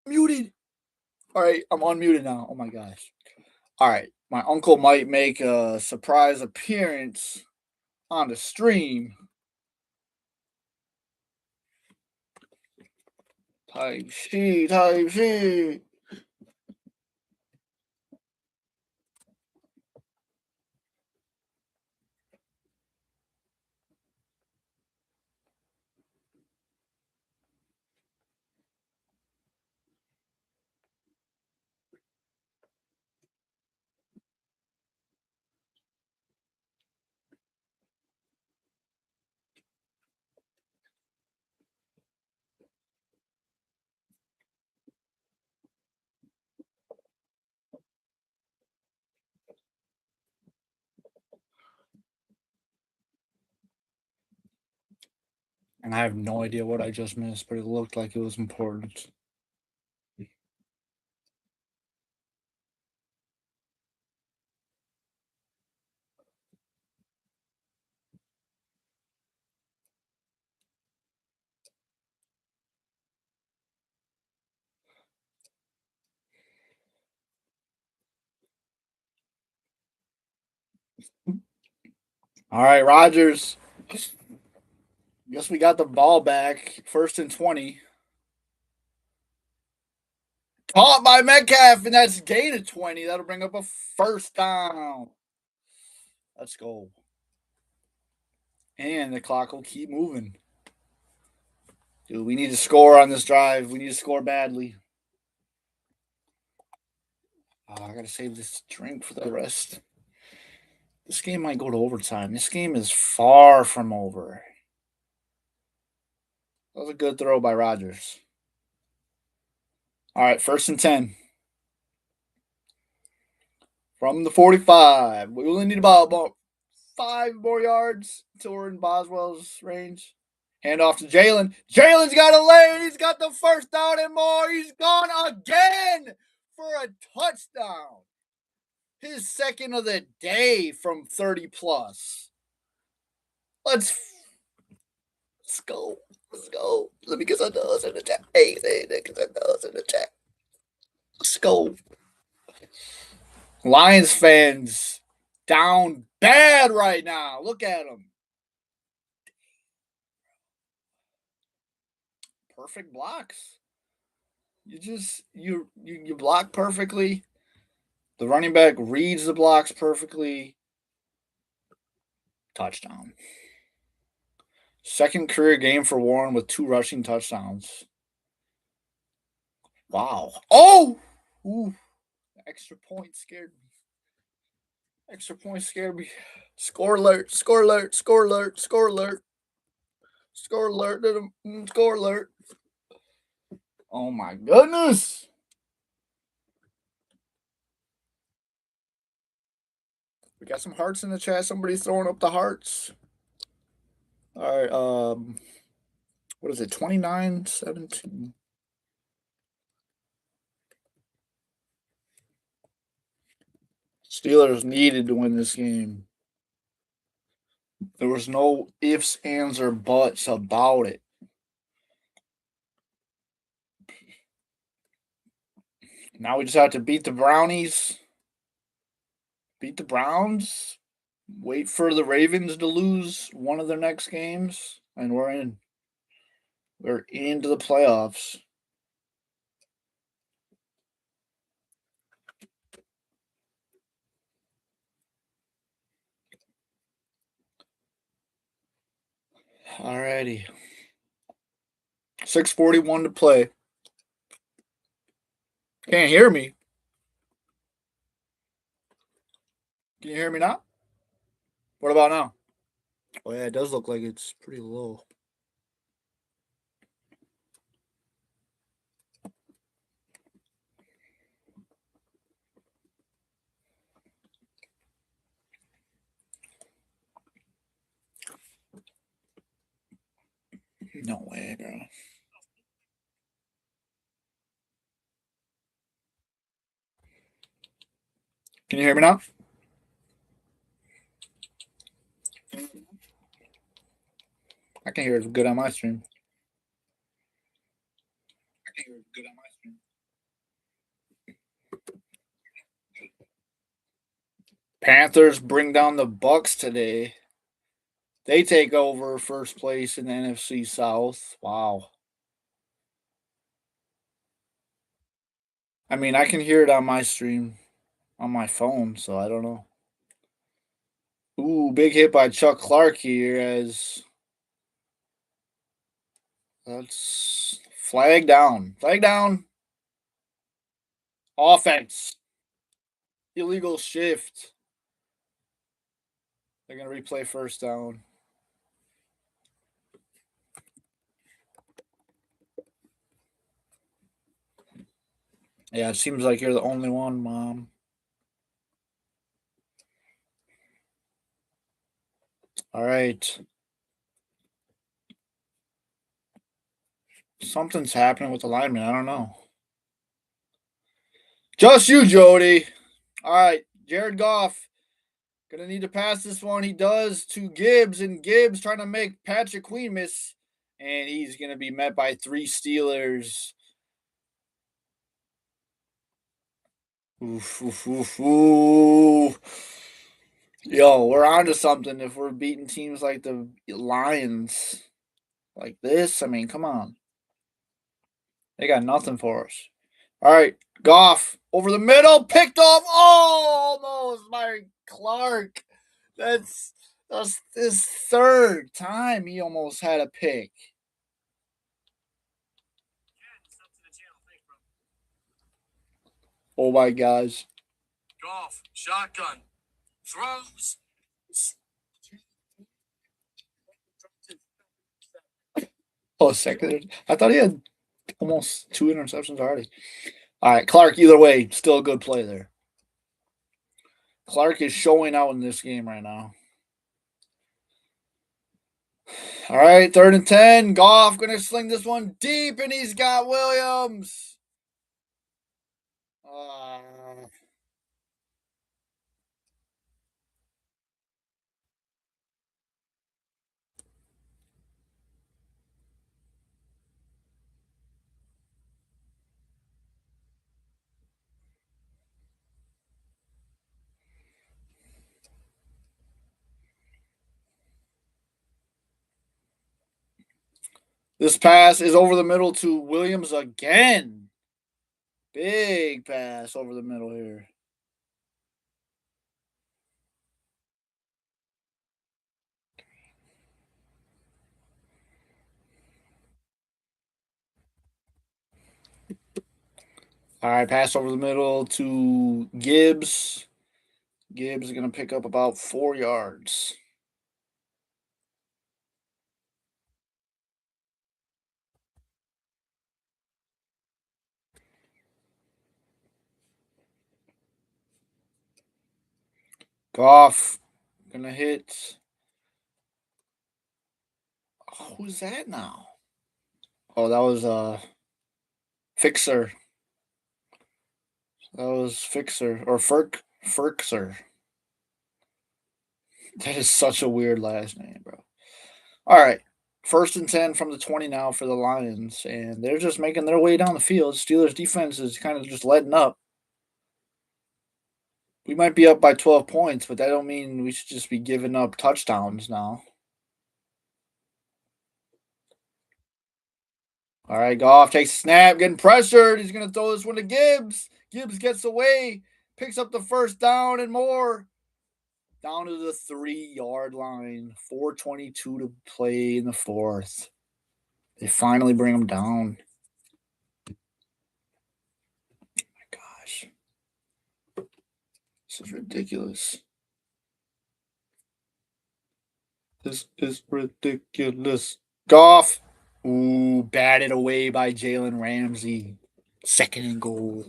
Muted. All right, I'm unmuted now. Oh my gosh. All right, my uncle might make a surprise appearance on the stream. Type C, type C. And I have no idea what I just missed, but it looked like it was important. All right, Rodgers. Guess we got the ball back. 1st and 20. Caught by Metcalf, and that's gain of 20. That'll bring up a first down. Let's go. And the clock will keep moving. Dude, we need to score on this drive. We need to score badly. Oh, I gotta save this drink for the rest. This game might go to overtime. This game is far from over. That was a good throw by Rodgers. All right, 1st and 10. From the 45. We only need about 5 more yards until we're in Boswell's range. Hand off to Jalen. Jalen's got a lane. He's got the first down and more. He's gone again for a touchdown. His second of the day from 30 plus. Let's go. Let's go. Let me get some dollars in the chat. Hey, get some dollars in the chat. Let's go. Lions fans down bad right now. Look at them. Perfect blocks. You block perfectly. The running back reads the blocks perfectly. Touchdown. Second career game for Warren with 2 rushing touchdowns. Wow. Oh! Ooh. Extra point scared me. Extra point scared me. Score alert. Score alert. Score alert. Score alert. Score alert. Score alert. Oh my goodness. We got some hearts in the chat. Somebody's throwing up the hearts. All right. What is it? 29-17. Steelers needed to win this game. There was no ifs, ands, or buts about it. Now we just have to beat the Brownies, beat the Browns, wait for the Ravens to lose one of their next games, and we're in. We're into the playoffs. Alrighty. 6:41 to play. Can't hear me. Can you hear me now? What about now? Oh yeah, it does look like it's pretty low. No way, bro. Can you hear me now? I can hear it good on my stream. Panthers bring down the Bucks today. They take over first place in the NFC South. Wow. I mean, I can hear it on my stream on my phone, so I don't know. Ooh, big hit by Chuck Clark here as that's flag down. Flag down. Offense. Illegal shift. They're going to replay first down. Yeah, it seems like you're the only one, Mom. All right. Something's happening with the lineman. I don't know. Just you, Jody. All right. Jared Goff. Gonna need to pass this one. He does to Gibbs, and Gibbs trying to make Patrick Queen miss. And he's gonna be met by 3 Steelers. Oof, oof, oof, oof. Yo, we're on to something if we're beating teams like the Lions like this. I mean, come on. They got nothing for us. All right, Goff over the middle, picked off. Oh, almost by Clark. That's his third time he almost had a pick. Oh my gosh. Goff, shotgun, throws. Oh, second. I thought he had almost 2 interceptions already. All right, Clark, either way, still a good play there. Clark is showing out in this game right now. All right, 3rd and 10. Goff going to sling this one deep, and he's got Williams. This pass is over the middle to Williams again. Big pass over the middle here. All right, pass over the middle to Gibbs. Gibbs is going to pick up about 4 yards. Goff going to hit. Oh, who's that now? Oh, that was Fixer. That was Fixer or Ferkser. That is such a weird last name, bro. All right. 1st and 10 from the 20 now for the Lions, and they're just making their way down the field. Steelers defense is kind of just letting up. We might be up by 12 points, but that don't mean we should just be giving up touchdowns now. All right, Goff takes a snap, getting pressured. He's going to throw this one to Gibbs. Gibbs gets away, picks up the 1st down and more. Down to the 3-yard line. 4:22 to play in the 4th. They finally bring him down. Oh my gosh. This is ridiculous. This is ridiculous. Goff. Ooh, batted away by Jalen Ramsey. 2nd and goal.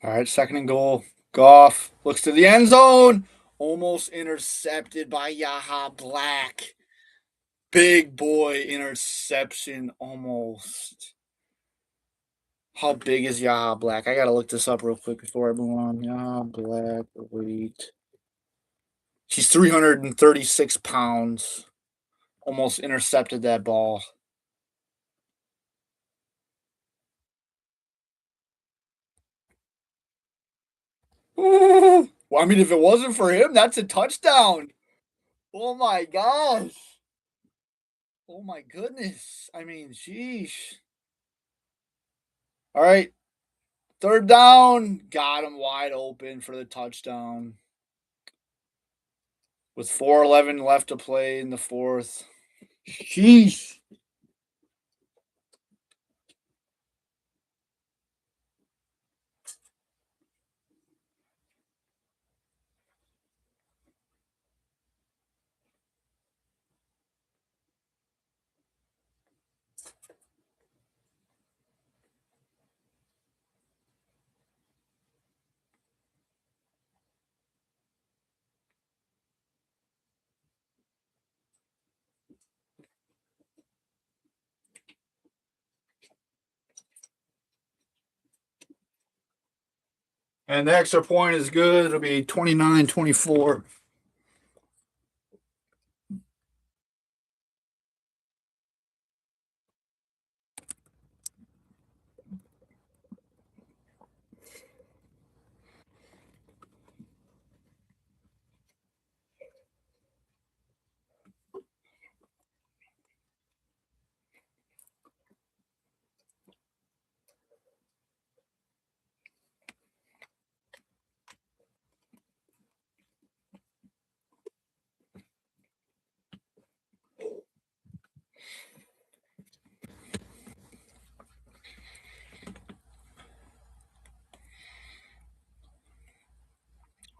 All right, second and goal. Goff looks to the end zone. Almost intercepted by Yaha Black. Big boy interception almost. How big is Yaha Black? I got to look this up real quick before I move on. Yaha Black, weight. She's 336 pounds. Almost intercepted that ball. Ooh. Well, I mean, if it wasn't for him, that's a touchdown. Oh my gosh. Oh my goodness. I mean, sheesh. All right. Third down. Got him wide open for the touchdown. With 4:11 left to play in the fourth. Sheesh. And the extra point is good. It'll be 29-24.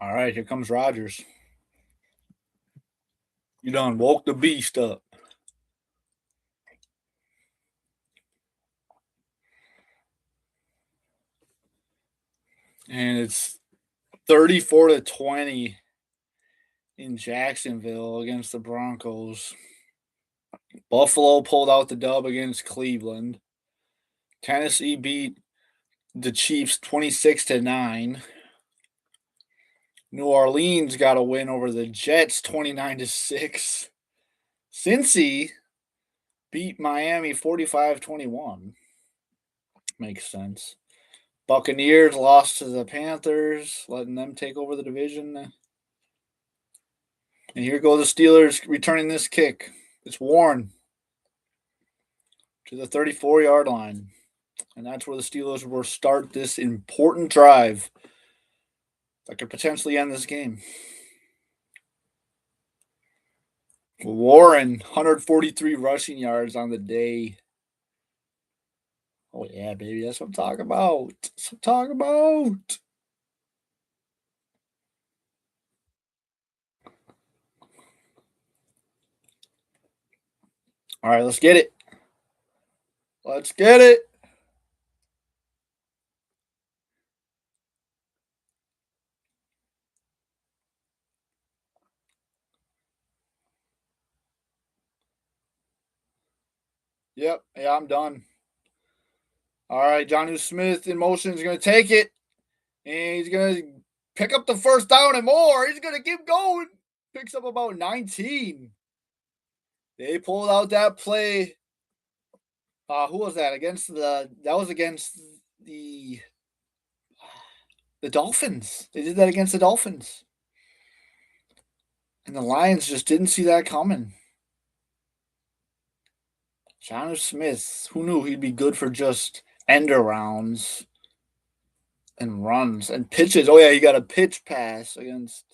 All right, here comes Rodgers. You done woke the beast up. And it's 34-20 in Jacksonville against the Broncos. Buffalo pulled out the dub against Cleveland. Tennessee beat the Chiefs 26-9. New Orleans got a win over the Jets 29-6. Cincy beat Miami 45-21. Makes sense. Buccaneers lost to the Panthers, letting them take over the division. And here go the Steelers returning this kick. It's Warren to the 34-yard line. And that's where the Steelers will start this important drive that could potentially end this game. Warren, 143 rushing yards on the day. Oh, yeah, baby. That's what I'm talking about. That's what I'm talking about. All right, let's get it. Let's get it. Yep. Yeah, I'm done. All right, Jonnu Smith in motion is going to take it. And he's going to pick up the first down and more. He's going to keep going. Picks up about 19. They pulled out that play. Who was that? That was against the Dolphins. They did that against the Dolphins. And the Lions just didn't see that coming. Jonnu Smith, who knew he'd be good for just end arounds and runs and pitches. Oh, yeah, he got a pitch pass against.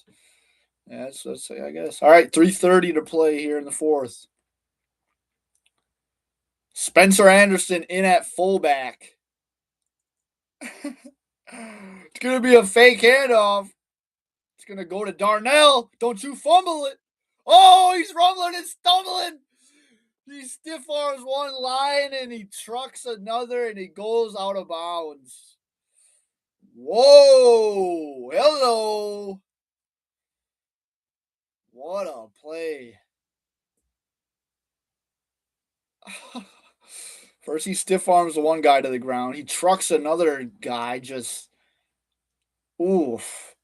Yeah, let's say, I guess. All right, 3:30 to play here in the fourth. Spencer Anderson in at fullback. It's going to be a fake handoff. It's going to go to Darnell. Don't you fumble it. Oh, he's rumbling and stumbling. He stiff arms one line and he trucks another and he goes out of bounds. Whoa! Hello! What a play. First, he stiff arms the one guy to the ground. He trucks another guy. Just oof.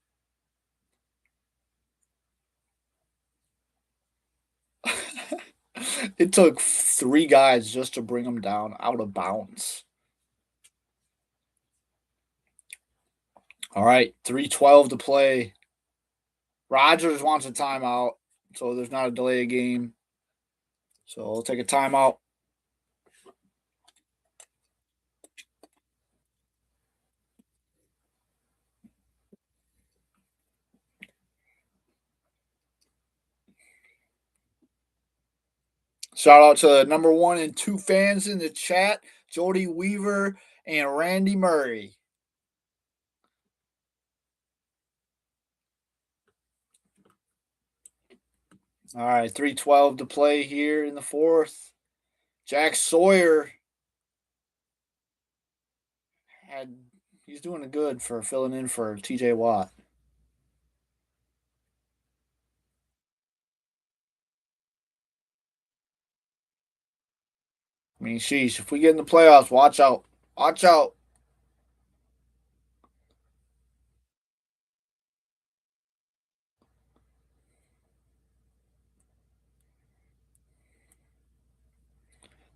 It took 3 guys just to bring him down out of bounds. All right, 3:12 to play. Rodgers wants a timeout, so there's not a delay of game. So we'll take a timeout. Shout out to number 1 and 2 fans in the chat, Jody Weaver and Randy Murray. All right, 3:12 to play here in the fourth. Jack Sawyer he's doing good for filling in for TJ Watt. I mean, sheesh, if we get in the playoffs, watch out. Watch out.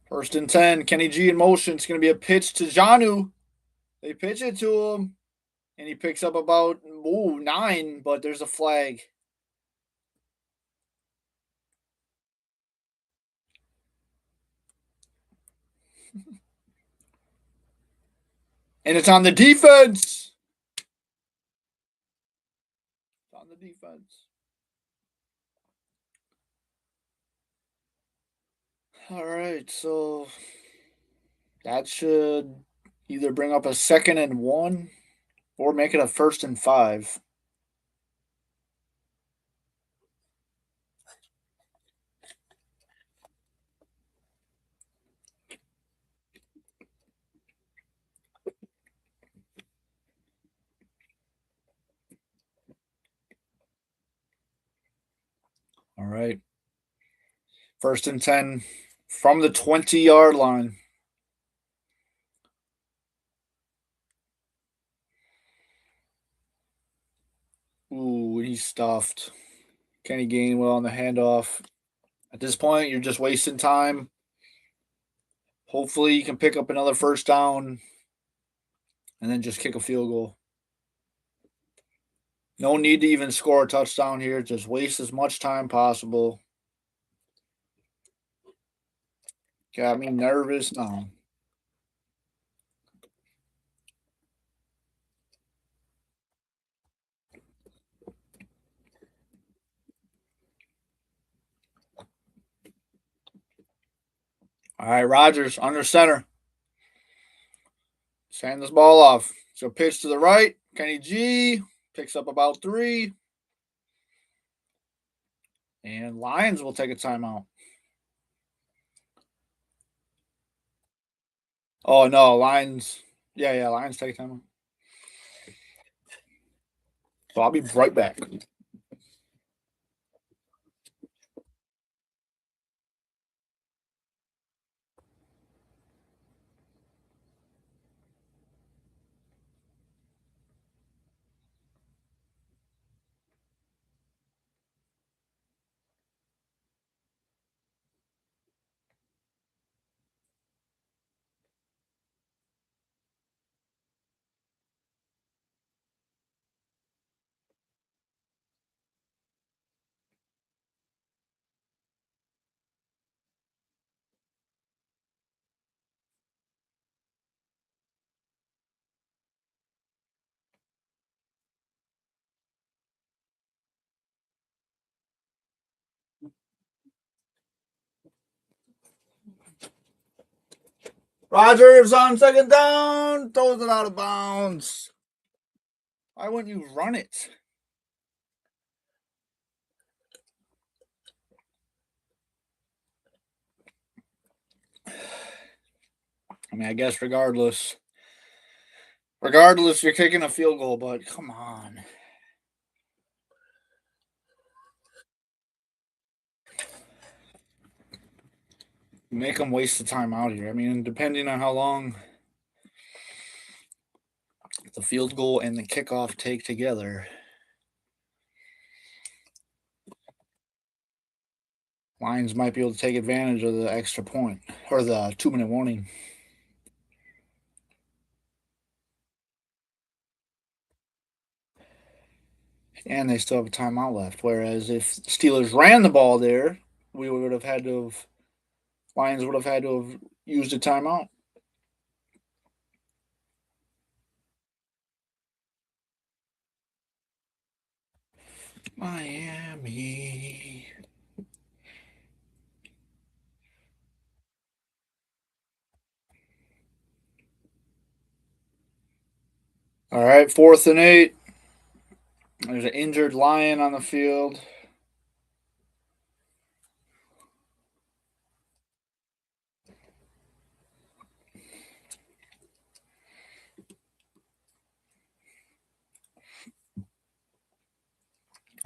First and 10, Kenny G in motion. It's going to be a pitch to Janu. They pitch it to him, and he picks up about 9, but there's a flag. And it's on the defense. It's on the defense. All right, so that should either bring up a 2nd and 1 or make it a 1st and 5. All right. 1st and 10 from the 20-yard line. Ooh, he's stuffed. Kenny Gainwell on the handoff. At this point, you're just wasting time. Hopefully, you can pick up another first down and then just kick a field goal. No need to even score a touchdown here. Just waste as much time possible. Got me nervous now. All right, Rodgers under center. Sand this ball off. So pitch to the right. Kenny G picks up about 3. And Lions will take a timeout. Oh, no. Lions. Yeah. Lions take a timeout. So I'll be right back. Rodgers on 2nd down. Throws it out of bounds. Why wouldn't you run it? I mean, I guess regardless, Regardless, you're kicking a field goal, but come on. Make them waste the time out here. I mean, depending on how long the field goal and the kickoff take together, Lions might be able to take advantage of the extra point or the 2-minute warning. And they still have a timeout left. Whereas if Steelers ran the ball there, we would have had to have Lions would have had to have used a timeout. Miami. All right, 4th and 8. There's an injured Lion on the field.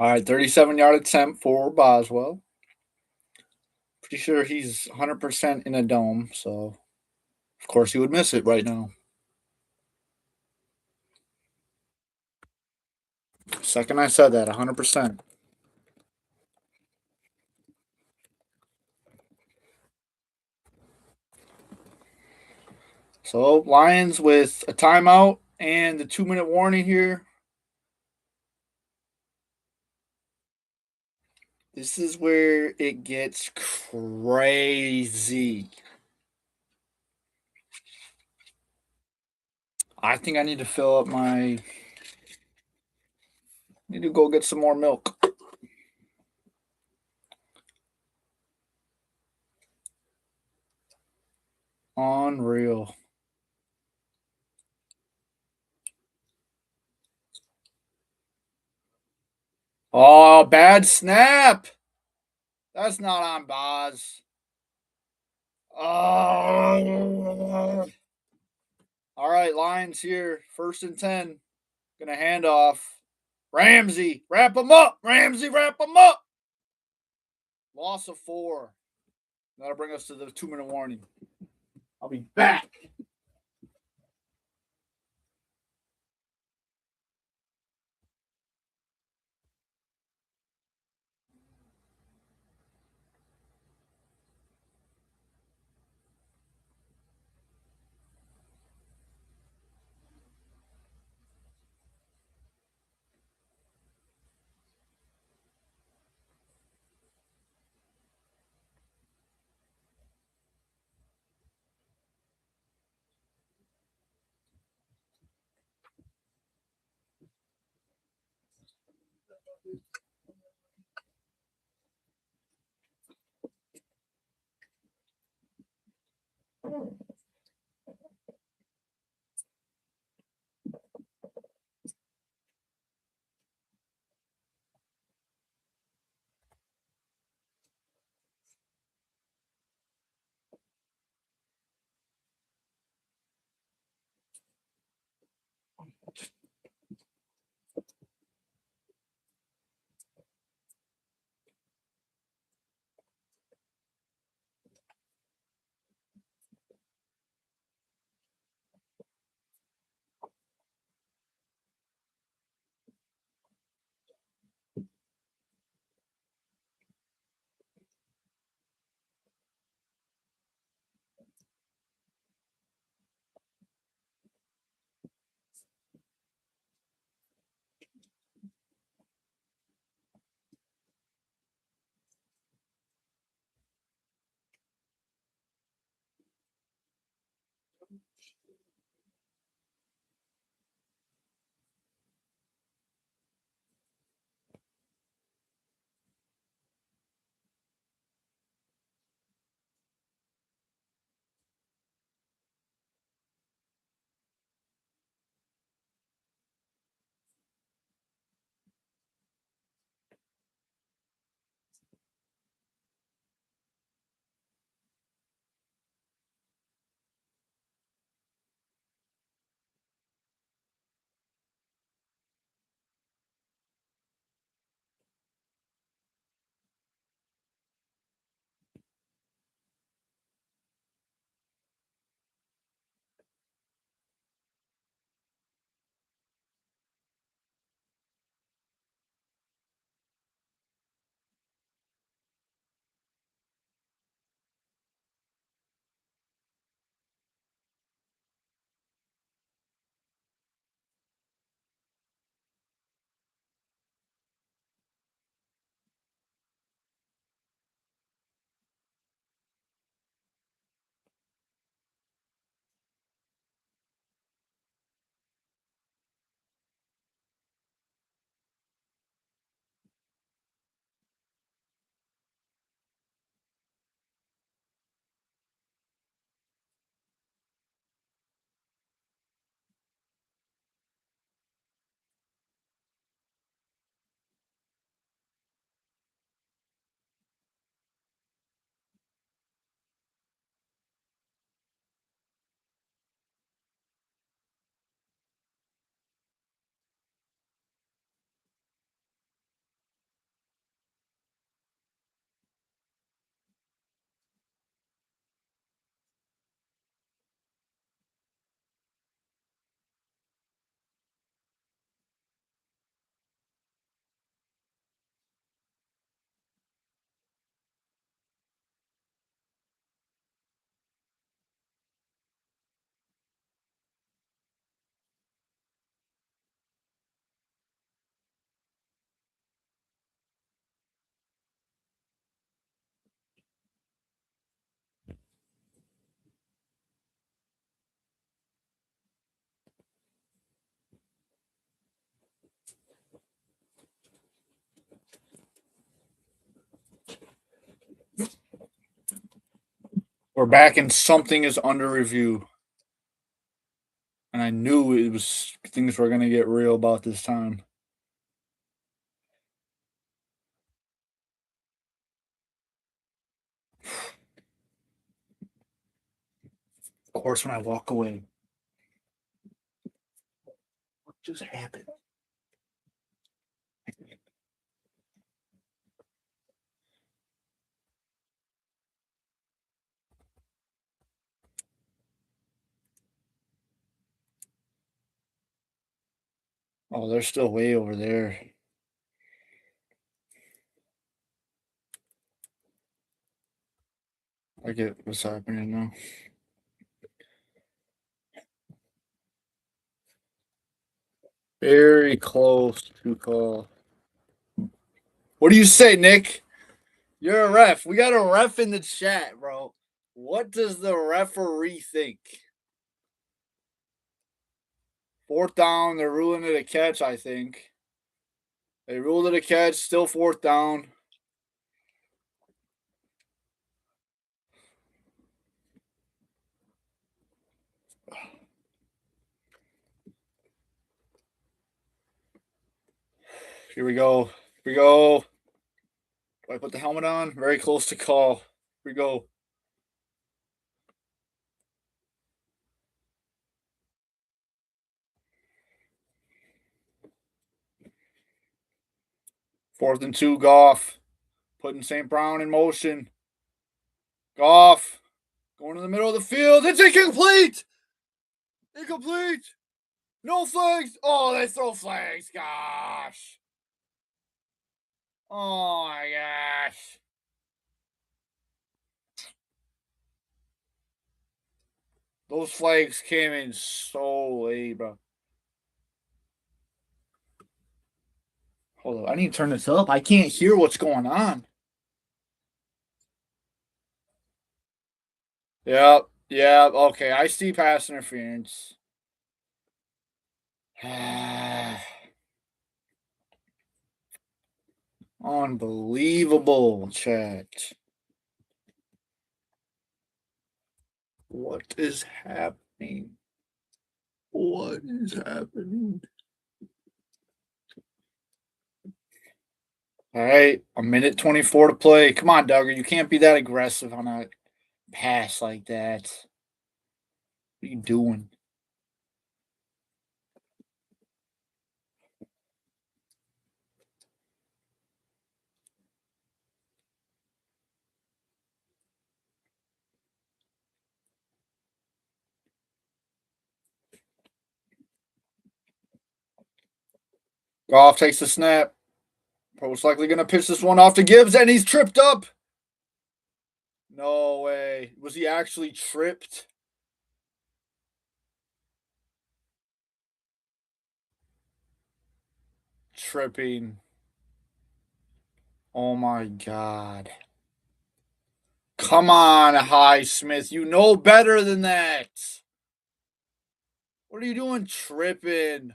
All right, 37-yard attempt for Boswell. Pretty sure he's 100% in a dome, so of course he would miss it right now. Second I said that, 100%. So Lions with a timeout and the 2-minute warning here. This is where it gets crazy. I think I need to fill up my. Need to go get some more milk. Unreal. Oh, bad snap. That's not on Boz. Oh. All right, Lions here. 1st and 10. Gonna hand off. Ramsey, wrap him up. Ramsey, wrap him up. Loss of 4. That'll bring us to the 2-minute warning. I'll be back. We're back and something is under review. And I knew it was things were going to get real about this time. Of course, when I walk away. What just happened? Oh, they're still way over there. I get what's happening now. Very close to call. What do you say, Nick? You're a ref. We got a ref in the chat, bro. What does the referee think? 4th down. They're ruling it a catch, I think. They ruled it a catch. Still 4th down. Here we go. Here we go. Do I put the helmet on? Very close to call. Here we go. Fourth and 2, Goff. Putting St. Brown in motion. Goff. Going to the middle of the field. It's incomplete. Incomplete. No flags. Oh, they throw flags. Gosh. Oh, my gosh. Those flags came in so late, bro. Hold on. I need to turn this up. I can't hear what's going on. Yep. Yep. Okay. I see pass interference. Unbelievable, chat. What is happening? What is happening? All right, a minute 24 to play. Come on, Duggar. You can't be that aggressive on a pass like that. What are you doing? Goff takes the snap. Most likely going to pitch this one off to Gibbs, and he's tripped up. No way. Was he actually tripped? Tripping. Oh my God. Come on, Highsmith. You know better than that. What are you doing tripping?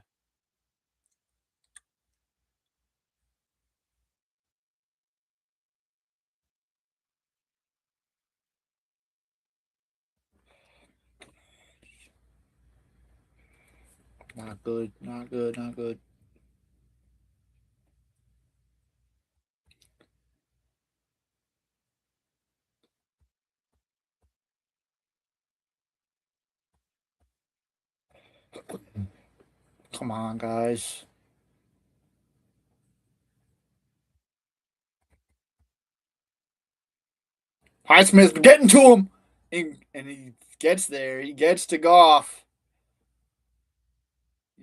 Not good. Not good. Not good. Come on, guys. Highsmith getting to him. And he gets there. He gets to Goff.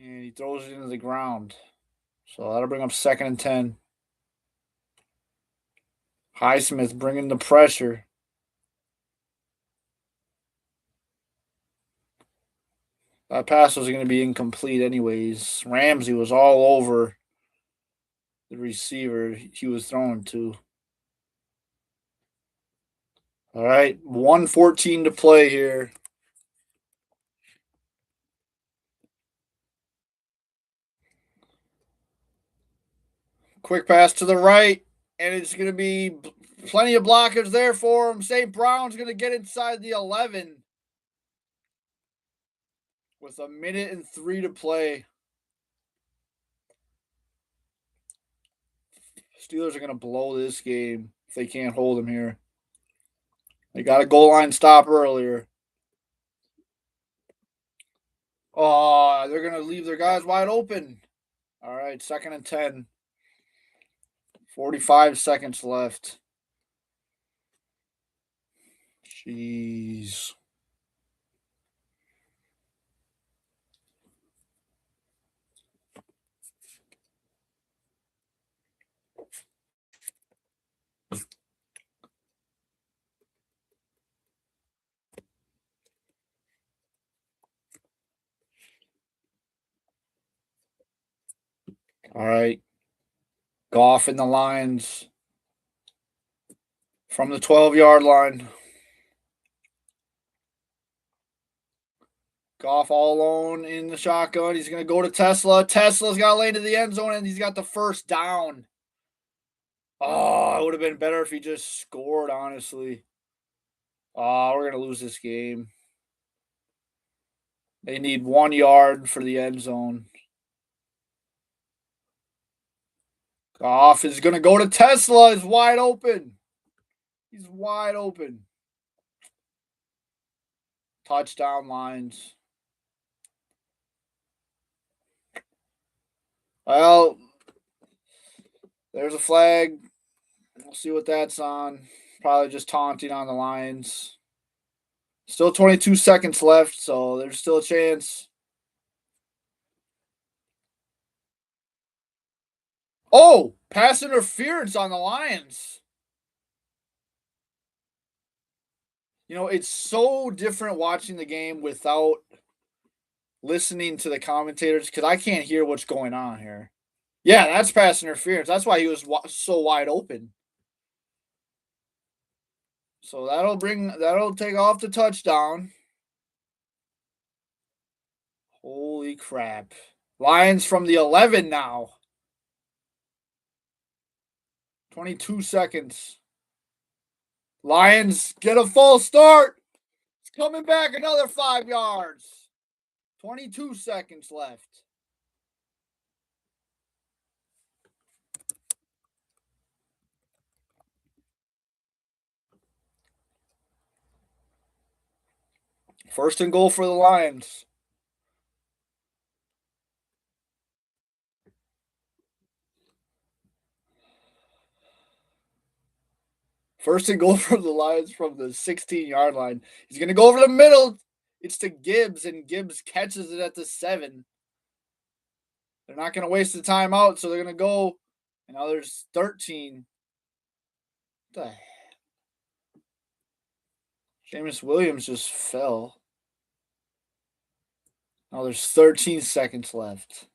And he throws it into the ground. So that'll bring up 2nd and 10. Highsmith bringing the pressure. That pass was going to be incomplete anyways. Ramsey was all over the receiver he was throwing to. All right, 1:14 to play here. Quick pass to the right, and it's going to be Plenty of blockers there for him. St. Brown's going to get inside the 11 with 1:03 to play. Steelers are going to blow this game if they can't hold him here. They got a goal line stop earlier. Oh, they're going to leave their guys wide open. All right, 2nd and 10. 45 seconds left. Jeez. All right. Goff in the lines from the 12-yard line. Goff all alone in the shotgun. He's going to go to Tesla. Tesla's got lane to the end zone, and he's got the first down. Oh, it would have been better if he just scored, honestly. Oh, we're going to lose this game. They need 1 yard for the end zone. Goff is going to go to Tesla. He's wide open. He's wide open. Touchdown lines. Well, there's a flag. We'll see what that's on. Probably just taunting on the Lions. Still 22 seconds left, so there's still a chance. Oh, pass interference on the Lions. You know, it's so different watching the game without listening to the commentators because I can't hear what's going on here. Yeah, that's pass interference. That's why he was so wide open. So that'll take off the touchdown. Holy crap. Lions from the 11 now. 22 seconds. Lions get a false start. It's coming back another 5 yards. 22 seconds left. First and goal for the Lions. First and goal for the Lions from the 16-yard line. He's going to go over the middle. It's to Gibbs, and Gibbs catches it at the 7. They're not going to waste the timeout, so they're going to go. And now there's 13. What the heck? Jameis Williams just fell. Now there's 13 seconds left.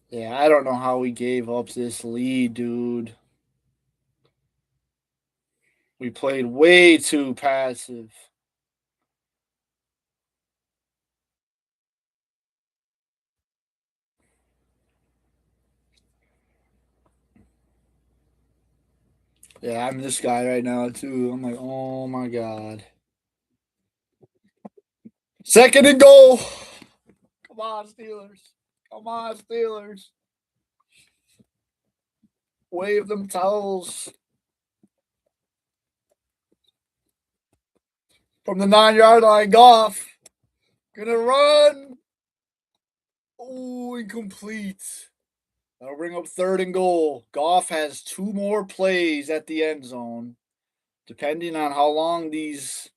Yeah, I don't know how we gave up this lead, dude. We played way too passive. Yeah, I'm this guy right now, too. I'm like, oh, my God. 2nd and goal. Come on, Steelers. Come on, Steelers. Wave them towels. From the 9-yard line, Goff. Gonna run. Oh, incomplete. That'll bring up 3rd and goal. Goff has 2 more plays at the end zone, depending on how long these,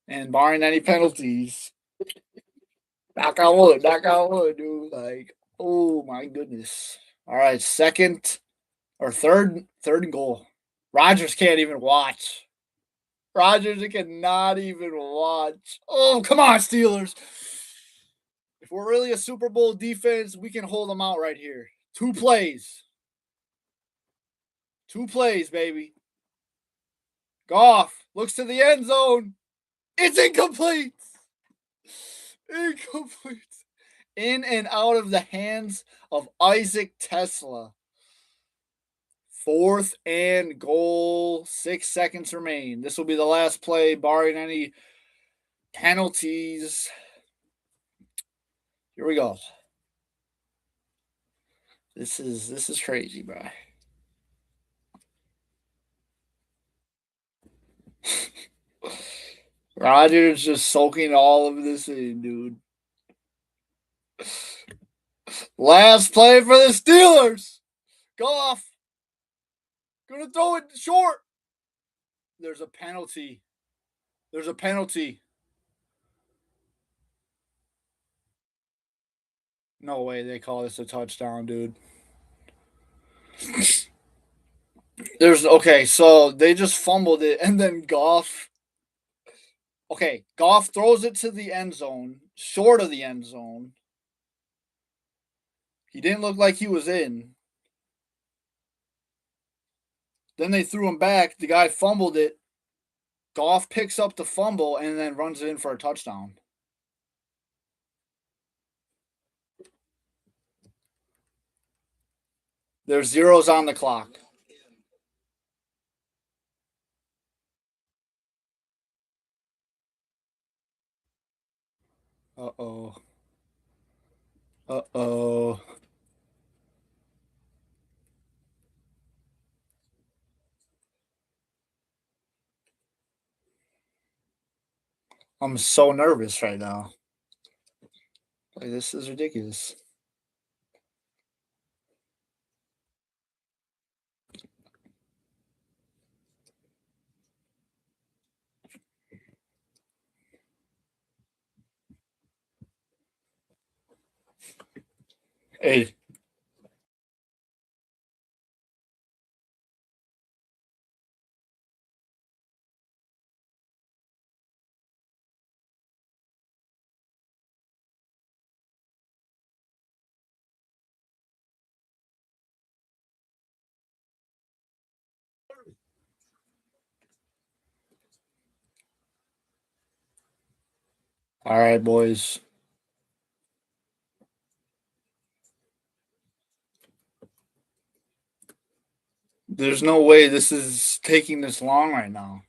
and barring any penalties. Knock on wood, dude. Like, oh my goodness. All right, 2nd or 3rd and goal. Rodgers can't even watch. Rodgers cannot even watch. Oh, come on, Steelers. If we're really a Super Bowl defense, we can hold them out right here. 2 plays. 2 plays, baby. Goff looks to the end zone. It's incomplete. Incomplete. In and out of the hands of Isaac Tesla. 4th and goal. 6 seconds remain. This will be the last play, barring any penalties. Here we go. This is crazy, bro. Roger's just soaking all of this in, dude. Last play for the Steelers. Goff. Gonna throw it short. There's a penalty. There's a penalty. No way they call this a touchdown, dude. Okay, so they just fumbled it, and then Goff. Okay, Goff throws it to the end zone, short of the end zone. He didn't look like he was in. Then they threw him back. The guy fumbled it. Goff picks up the fumble and then runs it in for a touchdown. There's zeros on the clock. Uh-oh. Uh-oh. I'm so nervous right now. Like, this is ridiculous. Hey. All right, boys. There's no way this is taking this long right now.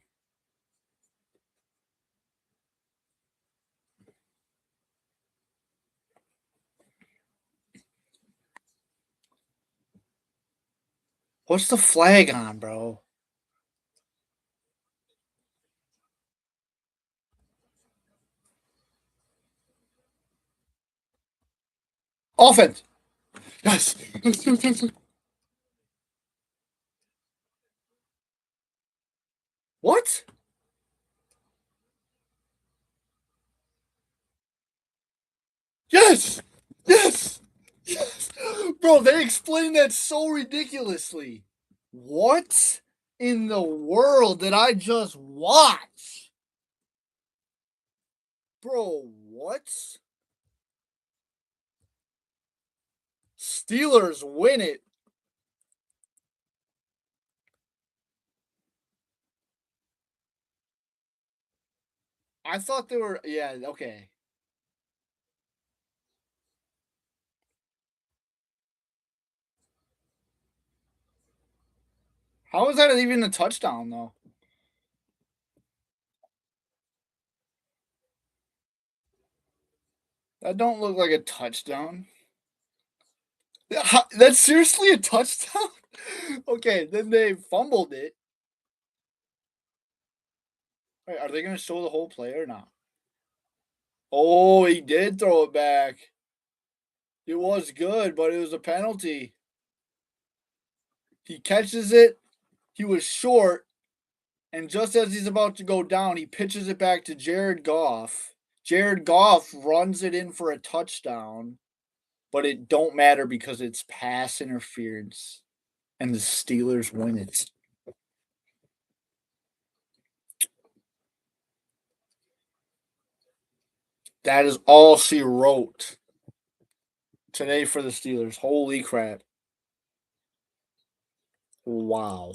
What's the flag on, bro? Offense. Yes. What? Yes. Yes. Yes. Bro, they explained that so ridiculously. What in the world did I just watch? Bro, what? Steelers win it. I thought they were, yeah, okay. How is that even a touchdown, though? That don't look like a touchdown. That's seriously a touchdown? Okay, then they fumbled it. Wait, are they going to show the whole play or not? Oh, he did throw it back. It was good, but it was a penalty. He catches it. He was short. And just as he's about to go down, he pitches it back to Jared Goff. Jared Goff runs it in for a touchdown. But it don't matter because it's pass interference. And the Steelers win it. That is all she wrote today for the Steelers. Holy crap. Wow.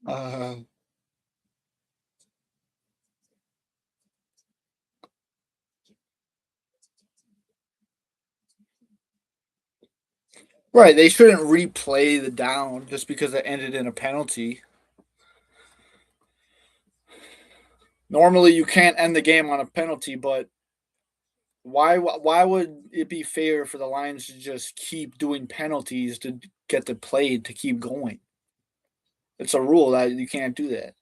Uh, right, they shouldn't replay the down just because it ended in a penalty. Normally, you can't end the game on a penalty, but why would it be fair for the Lions to just keep doing penalties to get the play to keep going? It's a rule that you can't do that.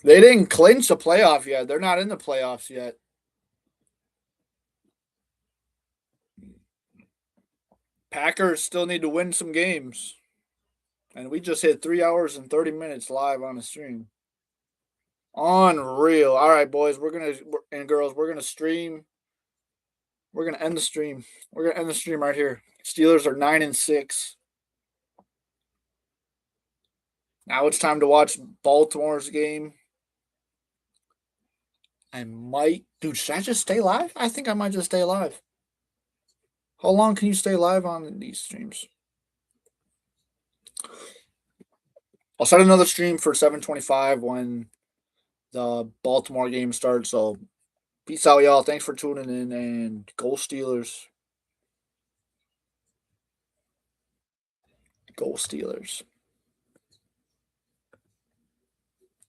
They didn't clinch the playoff yet. They're not in the playoffs yet. Packers still need to win some games. And we just hit 3 hours and 30 minutes live on the stream. Unreal. All right, boys, and girls, we're gonna stream. We're gonna end the stream. We're gonna end the stream right here. Steelers are 9-6. Now it's time to watch Baltimore's game. I might, dude. Should I just stay live? I think I might just stay live. How long can you stay live on these streams? I'll start another stream for 7:25 when the Baltimore game starts. So peace out, y'all. Thanks for tuning in, and go Steelers. Go Steelers.